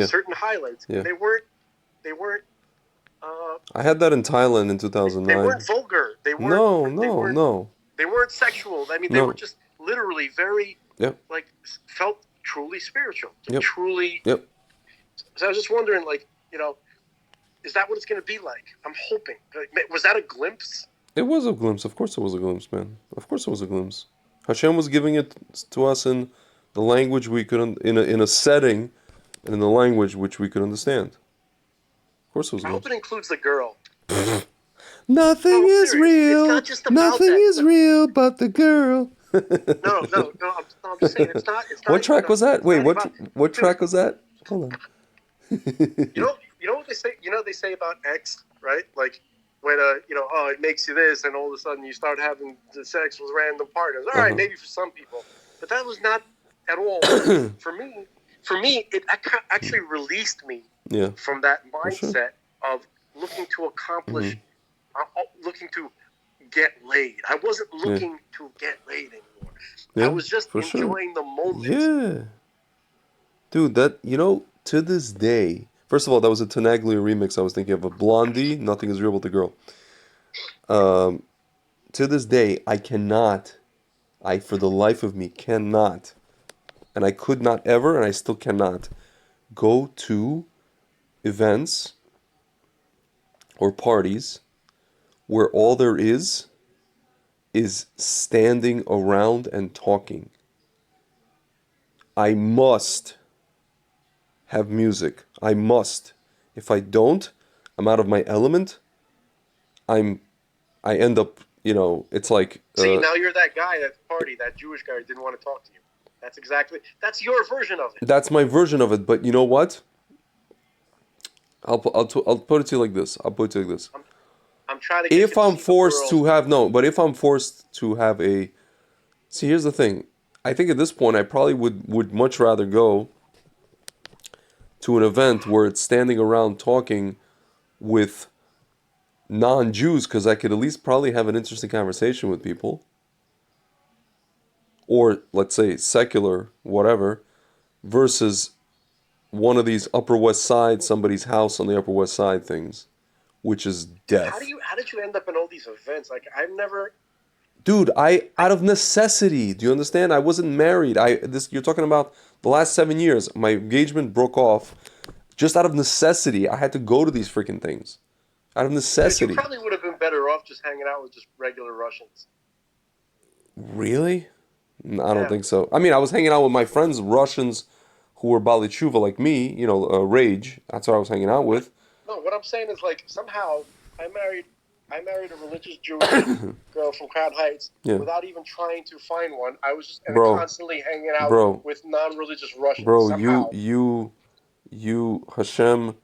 Certain highlights. Yeah. They weren't. I had that in Thailand in 2009. They weren't vulgar. They weren't. No. They weren't sexual. I mean, they were just literally very felt truly spiritual, truly. Yep. So I was just wondering, is that what it's going to be like? I'm hoping. Was that a glimpse? It was a glimpse. Of course, it was a glimpse, man. Of course, it was a glimpse. Hashem was giving it to us in the language we could, in a setting, and in the language which we could understand. Of course, it was a glimpse. I hope it includes the girl. Nothing is real. It's not just about Nothing is real but the girl. No. I'm just saying it's not. What track was that? Wait, what track was that? Hold on. You know what they say? They say about X, right? Like when it makes you this, and all of a sudden you start having the sex with random partners. All right, maybe for some people, but that was not at all for me. For me, it actually released me from that mindset of looking to accomplish, looking to get laid. I wasn't looking to get laid anymore. I was just enjoying the moment. Yeah. Dude, that, to this day, first of all, that was a Tenaglia remix. I was thinking of a Blondie, Nothing is Real But the Girl. To this day, I for the life of me, cannot, and I could not ever, and I still cannot, go to events or parties where all there is standing around and talking. I must have music. I must. If I don't, I'm out of my element. I end up, it's like... See, now you're that guy at the party, that Jewish guy who didn't want to talk to you. That's your version of it. That's my version of it, but you know what? I'll put it to you like this. I'm trying to get if I'm forced to have... No, but if I'm forced to have a... See, here's the thing. I think at this point, I probably would much rather go to an event where it's standing around talking with non-Jews, because I could at least probably have an interesting conversation with people. Or, let's say, secular, whatever, versus one of these Upper West Side, somebody's house on the Upper West Side things, which is death. How did you end up in all these events? Like, I've never... Dude, out of necessity, do you understand? I wasn't married. You're talking about the last 7 years. My engagement broke off just out of necessity. I had to go to these freaking things. Out of necessity. You probably would have been better off just hanging out with just regular Russians. Really? I don't think so. I mean, I was hanging out with my friends, Russians, who were Bali Tshuva like me, Rage. That's what I was hanging out with. No, what I'm saying is like somehow I married I married a religious Jewish girl from Crown Heights Yeah, without even trying to find one. I was just bro, constantly hanging out bro, with non-religious Russians bro. You, somehow. you, you. Hashem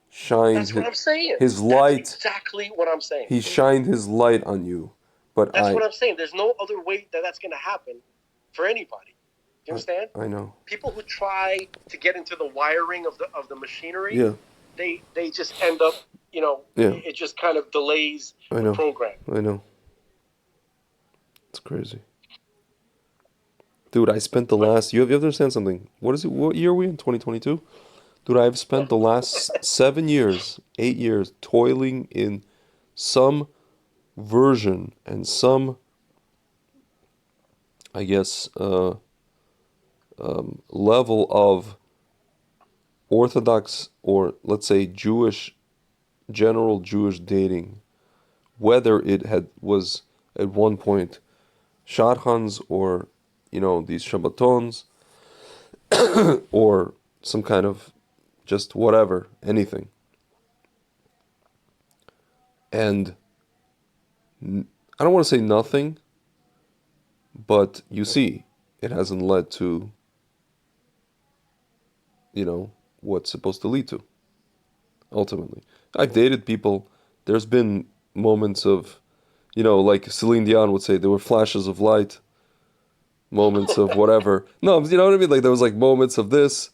shined That's what I'm saying. his That's light. exactly what I'm saying. He shined his light on you. But That's what I'm saying. There's no other way that that's going to happen for anybody. Do you understand? I know. People who try to get into the wiring of the machinery, Yeah, they just end up, yeah. it just kind of delays I the know. program. I know. It's crazy. Dude, I spent the last. You have to understand something. What is it? What year are we in? 2022? Dude, I've spent the last 7 years, 8 years, toiling in some version and some, I guess, level of Orthodox or let's say Jewish, general Jewish dating. Whether it was at one point shadchans or these Shabbatons or some kind of just whatever, anything. And I don't want to say nothing, but you see, it hasn't led to, what's supposed to lead to, ultimately. I've dated people, there's been moments of, like Celine Dion would say, there were flashes of light, moments of whatever. No, you know what I mean? Like there was like moments of this,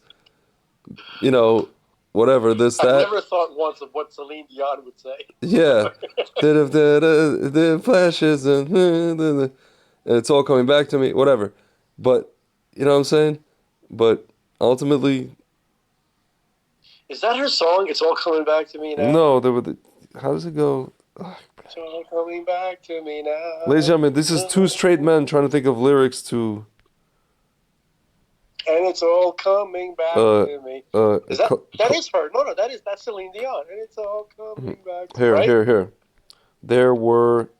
whatever, this, I've that. never thought once of what Celine Dion would say. Yeah. The flashes and it's all coming back to me, whatever. But you know what I'm saying? But ultimately, Is that her song? It's all coming back to me now. no, how does it go? It's all coming back to me now. Ladies and gentlemen, this is two straight men trying to think of lyrics to And it's all coming back to me. Is that is her? No, that's Celine Dion. And it's all coming back to me. Right? Here. There were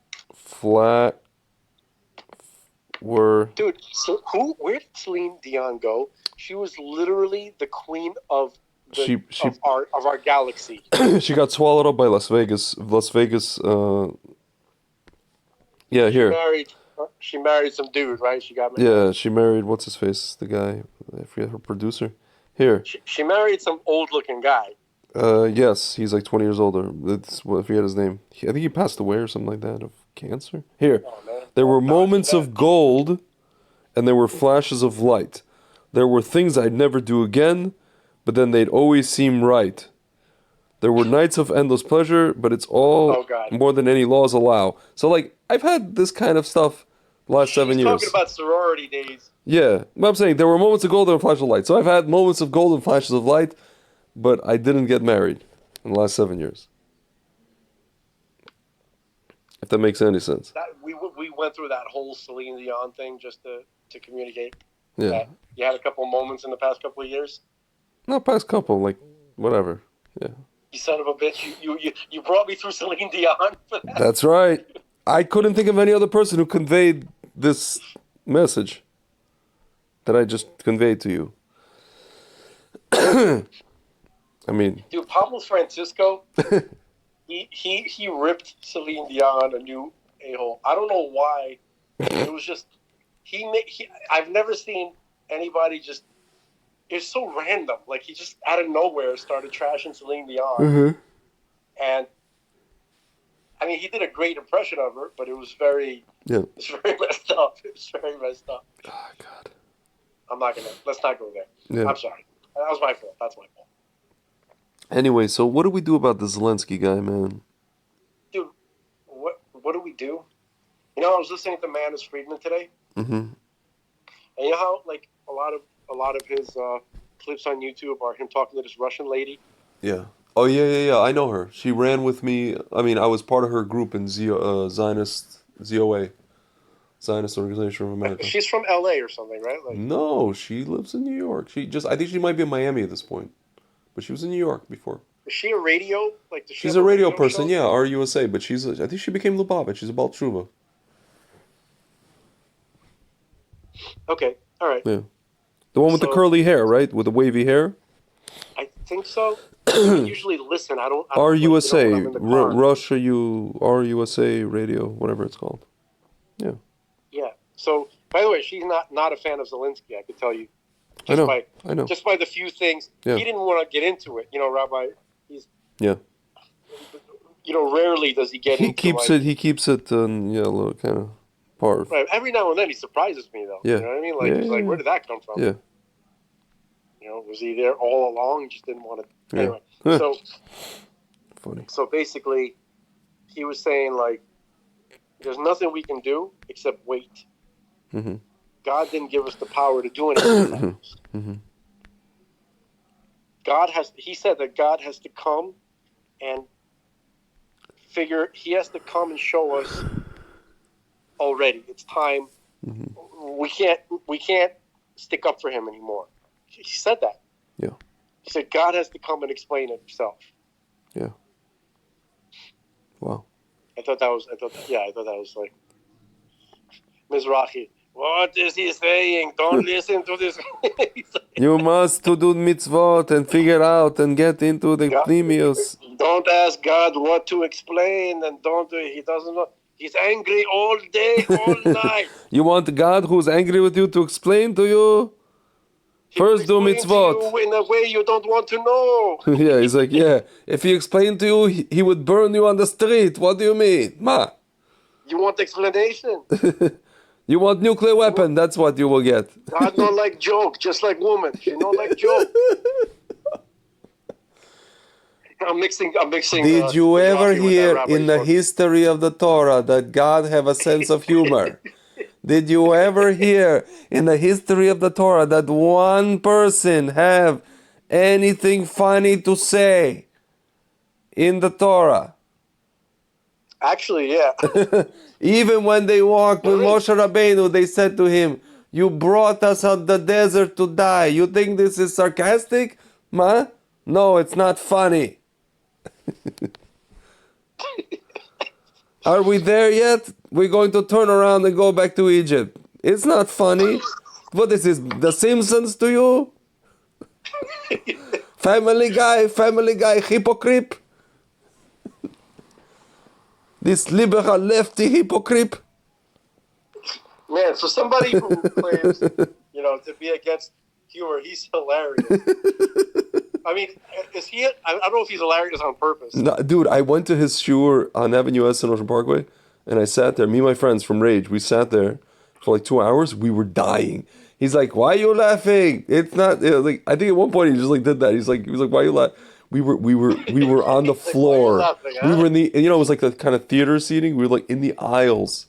Dude, so where did Celine Dion go? She was literally the queen of of our galaxy. She got swallowed up by Las Vegas. Yeah, here. She married some dude, right? She got married. Yeah, she married what's his face, the guy. I forget her producer. Here. She married some old-looking guy. Yes, he's like 20 years older. I forget his name. I think he passed away or something like that of cancer. Here. Oh, man. There were moments of gold, and there were flashes of light. There were things I'd never do again, but then they'd always seem right. There were nights of endless pleasure, but it's all more than any laws allow. So, like, I've had this kind of stuff the last 7 years. Talking about sorority days. Yeah, but I'm saying there were moments of gold and flashes of light. So I've had moments of gold and flashes of light, but I didn't get married in the last 7 years. If that makes any sense. We went through that whole Celine Dion thing just to communicate. Yeah. You had a couple moments in the past couple of years? Not past couple, like, whatever. Yeah. You son of a bitch. You brought me through Celine Dion for that. That's right. I couldn't think of any other person who conveyed this message that I just conveyed to you. I mean... Dude, Pablo Francisco, he ripped Celine Dion a new a-hole. I don't know why. It was just... I've never seen anybody just... It's so random. Like, he just, out of nowhere, started trashing Celine Dion. Mm-hmm. And, I mean, he did a great impression of her, but it was very... Yeah. It's very messed up. It's very messed up. Oh, God. Let's not go there. Yeah. I'm sorry. That was my fault. That's my fault. Anyway, so what do we do about the Zelensky guy, man? Dude, what do we do? You know, I was listening to Man is Friedman today. Mm-hmm. And you know how, like, a lot of his clips on YouTube are him talking to this Russian lady? Yeah. Oh, yeah. I know her. She ran with me. I mean, I was part of her group in Zionist ZOA. Zionist Organization of America. She's from LA or something, right? Like, no, she lives in New York. I think she might be in Miami at this point. But she was in New York before. Is she a radio? Like, she's a radio person, yeah, RUSA. But I think she became Lubavitch. She's a Baal Tshuva. Okay, all right. Yeah. The one with the So curly hair, right? With the wavy hair? I think so. I usually listen. I don't like, RUSA, when I'm in the car. Russia, RUSA radio, whatever it's called. Yeah. Yeah. So, by the way, she's not a fan of Zelensky. I could tell you, I know. just by the few things. Yeah. He didn't want to get into it. Rabbi. He's Yeah. Rarely does he get He into keeps like, it. He keeps it. A little kind of part. Right. Every now and then he surprises me though. Yeah. You know what I mean? Like, Yeah, he's like, where did that come from? Yeah. Was he there all along? He just didn't want to. Yeah. Anyway, so funny. So basically, he was saying like, there's nothing we can do except wait. Mm-hmm. God didn't give us the power to do anything. Mm-hmm. He said that God has to come and he has to come and show us already. It's time. Mm-hmm. We can't stick up for him anymore. He said that. Yeah. He said God has to come and explain it himself. Yeah. Wow. I thought that was like Mizrahi. What is he saying? Don't listen to this. You must to do mitzvot and figure out and get into the pnimius. Don't ask God what to explain, and he doesn't know. He's angry all day, all night. You want God who's angry with you to explain to you? First do mitzvot. In a way you don't want to know. Yeah, he's like, yeah. If he explained to you, he would burn you on the street. What do you mean? Ma. You want explanation? You want nuclear weapon, that's what you will get. God don't like joke, just like woman. She don't like joke. I'm mixing. Did you ever hear in the history of the Torah that God have a sense of humor? Did you ever hear in the history of the Torah that one person have anything funny to say in the Torah? Actually, yeah. Even when they walked with Moshe Rabbeinu, they said to him, "You brought us out the desert to die. You think this is sarcastic? Ma? No, it's not funny." Are we there yet? We're going to turn around and go back to Egypt. It's not funny. What this is, The Simpsons to you? Family Guy, hypocrite. This liberal lefty hypocrite. Man, for somebody who claims, to be against humor, he's hilarious. I mean, I don't know if he's hilarious on purpose. No, dude, I went to his shiur on Avenue S in Ocean Parkway, and I sat there. Me and my friends from Rage, we sat there for like 2 hours. We were dying. He's like, "Why are you laughing? It's not like." I think at one point he just like did that. He was like, "Why are you laughing?" We were on the floor. Laughing, huh? We were in the, it was like the kind of theater seating. We were like in the aisles.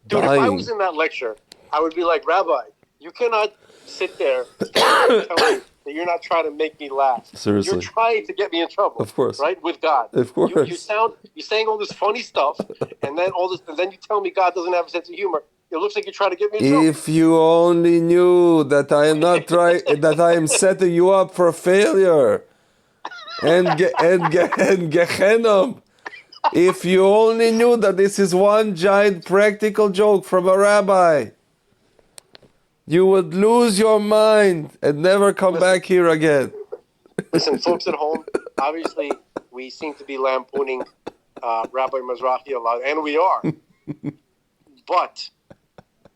Dude, dying. If I was in that lecture, I would be like, Rabbi, you cannot sit there and tell me that you're not trying to make me laugh. Seriously. You're trying to get me in trouble. Of course. Right? With God. Of course. You're saying all this funny stuff, and then you tell me God doesn't have a sense of humor. It looks like you're trying to get me in trouble. If you only knew that I am not trying, that I am setting you up for failure. And Gehenom. If you only knew that this is one giant practical joke from a rabbi, you would lose your mind and never come back here again. Listen, folks at home, obviously we seem to be lampooning Rabbi Mizrahi a lot, and we are. But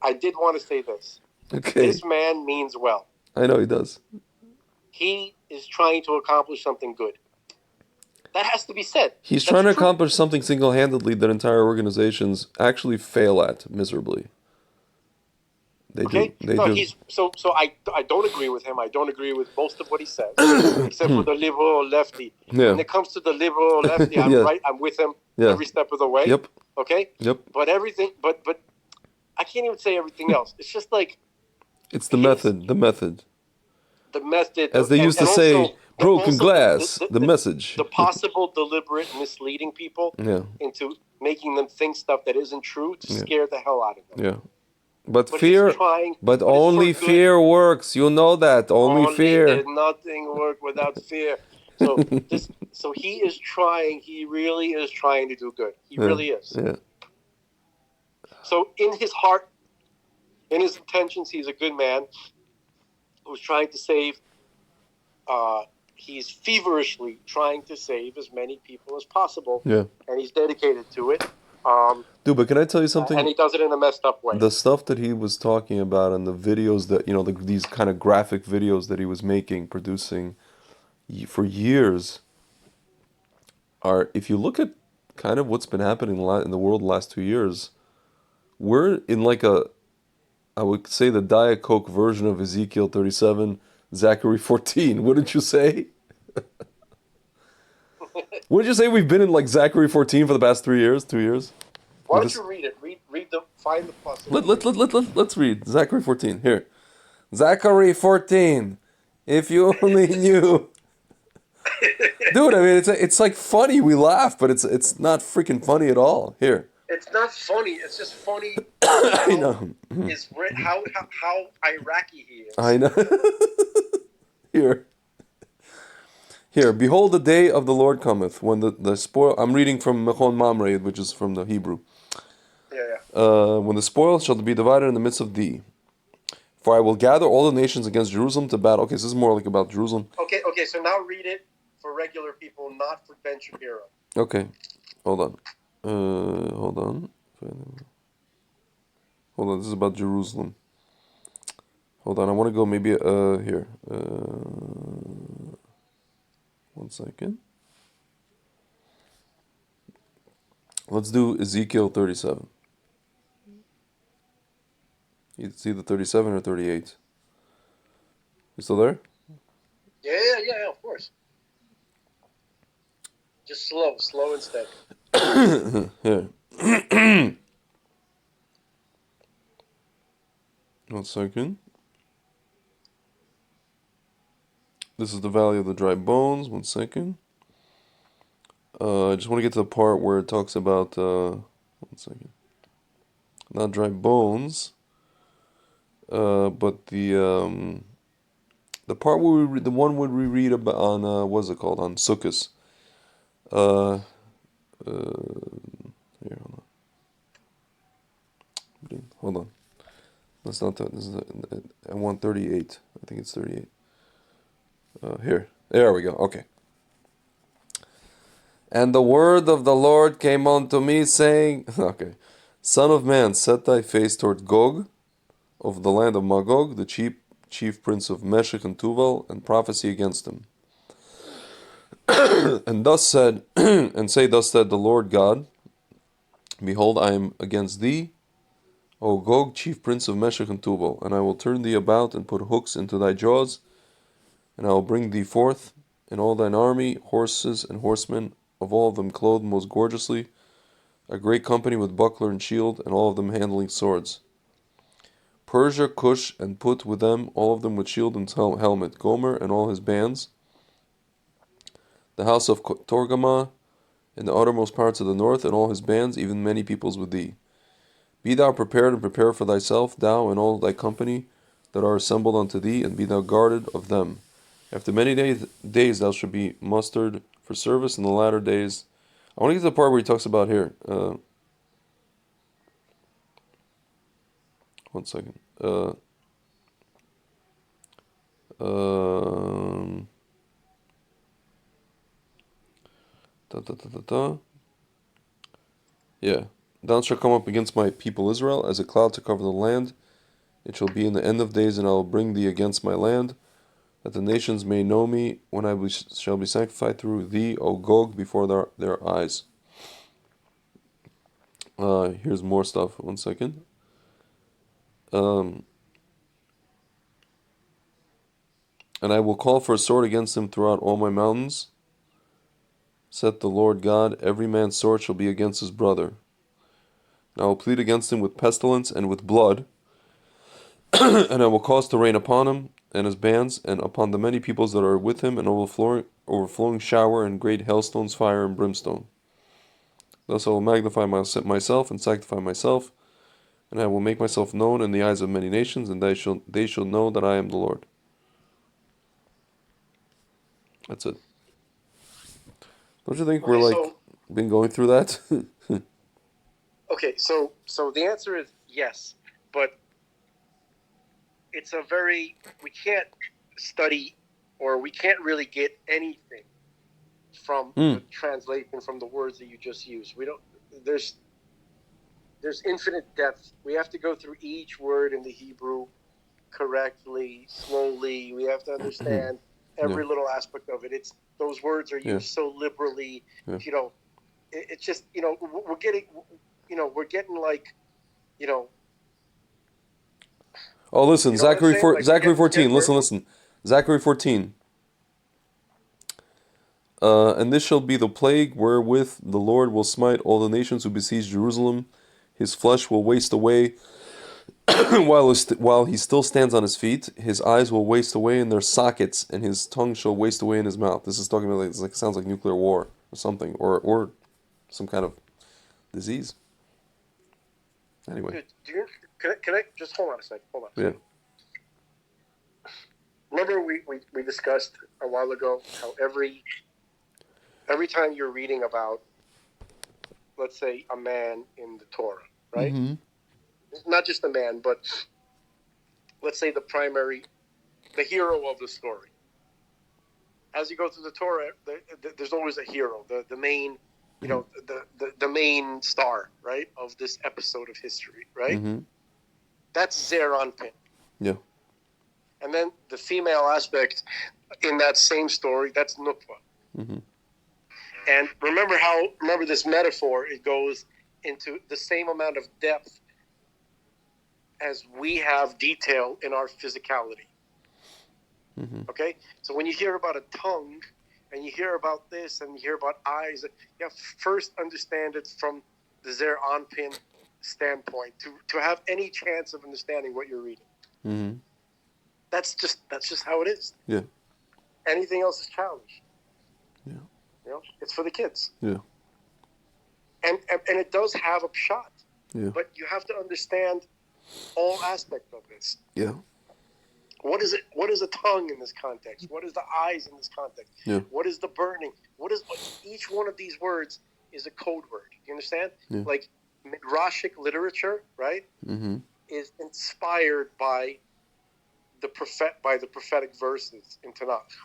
I did want to say this. Okay. This man means well. I know he does. He is trying to accomplish something good. That has to be said. He's trying to accomplish something single-handedly that entire organizations actually fail at miserably. They do. So I don't agree with him. I don't agree with most of what he says, except for the liberal lefty. Yeah. When it comes to the liberal lefty, I'm Yeah. right. I'm with him Yeah. every step of the way. Yep. Okay. Yep. But I can't even say everything else. It's just like It's the method. The method. the method. As they used to say, broken glass. The message. The possible deliberate misleading people Yeah. into making them think stuff that isn't true to scare the hell out of them. Yeah. But But fear. he's trying, But it's only for good. fear works. You know that. Only fear. Did nothing work without fear. So he is trying. He really is trying to do good. He really is. Yeah. So in his heart, in his intentions, he's a good man. who's trying to save. He's feverishly trying to save as many people as possible, Yeah. and he's dedicated to it. Dude, but can I tell you And something? he does it in a messed up way. The stuff that he was talking about and the videos that, these kind of graphic videos that he was making, producing for years are, if you look at kind of what's been happening in the world the last 2 years, we're in like I would say the Diet Coke version of Ezekiel 37, Zachary 14. Wouldn't you say? Wouldn't you say we've been in like Zachary 14 for the past 3 years, 2 years? Why With don't this, you read it? Find the puzzle. let's read Zachary 14. Here. Zachary 14. If you only knew. Dude, I mean, it's like funny. We laugh, but it's not freaking funny at all. Here. It's not funny. It's just funny. I know. How Iraqi he is. I know. Here. Here. Behold, the day of the Lord cometh, when the spoil. I'm reading from Mechon Mamre, which is from the Hebrew. Yeah. When the spoil shall be divided in the midst of thee. For I will gather all the nations against Jerusalem to battle. Okay, so this is more like about Jerusalem. Okay. So now read it for regular people, not for Ben Shapiro. Okay, hold on. Hold on. Hold on, this is about Jerusalem. Hold on, I want to go maybe, here. 1 second. Let's do Ezekiel 37. It's either 37 or 38. You still there? Yeah, of course. Just slow and steady. Here. 1 second. This is the Valley of the Dry Bones. 1 second. I just want to get to the part where it talks about, 1 second. Not dry bones, but the part where the one where we read about on, what's it called, on Sukkot. Here, hold on. That's not that. This is I want 38. I think it's 38. Here. There we go. Okay. And the word of the Lord came unto me, saying, okay, Son of man, set thy face toward Gog, of the land of Magog, the chief prince of Meshech and Tuval, and prophesy against him. And thus said, and say, thus said the Lord God, Behold, I am against thee, O Gog, chief prince of Meshech and Tubal, and I will turn thee about and put hooks into thy jaws, and I will bring thee forth in all thine army, horses and horsemen, of all of them clothed most gorgeously, a great company with buckler and shield, and all of them handling swords. Persia, Cush, and Put with them, all of them with shield and helmet, Gomer and all his bands, the house of Torgama, in the uttermost parts of the north, and all his bands, even many peoples with thee. Be thou prepared and prepare for thyself, thou and all thy company that are assembled unto thee, and be thou guarded of them. After many days thou shalt be mustered for service in the latter days. I want to get to the part where he talks about here. 1 second. Yeah. Thou shalt come up against my people Israel as a cloud to cover the land. It shall be in the end of days, and I will bring thee against my land, that the nations may know me when I shall be sanctified through thee, O Gog, before their eyes. Here's more stuff. 1 second. And I will call for a sword against him throughout all my mountains, saith the Lord God. Every man's sword shall be against his brother. And I will plead against him with pestilence and with blood, and I will cause to rain upon him and his bands, and upon the many peoples that are with him, an overflowing shower, and great hailstones, fire, and brimstone. Thus I will magnify myself and sanctify myself, and I will make myself known in the eyes of many nations, and they shall know that I am the Lord. That's it. Don't you think we're been going through that? Okay, so the answer is yes, but it's a very, we can't study, or we can't really get anything from the translation, from the words that you just used. We don't, there's infinite depth. We have to go through each word in the Hebrew correctly, slowly. We have to understand every little aspect of it. It's, those words are used so liberally. You know, it's just, you know, we're getting like, you know. Oh, listen, You know Zachary like Zachary 14. Listen. Zachary 14. And this shall be the plague wherewith the Lord will smite all the nations who besiege Jerusalem. His flesh will waste away while he still stands on his feet. His eyes will waste away in their sockets, and his tongue shall waste away in his mouth. This is talking about, it's like, sounds like nuclear war or something, or some kind of disease. Anyway. Dude, can I just hold on a second? Hold on. Yeah. Remember we discussed a while ago how every time you're reading about, let's say, a man in the Torah, right? Mm-hmm. Not just a man, but let's say the hero of the story. As you go through the Torah, there's always a hero, the main, you know, the main star, right, of this episode of history, right? Mm-hmm. That's Zer Anpin. Yeah. And then the female aspect in that same story, that's Nukva. Mm-hmm. And remember this metaphor, it goes into the same amount of depth as we have detail in our physicality. Mm-hmm. Okay? So when you hear about a tongue, and you hear about this, and you hear about eyes, you have to first understand it from the Zer Anpin standpoint to have any chance of understanding what you're reading. Mm-hmm. That's just how it is. Yeah. Anything else is childish. Yeah. You know, it's for the kids. Yeah. And it does have a shot. Yeah. But you have to understand all aspects of this. Yeah. What is it? What is a tongue in this context? What is the eyes in this context? Yeah. What is the burning? Each one of these words is a code word. You understand? Yeah. Like Midrashic literature, right? Mm-hmm. Is inspired by the prophetic verses in Tanakh.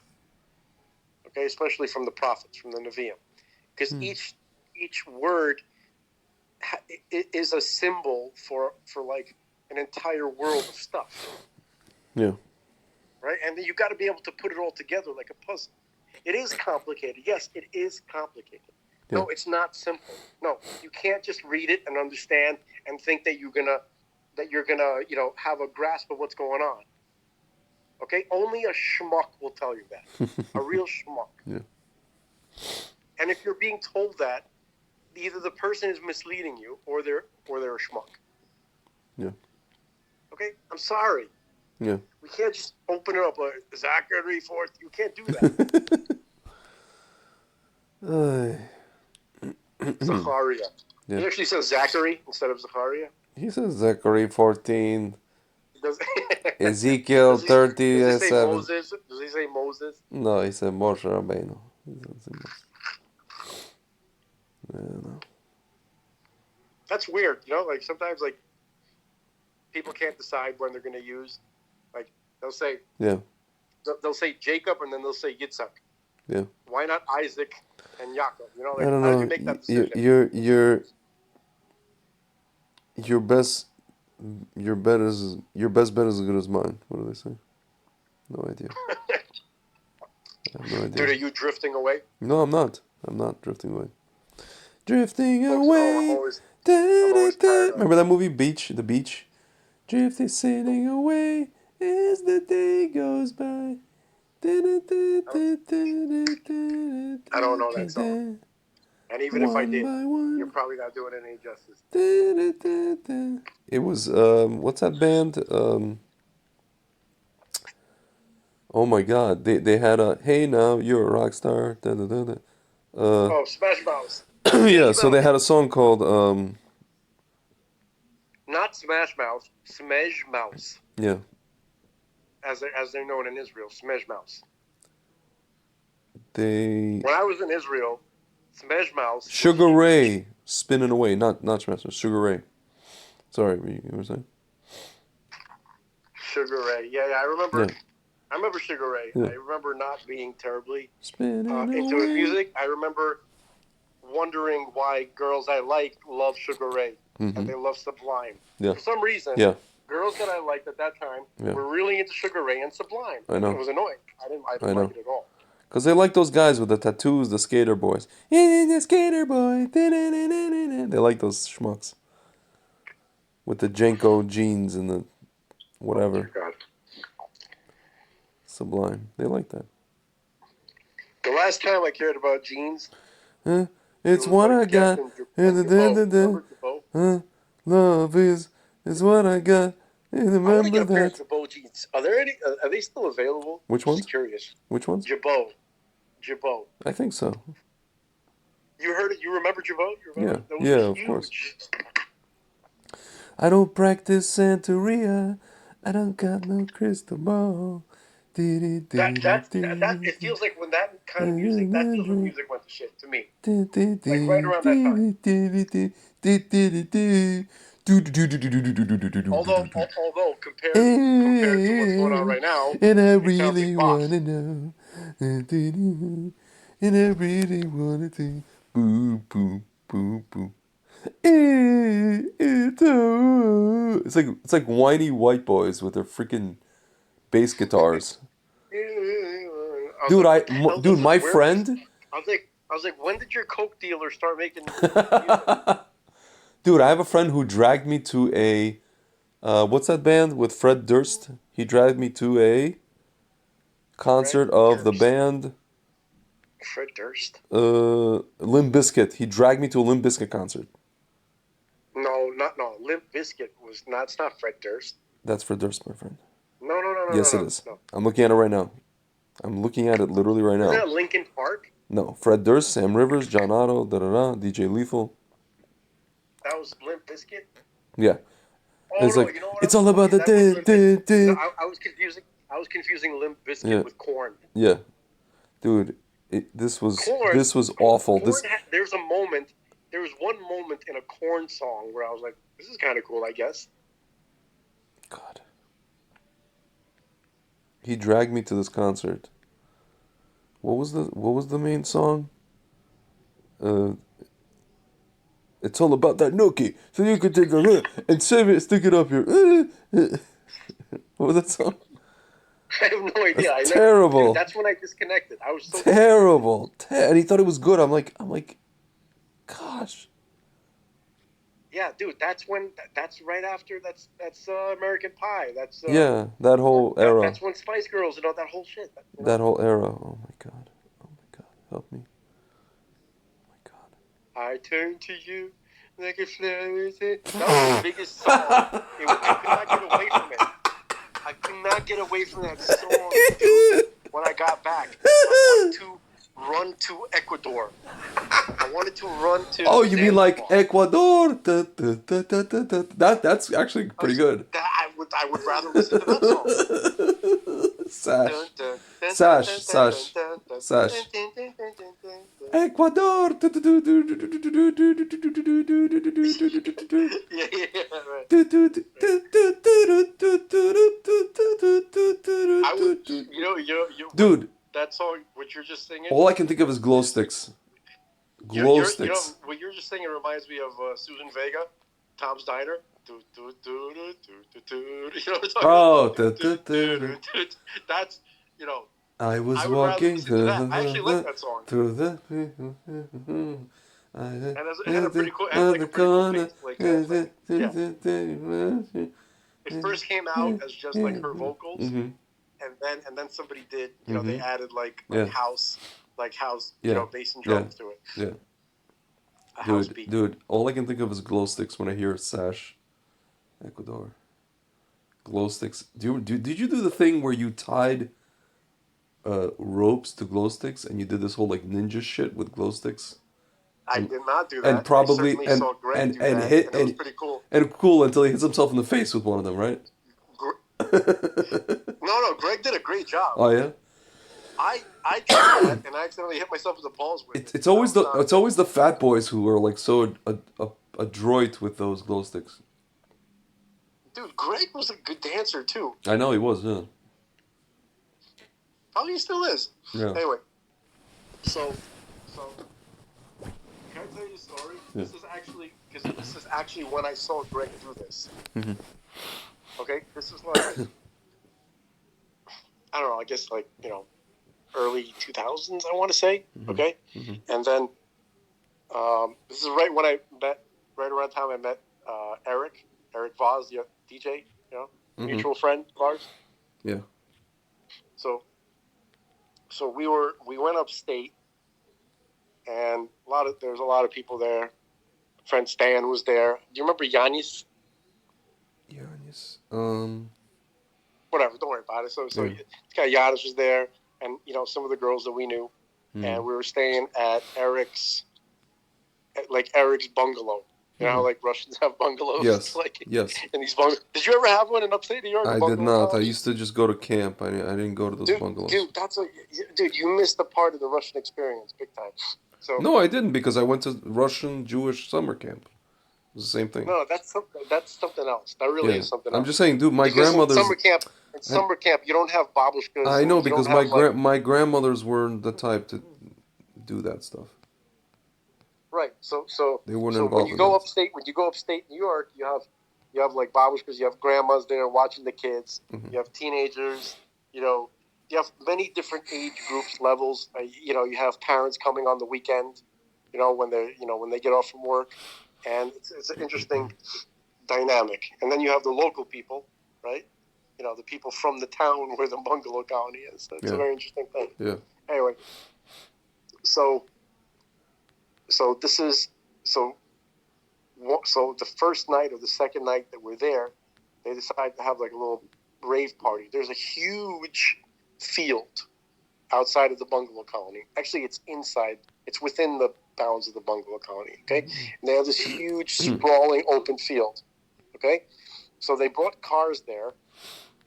Okay, especially from the prophets, from the Nevi'im, because each word is a symbol for like an entire world of stuff. Yeah. Right, and then you got to be able to put it all together like a puzzle. It is complicated. Yes, it is complicated. Yeah. No, it's not simple. No, you can't just read it and understand and think that you're gonna you know, have a grasp of what's going on. Okay, only a schmuck will tell you that. A real schmuck. Yeah. And if you're being told that, either the person is misleading you or they're a schmuck. Yeah. Okay, I'm sorry. Yeah. We can't just open it up like Zachary 4. You can't do that. Zachariah. Yeah. He actually says Zachary instead of Zachariah. He says Zachary 14. Ezekiel 37. Does he say Moses? Does he say Moses? No, he said Moshe Rabbeinu. No. That's weird, you know. Like sometimes, like people can't decide when they're going to use. Like they'll say, they'll say Jacob, and then they'll say Yitzhak. Yeah. Why not Isaac and Yaakov? You know, like, I don't know. How do you make that decision? Your best bet is as good as mine. What do they say? No idea. I have no idea. Dude, are you drifting away? No, I'm not. I'm not drifting away. Drifting away. Remember that movie, Beach? The Beach? Drifting, sailing away as the day goes by. I don't know that song. And even if I did, you're probably not doing it any justice. It was, what's that band? Oh my God. They had a, hey now, you're a rock star. Smash Mouth. Yeah, so they had a song called, not Smash Mouth, Smash Mouse. Yeah. As they're known in Israel, Smash Mouse. When I was in Israel, Smash Mouse. Sugar Ray, Spinning Away, not Smash Mouth, Sugar Ray. Sorry, you were saying? Sugar Ray. Yeah, I remember. Yeah, I remember Sugar Ray. yeah. I remember not being terribly Spinning into his away. music. I remember wondering why girls I liked love Sugar Ray and Mm-hmm. they love Sublime. Yeah, For some reason, yeah, girls that I liked at that time yeah. were really into Sugar Ray and Sublime. I It know, was annoying. I I didn't like know. it at all. Cause they like those guys with the tattoos, the skater boys. The skater boy. They like those schmucks with the Jenko jeans and the Oh dear whatever God. Sublime. They like that. The last time I cared about jeans, Huh? it It's was what like I got. And Jabot. Remember Jabot? Huh? Love is what I got. And I want to remember get a pair of that. Jabot jeans. Are there any? Are they still available? Which Just ones? curious. Which ones? Jabot. Jabot. I think so. You heard it? You remember Jabot? You remember? Yeah, Those yeah, were of course. huge. I don't practice Santeria. I don't got no crystal ball. That it feels like when that kind of music, that feels when music went to shit to me. Like right around that time. Although compared to what's going on right now, And I it sounds really like bops. wanna know. And I really wanna think. Boo, boo, boo, boo. It's like whiny white boys with their freaking bass guitars. I was Dude, like, what the hell dude, is this? my Where? friend, I was like, when did your coke dealer start making music? dude, I have a friend who dragged me to a what's that band with Fred Durst? He dragged me to a Fred concert of the Durst. band Fred Durst. Limp Bizkit. He dragged me to a Limp Bizkit concert. No. Limp Bizkit was not. It's not Fred Durst. That's Fred Durst, my friend. No. Yes, it is. No. I'm looking at it right now. I'm looking at it literally right Isn't now. that Linkin Park? No, Fred Durst, Sam Rivers, John Otto, da da da, DJ Lethal. That was Limp Bizkit. Yeah, Oh it's no, like you know what? it's all about the That was Limp Bizkit. No, day. I was confusing. I was confusing Limp Bizkit Yeah, with Korn. yeah, dude. This was Korn. this was awful. Korn. This There's a moment. There was one moment in a Korn song where I was like, "This is kind of cool, I guess." God. He dragged me to this concert. What was the main song? Uh, it's all about that nookie. So you could take the and save it, stick it up here. What was that song? I have no idea. That's terrible. Dude, that's when I disconnected. I was so Terrible. And he thought it was good. I'm like, gosh. Yeah, dude. That's when. That's right after. That's American Pie. That's Yeah, that whole era. That's when Spice Girls and all that whole shit. That whole era. Oh my god. Oh my god. Help me. Oh my god. I turn to you like a flower. That was the biggest song. I could not get away from it. I could not get away from that song, dude. When I got back, I wanted to run to Ecuador. I wanted to run to. Oh, you mean like Zanzibar. Ecuador? That's actually pretty good. I would rather listen to that song. Sash. Sash. Ecuador. Right. I would, Dude, that song, what you're just singing. all I can think of is glow sticks. Glow sticks. What you're just singing reminds me of Susan Vega, Tom's Diner. You know what I'm talking about? That's, I was I would rather walking listen to that. I actually like that song. through the And it had a pretty cool, bass. It first came out as just like her vocals, Mm-hmm. and then somebody did, Mhm. they added like Yeah. house, Yeah. bass and drums to it. Yeah. A house beat. Dude, all I can think of is glow sticks when I hear Sash. Ecuador. Glow sticks. Did you do the thing where you tied ropes to glow sticks and you did this whole like ninja shit with glow sticks? I did not do that. And probably I certainly saw Greg do that, hit and it was pretty cool. and cool until he hits himself in the face with one of them, right? No, Greg did a great job. Oh yeah. I tried that and I accidentally hit myself in the balls with it. It's always the fat boys who are like so adroit with those glow sticks. Dude, Greg was a good dancer too. I know he was, yeah. Probably he still is. Yeah. Anyway, so can I tell you a story? Yeah. This is actually when I saw Greg do this. Mm-hmm. Okay, this is like I don't know. I guess like early 2000s. I want to say. Mm-hmm. Okay, and then this is right when I met. Right around the time I met Eric Voss, the DJ, mutual friend of ours. Yeah. So we went upstate, and there's a lot of people there. Friend Stan was there. Do you remember Yanis? Yanis. Whatever, don't worry about it. So Yeah. this guy Yanis was there, and some of the girls that we knew, and we were staying at Eric's bungalow. You know how like Russians have bungalows? Yes. Like Yes. in these bungalows. Did you ever have one in upstate New York? I did not. I used to just go to camp. I didn't go to those bungalows. Dude, you missed the part of the Russian experience big time. So no, I didn't because I went to Russian Jewish summer camp. It was the same thing. No, that's something else. That really is something else. I'm just saying, dude. My because grandmother's in summer camp, you don't have babushkas. I know because my grandmothers weren't the type to do that stuff. Right. So they weren't so involved. When you go upstate New York, you have like babushkas, you have grandmas there watching the kids. Mm-hmm. You have teenagers. You have many different age groups, levels. You have parents coming on the weekend. When they get off from work, and it's an interesting dynamic. And then you have the local people, right? The people from the town where the bungalow colony is. That's a very interesting thing. Yeah. Anyway, so the first night or the second night that we're there, they decide to have like a little rave party. There's a huge field outside of the bungalow colony. Actually, it's inside. It's within the bounds of the bungalow colony. Okay, and they have this huge sprawling open field. Okay, so they brought cars there,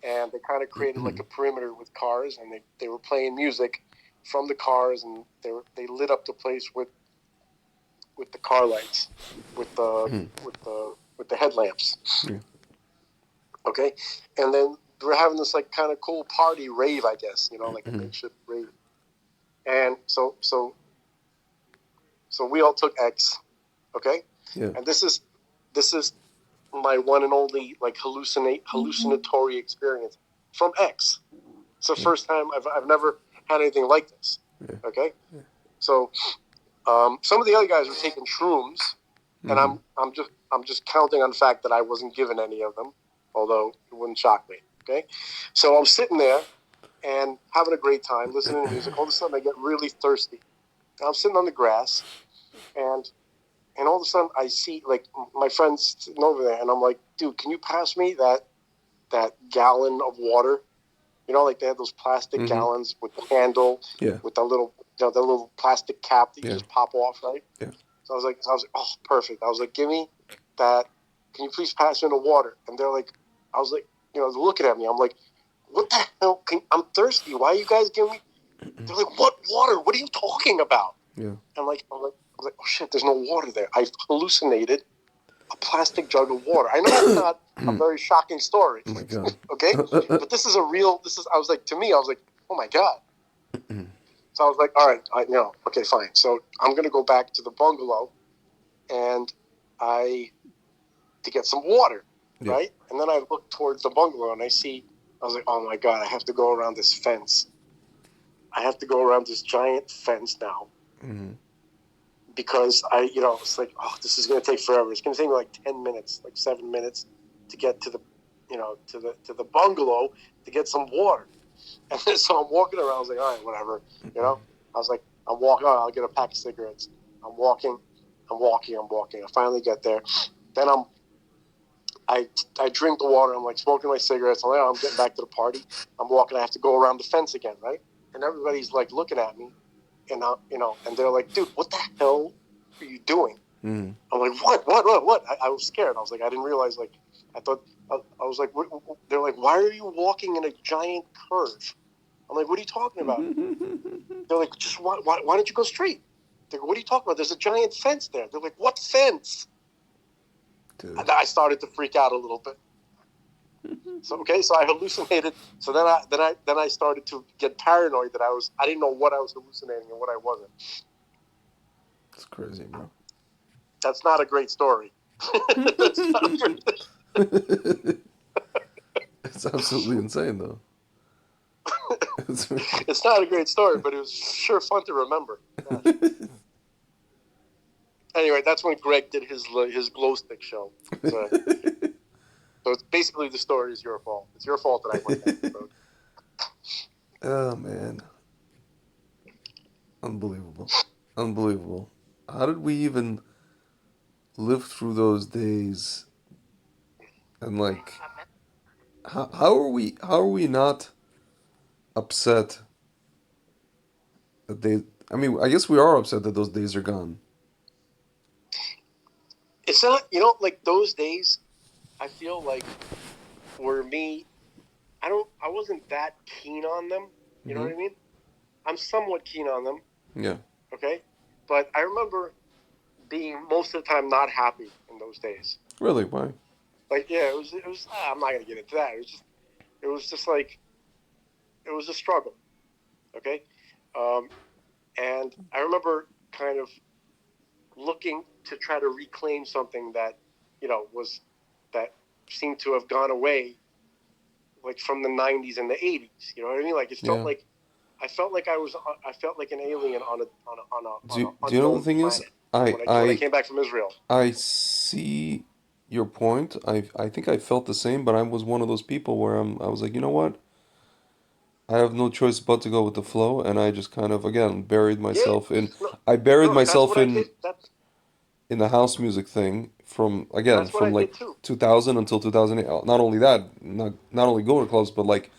and they kind of created like a perimeter with cars, and they were playing music from the cars, and they lit up the place with the car lights, with the headlamps. Yeah. Okay, and then we're having this like kind of cool party rave, I guess, like a makeshift rave. And so we all took X, okay? Yeah. And this is my one and only like hallucinatory experience from X. It's the first time I've never had anything like this. Yeah. Okay? Yeah. So some of the other guys were taking shrooms, and I'm just counting on the fact that I wasn't given any of them, although it wouldn't shock me. Okay? So I'm sitting there and having a great time, listening to music. All of a sudden I get really thirsty. And I'm sitting on the grass, and all of a sudden I see like my friend's sitting over there, and I'm like, dude, can you pass me that gallon of water? Like they have those plastic gallons with the handle, with the little the little plastic cap that you just pop off, right? Yeah. So I was like, oh, perfect. I was like, give me that. Can you please pass me the water? And they're like, I was like, they're looking at me. I'm like, what the hell? I'm thirsty. Why are you guys giving me? They're like, what water? What are you talking about? Yeah. I was like, oh shit, there's no water there. I've hallucinated a plastic jug of water. I know that's not a very shocking story. Oh my God. Okay? But this is I was like, oh my God. So I was like, all right, okay, fine. So I'm going to go back to the bungalow and to get some water, right? And then I look towards the bungalow and I was like, oh my God, I have to go around this fence. I have to go around this giant fence now. Mm-hmm. Because it's like, oh, this is going to take forever. It's going to take me like 10 minutes, like 7 minutes to get to the, to the bungalow to get some water. And then, so I'm walking around. I was like, all right, whatever. I was like, I'm walking. Oh, I'll get a pack of cigarettes. I'm walking. I finally get there. Then I drink the water. I'm like smoking my cigarettes. I'm like, I'm getting back to the party. I'm walking. I have to go around the fence again, right? And everybody's like looking at me, and and they're like, dude, what the hell are you doing? Mm. I'm like, what? I was scared. I was like, I didn't realize. Like, I thought. I was like, they're like, why are you walking in a giant curve? I'm like, what are you talking about? They're like, just why don't you go straight? They're like, what are you talking about? There's a giant fence there. They're like, what fence? Dude. And I started to freak out a little bit. So so I hallucinated. So then I started to get paranoid that I didn't know what I was hallucinating and what I wasn't. It's crazy, bro. That's not a great story. That's not It's absolutely insane, though. It's it's not a great story, but it was sure fun to remember. Gosh. Anyway, that's when Greg did his glow stick show. So it's basically the story is your fault. It's your fault that I went down the road. Oh man, unbelievable, unbelievable. How did we even live through those days? And like, how are we not upset that they? I mean, I guess we are upset that those days are gone. It's not, like those days. I feel like for me, I wasn't that keen on them. You know Hmm. what I mean? I'm somewhat keen on them. Yeah. Okay, but I remember being most of the time not happy in those days. Really? Why? Like, yeah, it was. I'm not gonna get into that. It was just like it was a struggle. Okay, um, and I remember kind of looking to try to reclaim something that was that seemed to have gone away, like from the '90s and the '80s. You know what I mean? Like it felt Yeah. like I felt like an alien on an Do you know the unknown thing is? planet I when I I came back from Israel. I see your point. I think I felt the same, but I was one of those people where I was like, you know what? I have no choice but to go with the flow, and I just kind of again buried Yeah, myself in. no, I buried no, that's myself what I did. in the house music thing from again That's what I from did like too. 2000 until 2008. Not only that, not only going to clubs, but like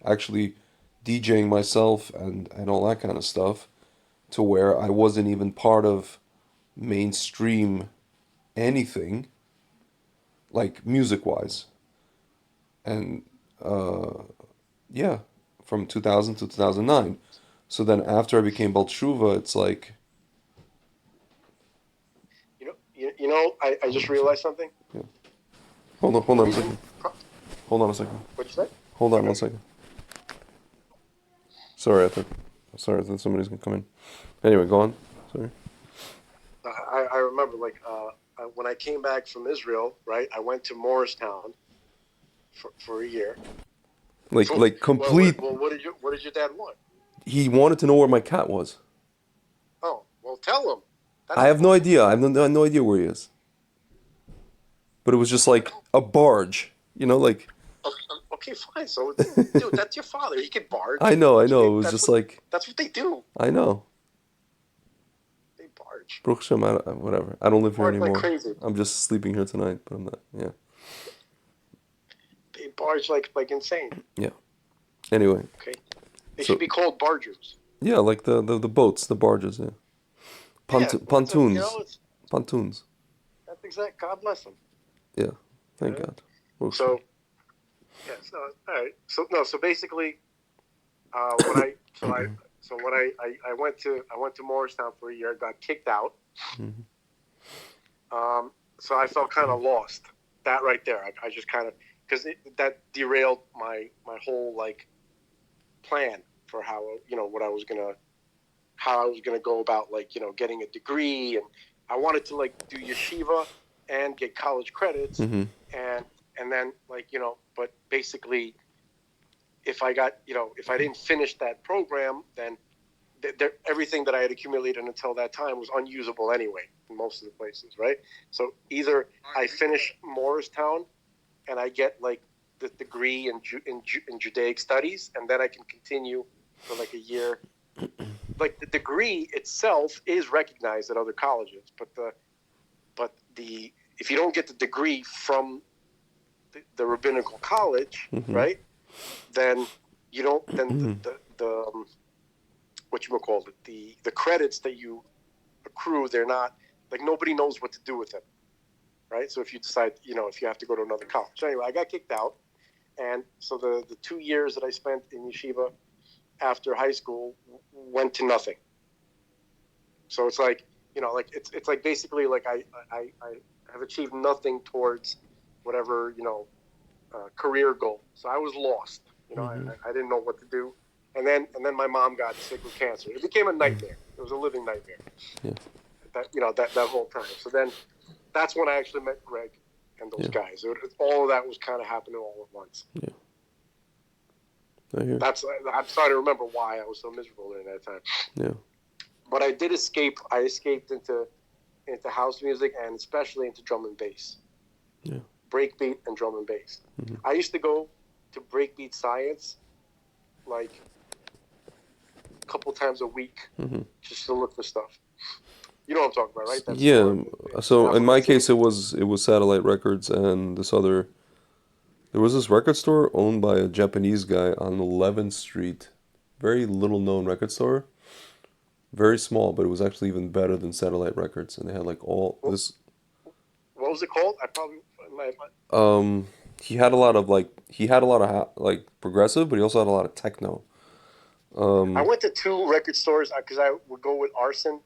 actually DJing myself and all that kind of stuff to where I wasn't even part of mainstream anything like music wise. And uh, yeah, from 2000 to 2009. So then after I became Baltruva, it's like, I hold just on a second. realized something. Yeah. Hold The on a reason, second. Hold on a second. what you say? Hold on Okay. 1 second. Sorry, I thought somebody's gonna come in. Anyway, go on. Sorry. I remember like when I came back from Israel, right? I went to Morristown for a year. For, Like complete. what did your dad want? He wanted to know where my cat was. Oh, well, tell him. I That's have no important. idea. I have no idea where he is. But it was just like a barge, like. Okay, fine. So, dude, that's your father. He can I barge. know, I That's what know. they. It was That's just what. like That's what they do. I know. They barge. Baruch Hashem, whatever. I don't live here Barge like anymore. crazy. I'm just sleeping here tonight, but I'm not. Yeah. They barge like insane. Yeah. Anyway, Okay, they should so be called bargers. yeah, like the boats, the barges, yeah. Yeah, that's a. Pontoons. Pontoons. That's exact. God bless them. Yeah. Thank Yeah. God. Baruch Hashem. So yeah. So all right. So no. So basically, when I so I so when I went to Morristown for a year. Got kicked out. Mhm. So I felt kind of lost. That right there, I just kind of because that derailed my whole like plan for what I was gonna how I was gonna go about like getting a degree, and I wanted to like do yeshiva and get college credits, Mhm. and then like but basically if I didn't finish that program, then everything that I had accumulated until that time was unusable anyway in most of the places, right? So either I finish Morristown and I get like the degree in Judaic studies, and then I can continue for like a year. Like the degree itself is recognized at other colleges, but the if you don't get the degree from the rabbinical college, Mhm. right? Then you don't. Then Mhm. the what you call it, the credits that you accrue, they're not like nobody knows what to do with them, right? So if you decide, if you have to go to another college. So anyway, I got kicked out, and so the 2 years that I spent in yeshiva after high school went to nothing. So it's like like it's like basically like I have achieved nothing towards whatever career goal. So I was lost. Mm-hmm. I didn't know what to do. And then my mom got sick with cancer. It became a nightmare. It was a living nightmare. Yeah. That whole time. So then that's when I actually met Greg and those Yeah. guys. All of that was kind of happening all at once. Yeah. I hear. I'm starting to remember why I was so miserable during that time. Yeah. But I did escape. I escaped into house music and especially into drum and bass. Yeah. Breakbeat and drum and bass. Mm-hmm. I used to go to Breakbeat Science like a couple times a week Mm-hmm. just to look for stuff. You know what I'm talking about, right? That store Yeah. So in Alphabet my City. case, it was Satellite Records and this other. There was this record store owned by a Japanese guy on 11th Street. Very little known record store. Very small, but it was actually even better than Satellite Records, and they had like all What, this. what was it called? I probably my Um, he had a lot of like progressive, but he also had a lot of techno. I Um, went to two record stores because I would go with Arson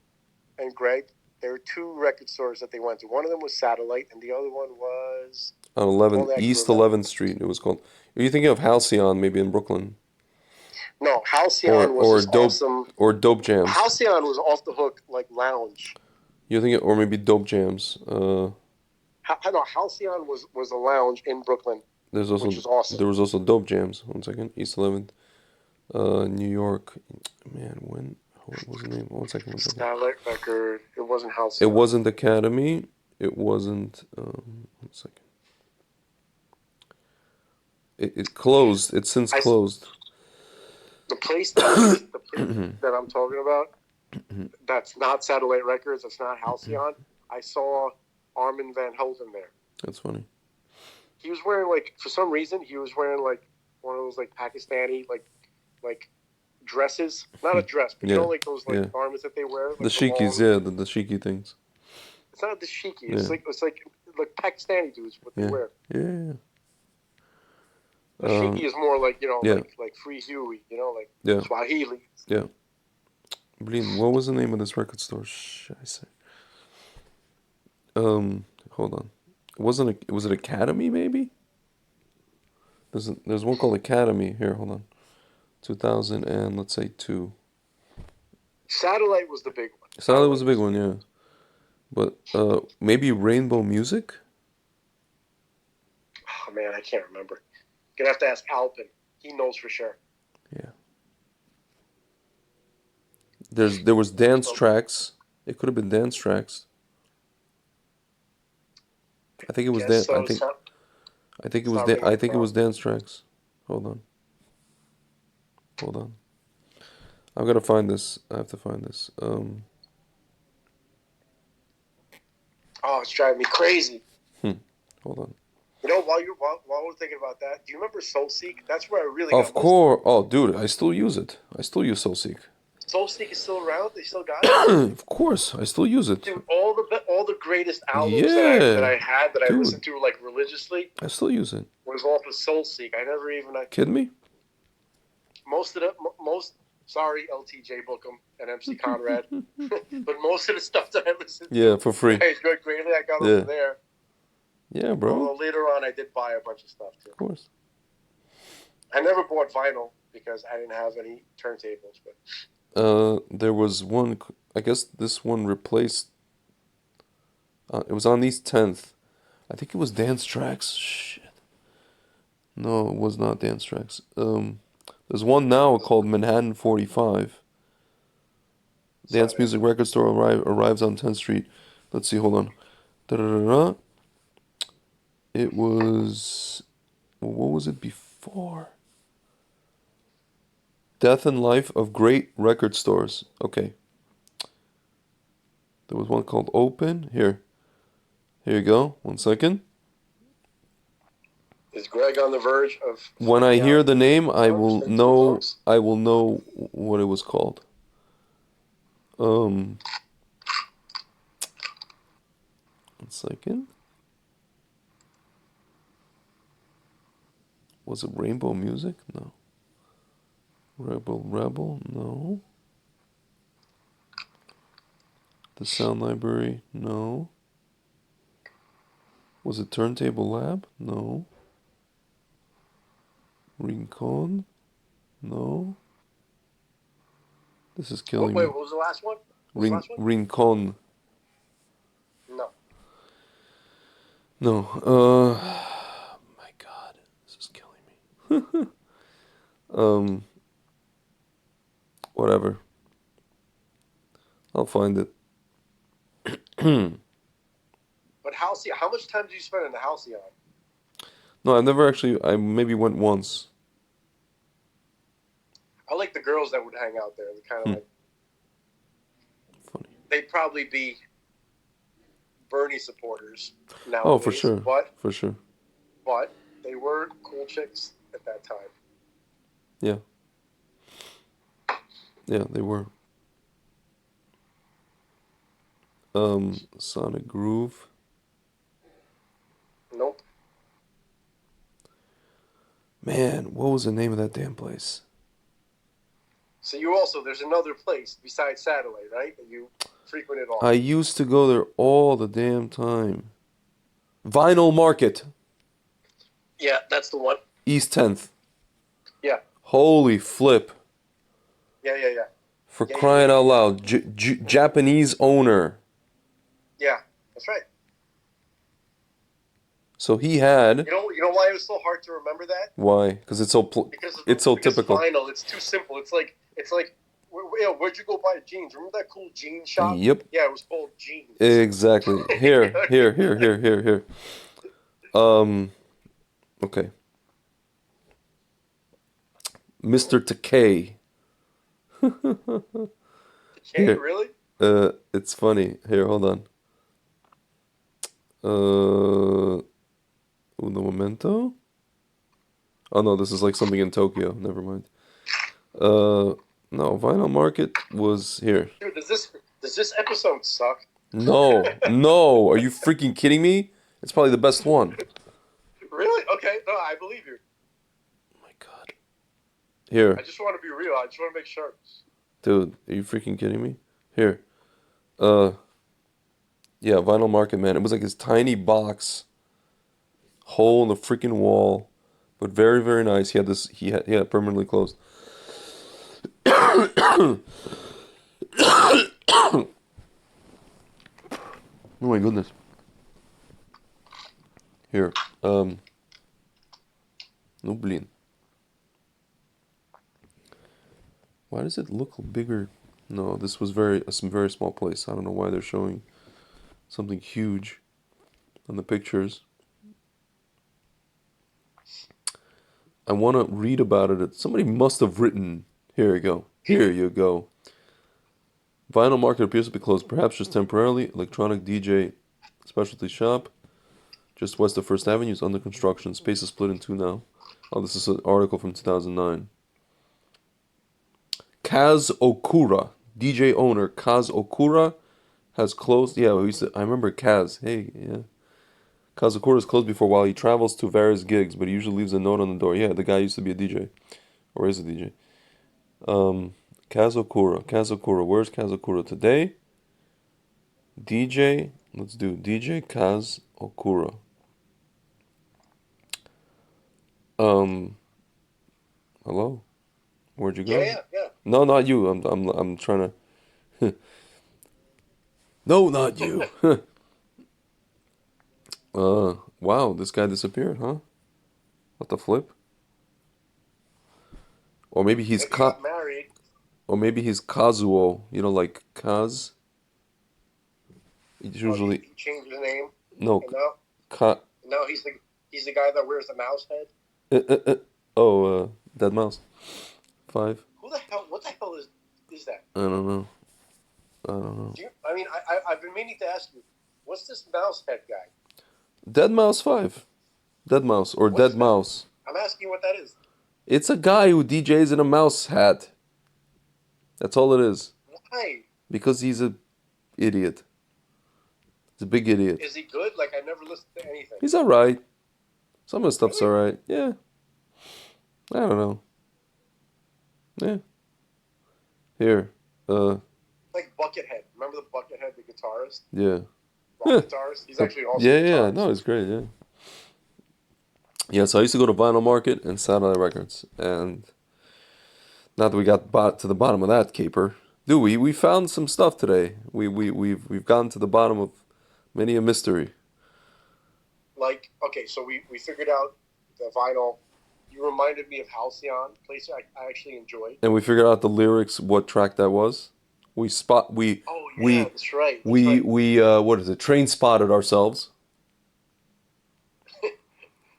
and Greg. There were two record stores that they went to. One of them was Satellite, and the other one was on 11 only I can East remember. 11th Street, it was called. Are you thinking of Halcyon, maybe in Brooklyn, No, or Halcyon was or this Dope awesome. or Dope Jams? Halcyon was off the hook like lounge. You're thinking, or maybe Dope Jams. No, Halcyon was a lounge in Brooklyn, There's which also was awesome. there was also Dope Jams. One second, East 11th, New York. Man, what was the name? One second, one second. Satellite record. It wasn't It Halcyon. wasn't Academy. It wasn't. One second. It closed. It's since I closed. the place that I'm talking about. That's not Satellite Records. That's not Halcyon. I saw Armin van Helden there. That's funny. He was wearing like for some reason he was wearing like one of those like Pakistani like dresses. Not a dress, but Yeah, like those like yeah. garments that they wear. Like The shikis, long, yeah, the shiki things. it's not the shiki. Yeah, It's like Pakistani dudes what they yeah, wear. yeah, The yeah. shiki is more like Yeah, like Free Huey. Like yeah, Swahili. yeah. Blin, what was the name of this record store? I say. Hold on. Was it Academy maybe? There's one called Academy here. Hold on. 2000 and let's say two. Satellite was the big one. Satellite was a big one, yeah. But maybe Rainbow Music. Oh man, I can't remember. Gonna have to ask Alpin. He knows for sure. Yeah. There was dance tracks. It could have been dance tracks. I think it was Guess dan- so. I think it It's was not ringing I a think it bell. was dance tracks. Hold on. Hold on. I'm gonna find this. I have to find this. Oh, it's driving me crazy. Hold on. While we're thinking about that, do you remember SoulSeek? That's where I really Of got most of course. Oh, dude, I still use it. I still use SoulSeek. it. SoulSeek is still around. They still got it. Of course, I still use it. Dude, all the greatest albums that Yeah, I had that I dude, listened to like religiously I still use it. was off of SoulSeek. I never even Kidding me? most of the most. Sorry, LTJ Bookham and MC Conrad, but most of the stuff that I listened to, Yeah, for free. I enjoyed greatly. I got Yeah. over there. Yeah, bro. Although later on, I did buy a bunch of stuff too. Of course. I never bought vinyl because I didn't have any turntables. But There was one. I guess this one replaced. It was on East 10th. I think it was Dance Tracks. Shit. No, it was not Dance Tracks. There's one now called Manhattan 45. Dance Music Record Store arrives on 10th Street. Let's see, hold on. Da-da-da-da. It was. What was it before? Death and Life of Great Record Stores. Okay. There was one called Open. Here you go. One second. is Greg on the verge of When I hear the name, I will Thanks, know. folks. I will know what it was called. One second. Was it Rainbow Music? No. Rebel? No. The Sound Library? No. Was it Turntable Lab? No. Rincon? No. This is Oh, killing wait, me. what was the last one? What was the last one? Rincon. No. No. My God, this is killing me. um, whatever. I'll find it. But Halcyon, how much time did you spend in the Halcyon? No, I've never actually. I maybe went once. I like the girls that would hang out there. They're kind of like, Funny. they'd probably be Bernie supporters nowadays. Oh, for sure. But For sure. they were cool chicks at that time. Yeah. Yeah, they were. Sonic Groove. Nope. Man, what was the name of that damn place? So there's another place besides Satellite, right? That you frequented all. I used to go there all the damn time. Vinyl Market, Yeah, that's the one. East 10th. Yeah. Holy flip. Yeah. For Yeah, crying yeah. out loud. Japanese owner. Yeah, that's right. So he had. You know why it was so hard to remember that? Why? Because it's so Because typical. vinyl. It's too simple. It's like where'd you go buy jeans? Remember that cool jean shop? Yep. Yeah, it was called Jeans. Exactly. Here. Okay. Mr. Takei. Hey, really? It's funny. Here, hold on. Uno momento. Oh no, this is like something in Tokyo. Never mind. No, Vinyl Market was here. Dude, does this episode suck? No. Are you freaking kidding me? It's probably the best one. Really? Okay, no, I believe you. Oh my God. Here. I just want to be real. I just want to make sure. Dude, are you freaking kidding me? Here. Yeah, Vinyl Market, man. It was like this tiny box, hole in the freaking wall, but very, very nice. He had it permanently closed. Oh my goodness. Here. Lublin. Why does it look bigger? No, this was a very small place. I don't know why they're showing something huge on the pictures. I want to read about it. Somebody must have written. Here you go. Here you go. Vinyl Market appears to be closed, perhaps just temporarily. Electronic DJ specialty shop, just west of First Avenue, is under construction. Space is split in two now. Oh, this is an article from 2009. Kaz Okura, DJ owner Kaz Okura, has closed. Yeah, I remember Kaz. Hey, yeah. Kaz Okura is closed before while he travels to various gigs, but he usually leaves a note on the door. Yeah, the guy used to be a DJ, or is a DJ. Kaz Okura. Where's Kaz Okura today? DJ. Let's do DJ Kaz Okura. Hello. Where'd you go? Yeah. No, not you. I'm trying to. No, not you. Wow, this guy disappeared, huh? What the flip? Or maybe he's got married. Or maybe he's Kazuo. You know, like Kaz. It's usually He changed his name. no. Now he's the guy that wears the mouse head. Dead Mouse. 5. Who the hell? What the hell is that? I don't know. I've been meaning to ask you, what's this mouse head guy? Dead Mouse 5. Dead Mouse or What's Dead that? Mouse. I'm asking what that is. It's a guy who DJs in a mouse hat. That's all it is. Why? Because he's a idiot. He's a big idiot. Is he good? Like, I never listened to anything. He's alright. Some of the stuff's alright. Yeah. I don't know. Yeah. Here. Like Buckethead. Remember the Buckethead, the guitarist? Yeah. Rock guitarist? He's actually also Yeah, a guitarist. no, it's great, yeah. Yeah, so I used to go to Vinyl Market and Satellite Records, and not that we got to the bottom of that caper, do we? We found some stuff today. We've gotten to the bottom of many a mystery. Like, okay, so we figured out the vinyl. You reminded me of Halcyon, place I actually enjoyed. And we figured out the lyrics, what track that was. We spot we Oh yeah, we that's right. That's right. we what is it? Train spotted ourselves.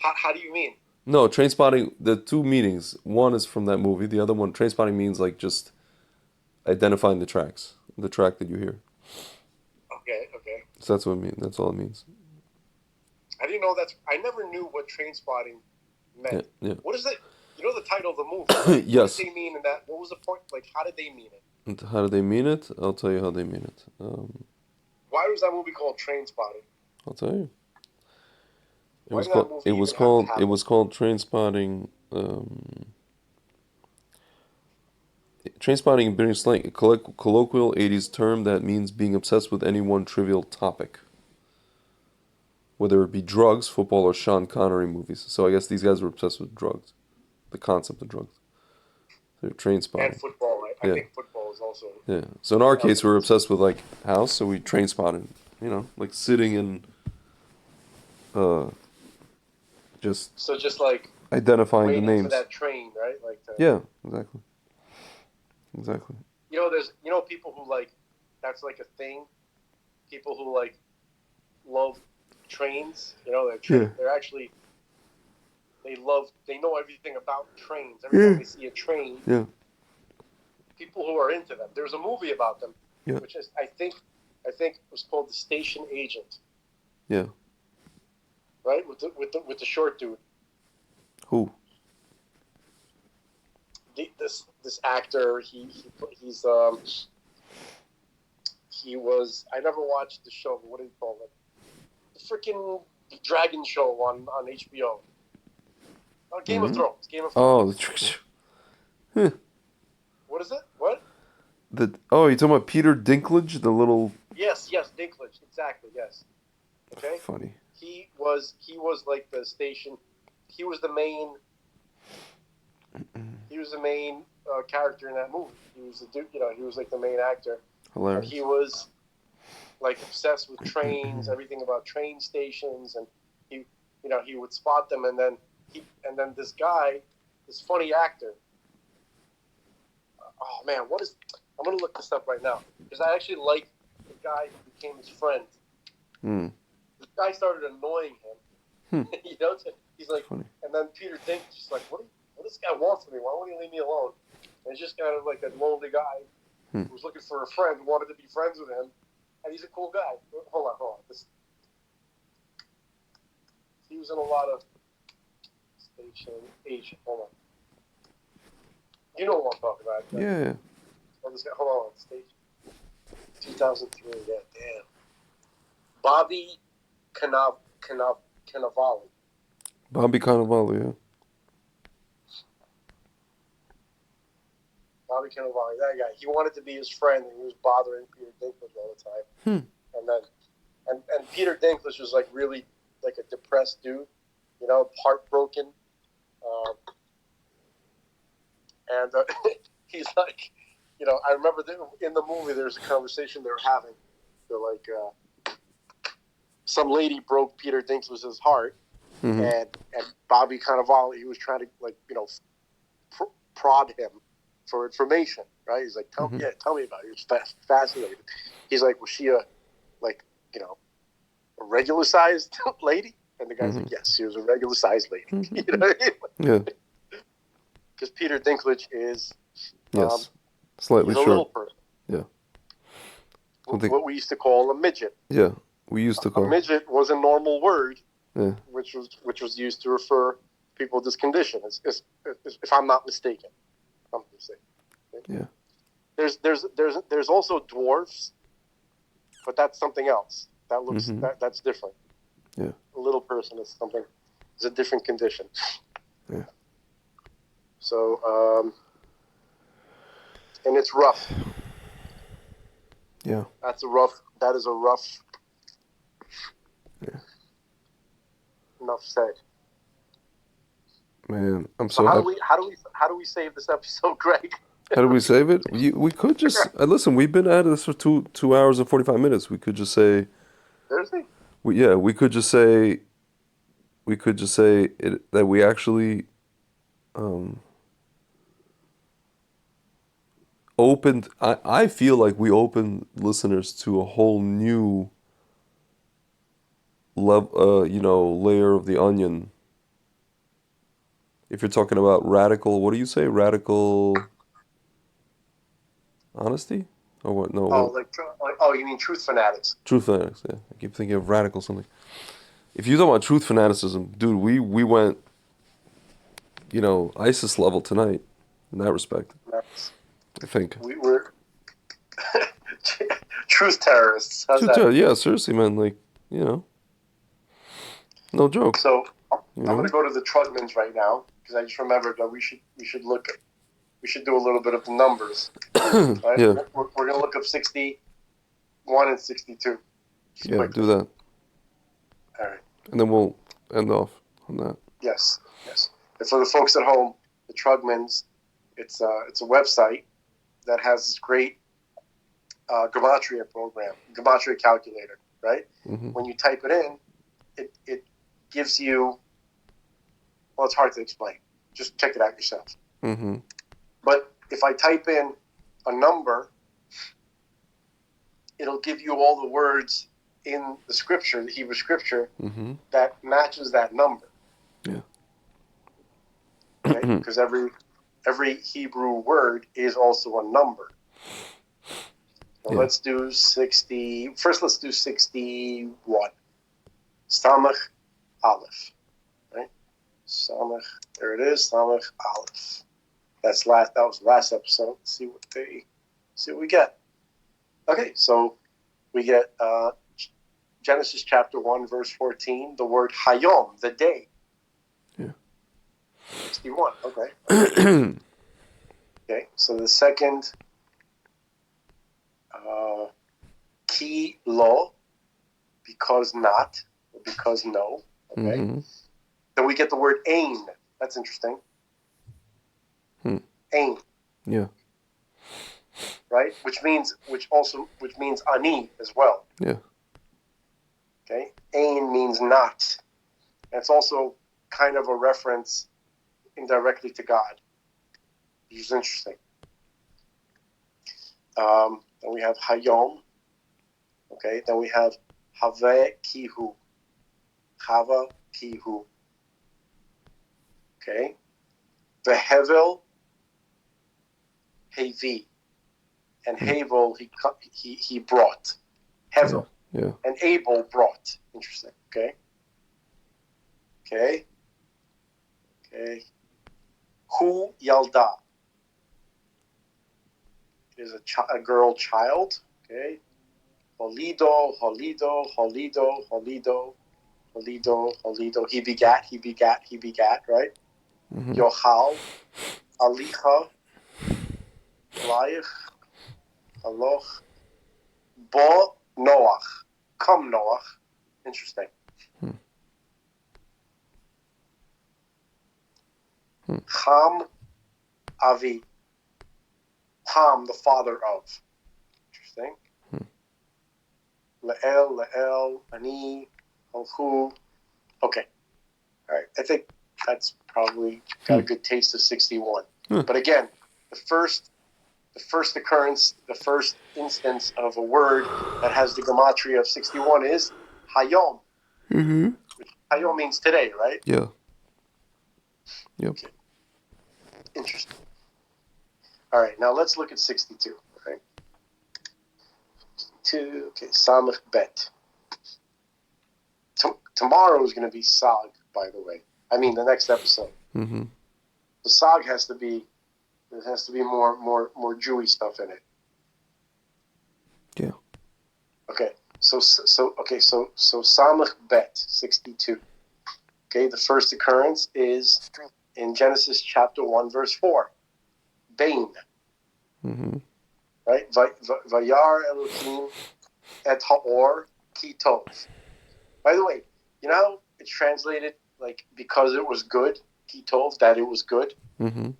How do you mean? No, train spotting. The two meanings. One is from that movie. The other one, train spotting means like just identifying the tracks, the track that you hear. Okay, okay. So that's what it means. That's all it means. I didn't know that's. I never knew what train spotting Yeah, meant. yeah. What is it? You know the title of the movie, right? Yes. What did they mean in that? What was the point? Like, how did they mean it? And how do they mean it? I'll tell you how they mean it. Why was that movie called Train Spotting? I'll tell you. Why did that movie even have to It happen? was called train spotting. Train spotting in British slang, a colloquial 80s term that means being obsessed with any one trivial topic. Whether it be drugs, football, or Sean Connery movies. So I guess these guys were obsessed with drugs. The concept of drugs. They're train And spotting. football. I Yeah. think football is also Yeah. So in our case, we were elements. obsessed with like house, so we train spotted. Like sitting and uh, just So just like identifying the waiting for names. that train, right? Like the, Yeah, exactly. Exactly. there's people who like that's like a thing. People who like love trains. Yeah. They're actually they know everything about trains. Every time Yeah. they see a train, Yeah. people who are into them. There's a movie about them, Yeah. which is I think it was called The Station Agent, Yeah. right? With the short dude. Who? This actor he was I never watched the show, but what do you call it? The freaking Dragon Show on HBO. Oh, Game of Mm-hmm. Thrones. Game of Oh, Thrones. the trick. Huh. What is it? What? You talking about Peter Dinklage, the little Yes, Dinklage. Exactly. Yes. Okay. funny. He was like the station. He was the main. He was the main character in that movie. He was the dude. He was like the main actor, and Hilarious. he was like obsessed with trains, everything about train stations, and he would spot them, and then this guy, this funny actor. Oh man, I'm gonna look this up right now because I actually like the guy who became his friend. Hmm. The guy started annoying him. He's like, Funny. and then Peter Dinklage just like, what does this guy want from me? Why won't he leave me alone? And he's just kind of like a lonely guy who was looking for a friend, wanted to be friends with him, and he's a cool guy. Hold on. He was in a lot of Station Agent. Hold on. You know what I'm talking about. Right? Yeah. Oh, this guy, hold on. Station 2003. Yeah, damn. Bobby Cannavale. Bobby Cannavale, yeah. Bobby Cannavale, that guy. He wanted to be his friend, and he was bothering Peter Dinklage all the time. And then, and Peter Dinklage was like really like a depressed dude, heartbroken. And he's like, I remember in the movie there's a conversation they were having. They're like, some lady broke Peter Dinklage's heart, and Bobby Cannavale, he was trying to prod him for information, right? He's like, tell me about it. He was fascinated. He's like, was she a regular sized lady? And the guy's like, yes, she was a regular sized lady. You know what I mean? Yeah. Because Peter Dinklage is Slightly he's a short. little person. Yeah. What we used to call a midget. Yeah. We used to call a midget was a normal word, yeah. which was used to refer people with this condition. If I'm not mistaken. Yeah. There's also dwarfs, but that's something else. That looks that's different. Yeah. A little person is a different condition. Yeah. So and it's rough. Yeah. That is a rough. Yeah. Enough said. Man, I'm So so happy. how do we save this episode, Greg? How do we save it? We could just listen. We've been at this for two hours and 45 minutes. We could just say Seriously? we could just say that we actually um, opened. I feel like we opened listeners to a whole new layer of the onion. If you're talking about radical, what do you say? Radical honesty? Or what? No, Oh, what? oh, you mean truth fanatics? Truth fanatics. Yeah, I keep thinking of radical something. If you talk about truth fanaticism, dude, we went, ISIS level tonight in that respect. That's, I think. we were truth terrorists. How's Truth, that? yeah, seriously, man. Like, you know, no joke. So You I'm going know. to go to the Trugmans right now because I just remembered that we should do a little bit of the numbers. Right? Yeah, We're going to look up 61 and 62. Just yeah, quickly. do that, All right. and then we'll end off on that. Yes. Yes. And for the folks at home, the Trugmans, it's a website that has this great gematria program, gematria calculator. Right. Hmm. When you type it in, it gives you. Well, it's hard to explain. Just check it out yourself. Hmm. But if I type in a number, it'll give you all the words in the scripture, the Hebrew scripture, Hmm. that matches that number. Yeah. Okay, because every Hebrew word is also a number. So Yeah. let's do 60. First, let's do 61. Samach Aleph. Right? Samach. There it is. Samach Aleph. That was last episode. Let's see what we get. Okay, so we get Genesis chapter 1, verse 14, the word Hayom, the day. Yeah. 61, okay. Okay, so the second, Ki lo, because not, or because no, okay. Hmm. Then we get the word Ain. That's interesting. Ain. Yeah. Right? Which means ani as well. Yeah. Okay? Ain means not. And it's also kind of a reference indirectly to God, which is interesting. Then we have Hayom. Okay, then we have Have Kihu. Hava Kihu. Okay. Vehevel Hevi. And Havel he brought. Hevel. Yeah. And Abel brought. Interesting. Okay. Okay. Okay. Hu Yalda is a girl child. Okay. Holido, Holido, Holido, Holido, Holido, Holido. He begat, right? Hmm. Yochal, Alicha, Laich, Haloch, Bo Noach. Come Noach. Interesting. Ham Avi. Ham, the father of. Interesting. Le'el, Ani, Alhu. Okay. All right. I think that's probably got a good taste of 61. But again, the first occurrence, the first instance of a word that has the gematria of 61 is Hayom. Hmm. Which Hayom means today, right? Yeah. Yep. Okay. Interesting. All right. Now let's look at 62. Okay. 62. Okay. Samach Bet. Tomorrow is going to be Sag, by the way. I mean, the next episode. Hmm. The Sag has to be more Jewy stuff in it. Yeah. Okay. So Samach Bet 62. Okay, the first occurrence is in Genesis chapter 1, verse 4. Bain. Hmm. Right? Vayar Elohim et haor ki tov. By the way, you know how it's translated like because it was good? kitov, that it was good. Mm-hmm.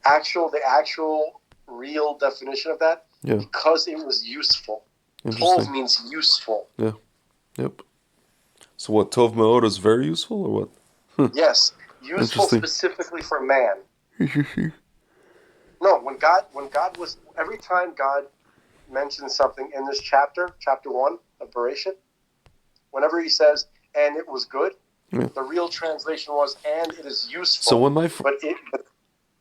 The actual real definition of that, Yeah. because it was useful. Interesting. Tov means useful. Yeah. Yep. So what? Tov me'od is very useful, or what? Yes, useful Interesting. specifically for man. No, when God was, every time God mentions something in this chapter 1 of Bereshit, whenever he says, and it was good, Yeah. the real translation was, and it is useful. So when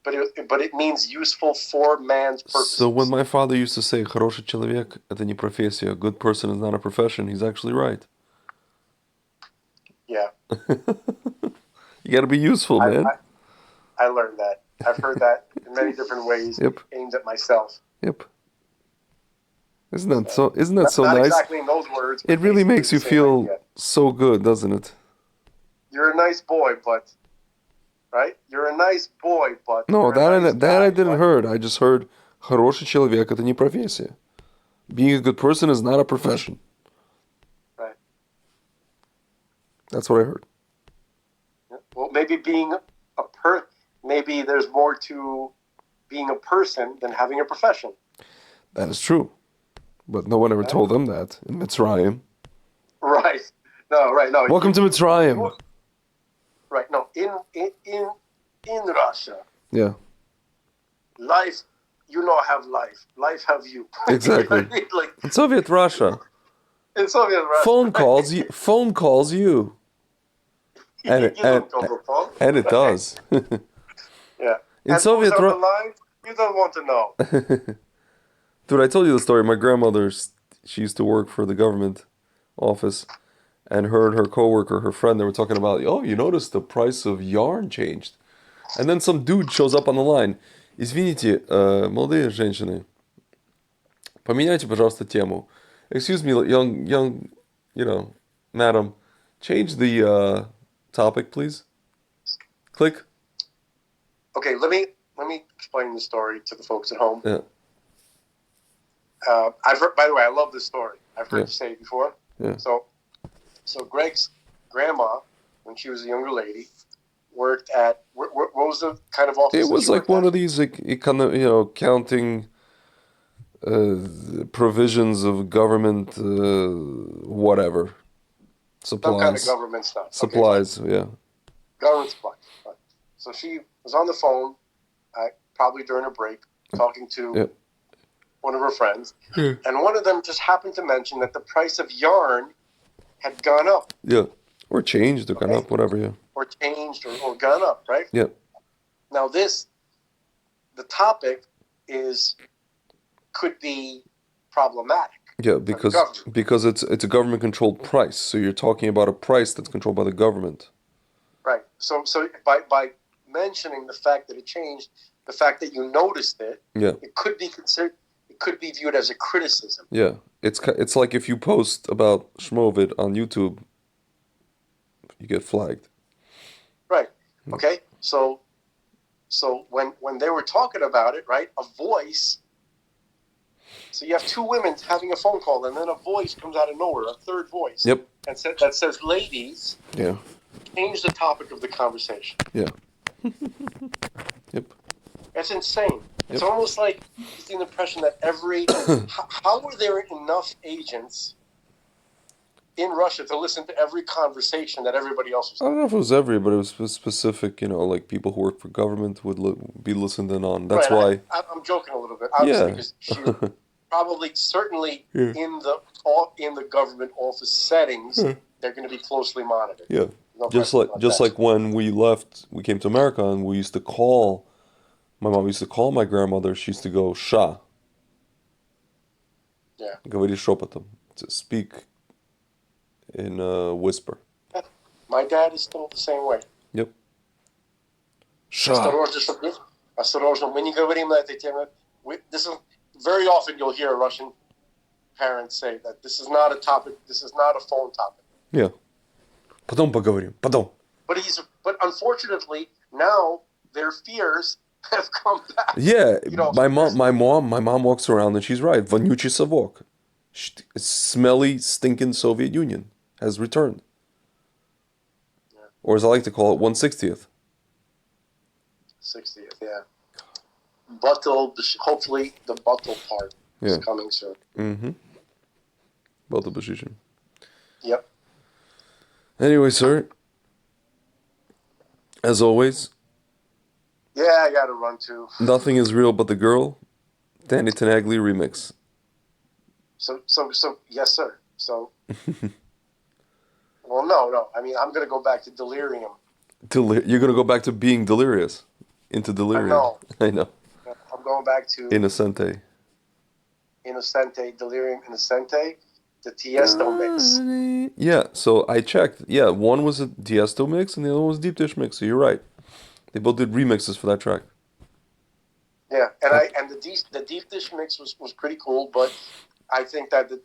but it means useful for man's purposes. So when my father used to say, "Хороший человек — это не профессия, a good person is not a profession," he's actually right. Yeah. You gotta be useful, man. I learned that. I've heard that in many different ways, Yep. aimed at myself. Yep. Isn't that so Not nice? exactly in those words. It really makes you feel so good, doesn't it? You're a nice boy, but right? You're a nice boy, but No, that I didn't heard. I just heard хороший человек — это не профессия. Being a good person is not a profession. Right. That's what I heard. Well, maybe maybe there's more to being a person than having a profession. That is true. But no one ever told them that in Mitzrayim. Right. No, right. No. Welcome to Mitzrayim. Right. No. In Russia. Yeah. Life, you not have life. Life have you. Exactly. Like, In Soviet Russia, in Soviet Russia. phone calls you. And it does. Yeah. In Soviet Russia, you don't want to know. Dude, I told you the story. My grandmother, she used to work for the government office, and her and her coworker, her friend, they were talking about, oh, you noticed the price of yarn changed. And then some dude shows up on the line. Извините, молодые женщины, поменяйте, пожалуйста, тему. Excuse me, young, madam, change the topic, please. Click. Okay, let me explain the story to the folks at home. Yeah. I've heard, by the way, I love this story. I've heard you say it before. Yeah. So Greg's grandma, when she was a younger lady, worked at what was the kind of office? It was like one of these, kind of, counting provisions of government, whatever. Supplies. Some kind of government stuff. Supplies, okay. Yeah. Government supplies. Right. So she was on the phone, probably during a break, talking to one of her friends, and one of them just happened to mention that the price of yarn had gone up. Yeah. Or changed, or gone up, whatever, yeah. Or changed, or gone up, right? Yeah. Now the topic could be problematic. Yeah, because it's a government-controlled price. So you're talking about a price that's controlled by the government. Right. So by mentioning the fact that it changed, the fact that you noticed it, it could be considered. It could be viewed as a criticism. Yeah, it's like if you post about Shmovid on YouTube, you get flagged. Right. Okay. So when they were talking about it, right, a voice. So you have two women having a phone call, and then a voice comes out of nowhere, a third voice. Yep. And that says, "Ladies, yeah, change the topic of the conversation." Yeah. Yep. That's insane. It's almost like it's the impression that how were there enough agents in Russia to listen to every conversation that everybody else was having? I don't know if it was but it was specific, like people who work for government would be listened in on. That's why. I'm joking a little bit, obviously, because she certainly in the government office settings, they're going to be closely monitored. Yeah. No, just like when we came to America, and we used to call. My mom used to call my grandmother. She used to go, "Ша." Yeah. Говори шепотом. To speak in a whisper. My dad is still the same way. Yep. Ша. Осторожно, мы не говорим на этой теме. This is very often you'll hear a Russian parent say that this is not a topic. This is not a phone topic. Yeah. Потом поговорим. Потом. But unfortunately now their fears have come back. Yeah, my mom walks around and she's right. Вонючий совок. Smelly, stinking Soviet Union has returned. Yeah. Or as I like to call it, 1/60th. 60th, yeah. Buttle, hopefully the Buttle part is coming soon. Mm-hmm. Buttle position. Yep. Anyway, sir, as always. Yeah, I gotta run too. Nothing is real but the girl. Danny Tenagli remix. So, yes, sir. So, well, no. I mean, I'm gonna go back to delirium. You're gonna go back to being delirious, into delirium. I know. I'm going back to Innocente, Delirium Innocente, the Tiesto mix. Yeah, so I checked. Yeah, one was a Tiesto mix and the other one was Deep Dish mix. So you're right. They both did remixes for that track. Yeah, and the Deep Dish mix was pretty cool, but I think that the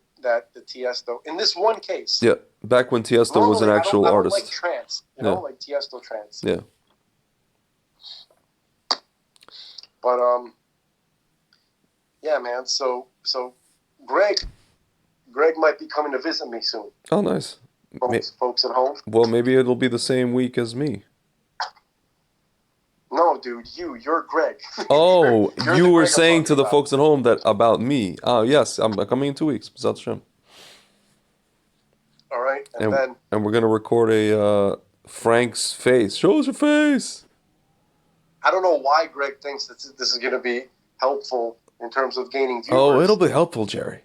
Tiesto in this one case. Yeah, back when Tiesto was an actual artist. I don't like trance, like Tiesto trance. Yeah. But yeah, man. So Greg might be coming to visit me soon. Oh, nice. Folks at home. Well, maybe it'll be the same week as me. No, dude, you're Greg. Oh, you were Greg saying to the about. folks at home that about me. Oh, yes, I'm coming in 2 weeks. B'ezrat Hashem. All right, and we're gonna record a Frank's face. Show us your face. I don't know why Greg thinks that this is gonna be helpful in terms of gaining viewers. Oh, it'll be helpful, Jerry.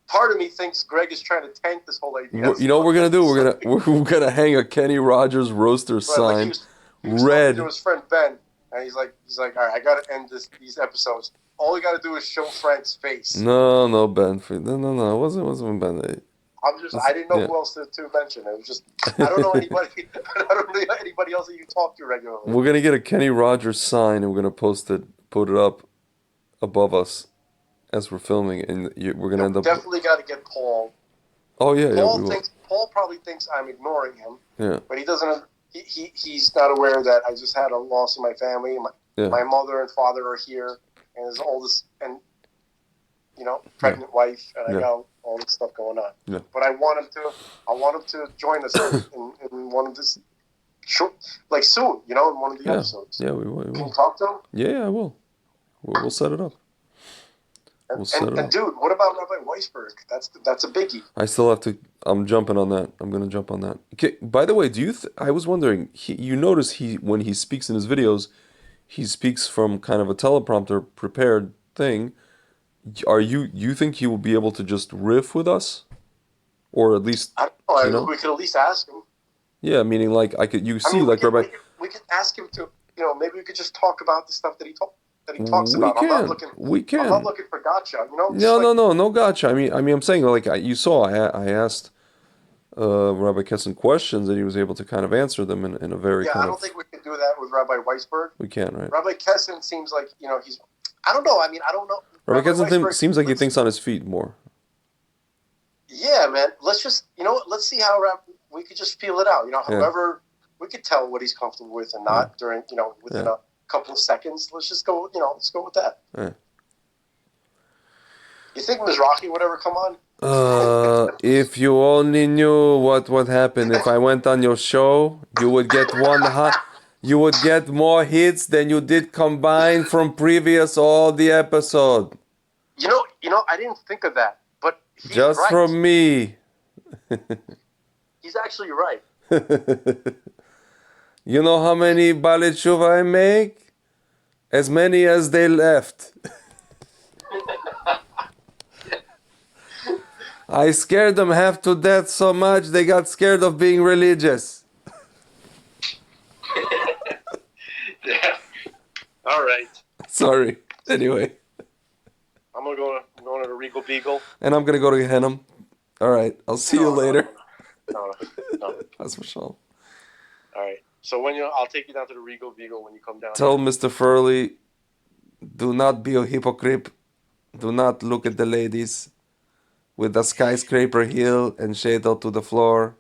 Part of me thinks Greg is trying to tank this whole idea. You know what we're gonna do? We're gonna hang a Kenny Rogers roaster sign. He was red. to his friend Ben, and he's like, all right, I gotta end these episodes. All we gotta do is show Frank's face. No, Ben. No. It wasn't Ben. I didn't know who else to mention. It was just I don't know anybody. I don't know anybody else that you talk to regularly. We're gonna get a Kenny Rogers sign and we're gonna put it up above us as we're filming, and we're gonna end up. Definitely got to get Paul. Oh yeah, Paul probably thinks I'm ignoring him. Yeah. But he doesn't. He's not aware that I just had a loss in my family. My mother and father are here, and there's all this, and pregnant wife, and I got all this stuff going on. Yeah. But I want him to join us in one of this, like soon, in one of the episodes. Yeah, we will. Can you talk to him? Yeah, I will. We'll set it up. And dude, what about Rabbi Weisberg? That's a biggie. I still have to. I'm jumping on that. I'm gonna jump on that. Okay. By the way, I was wondering. You notice when he speaks in his videos, he speaks from kind of a teleprompter prepared thing. You think he will be able to just riff with us, or at least I don't know. We could at least ask him. Yeah, meaning like I could. Rabbi. We could ask him to. Maybe we could just talk about the stuff that he talks about. We can. I'm not looking for gotcha. No gotcha. I mean, I'm saying like you saw. I asked Rabbi Kessin questions, and he was able to kind of answer them in a very kind of. I don't think we can do that with Rabbi Weisberg. We can, right? Rabbi Kessin seems like he's. I don't know. I mean, I don't know. Rabbi Kessin seems like he thinks on his feet more. Yeah, man. Let's just let's see how we could just feel it out. However we could tell what he's comfortable with and not during within a couple of seconds. Let's just go. Let's go with that. Yeah. You think Mizrahi would ever come on? If you only knew what happened if I went on your show, you would get you would get more hits than you did combined from previous all the episode. I didn't think of that, but he's just right. From me. He's actually right. You know how many Baalei Teshuva I make? As many as they left. I scared them half to death so much they got scared of being religious. Yeah. All right. Sorry. Anyway. I'm going to the Regal Beagle. And I'm going to go to Gehenna. All right. I'll see you later. No. That's for sure. All right. So I'll take you down to the Regal Beagle when you come down. Tell Mr. Furley, do not be a hypocrite. Do not look at the ladies with the skyscraper heel and shadel to the floor.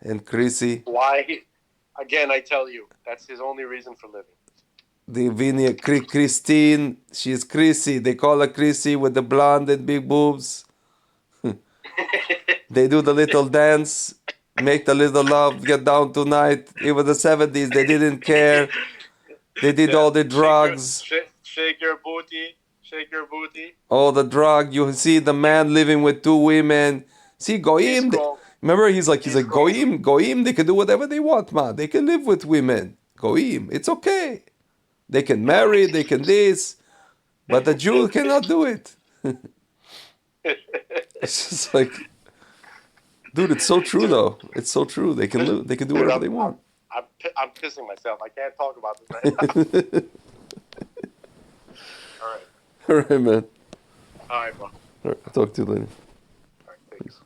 And Chrissy. Why? Again, I tell you, that's his only reason for living. The Vinny, Christine, she's Chrissy. They call her Chrissy with the blonde and big boobs. They do the little dance, make the little love, get down tonight. Even the 70s, they didn't care. They did all the drugs. Shake your booty. Shake your booty. All the drug. You see the man living with two women. See, goyim. Remember, he's like goyim, goyim. They can do whatever they want, man. They can live with women. Goyim. It's okay. They can marry. They can this, but the Jew cannot do it. It's just like, dude, it's so true though. It's so true. They can live. They can do whatever they want. I'm pissing myself. I can't talk about this right now. All right. All right, man. All right, bro. All right, I'll talk to you later. All right, thanks.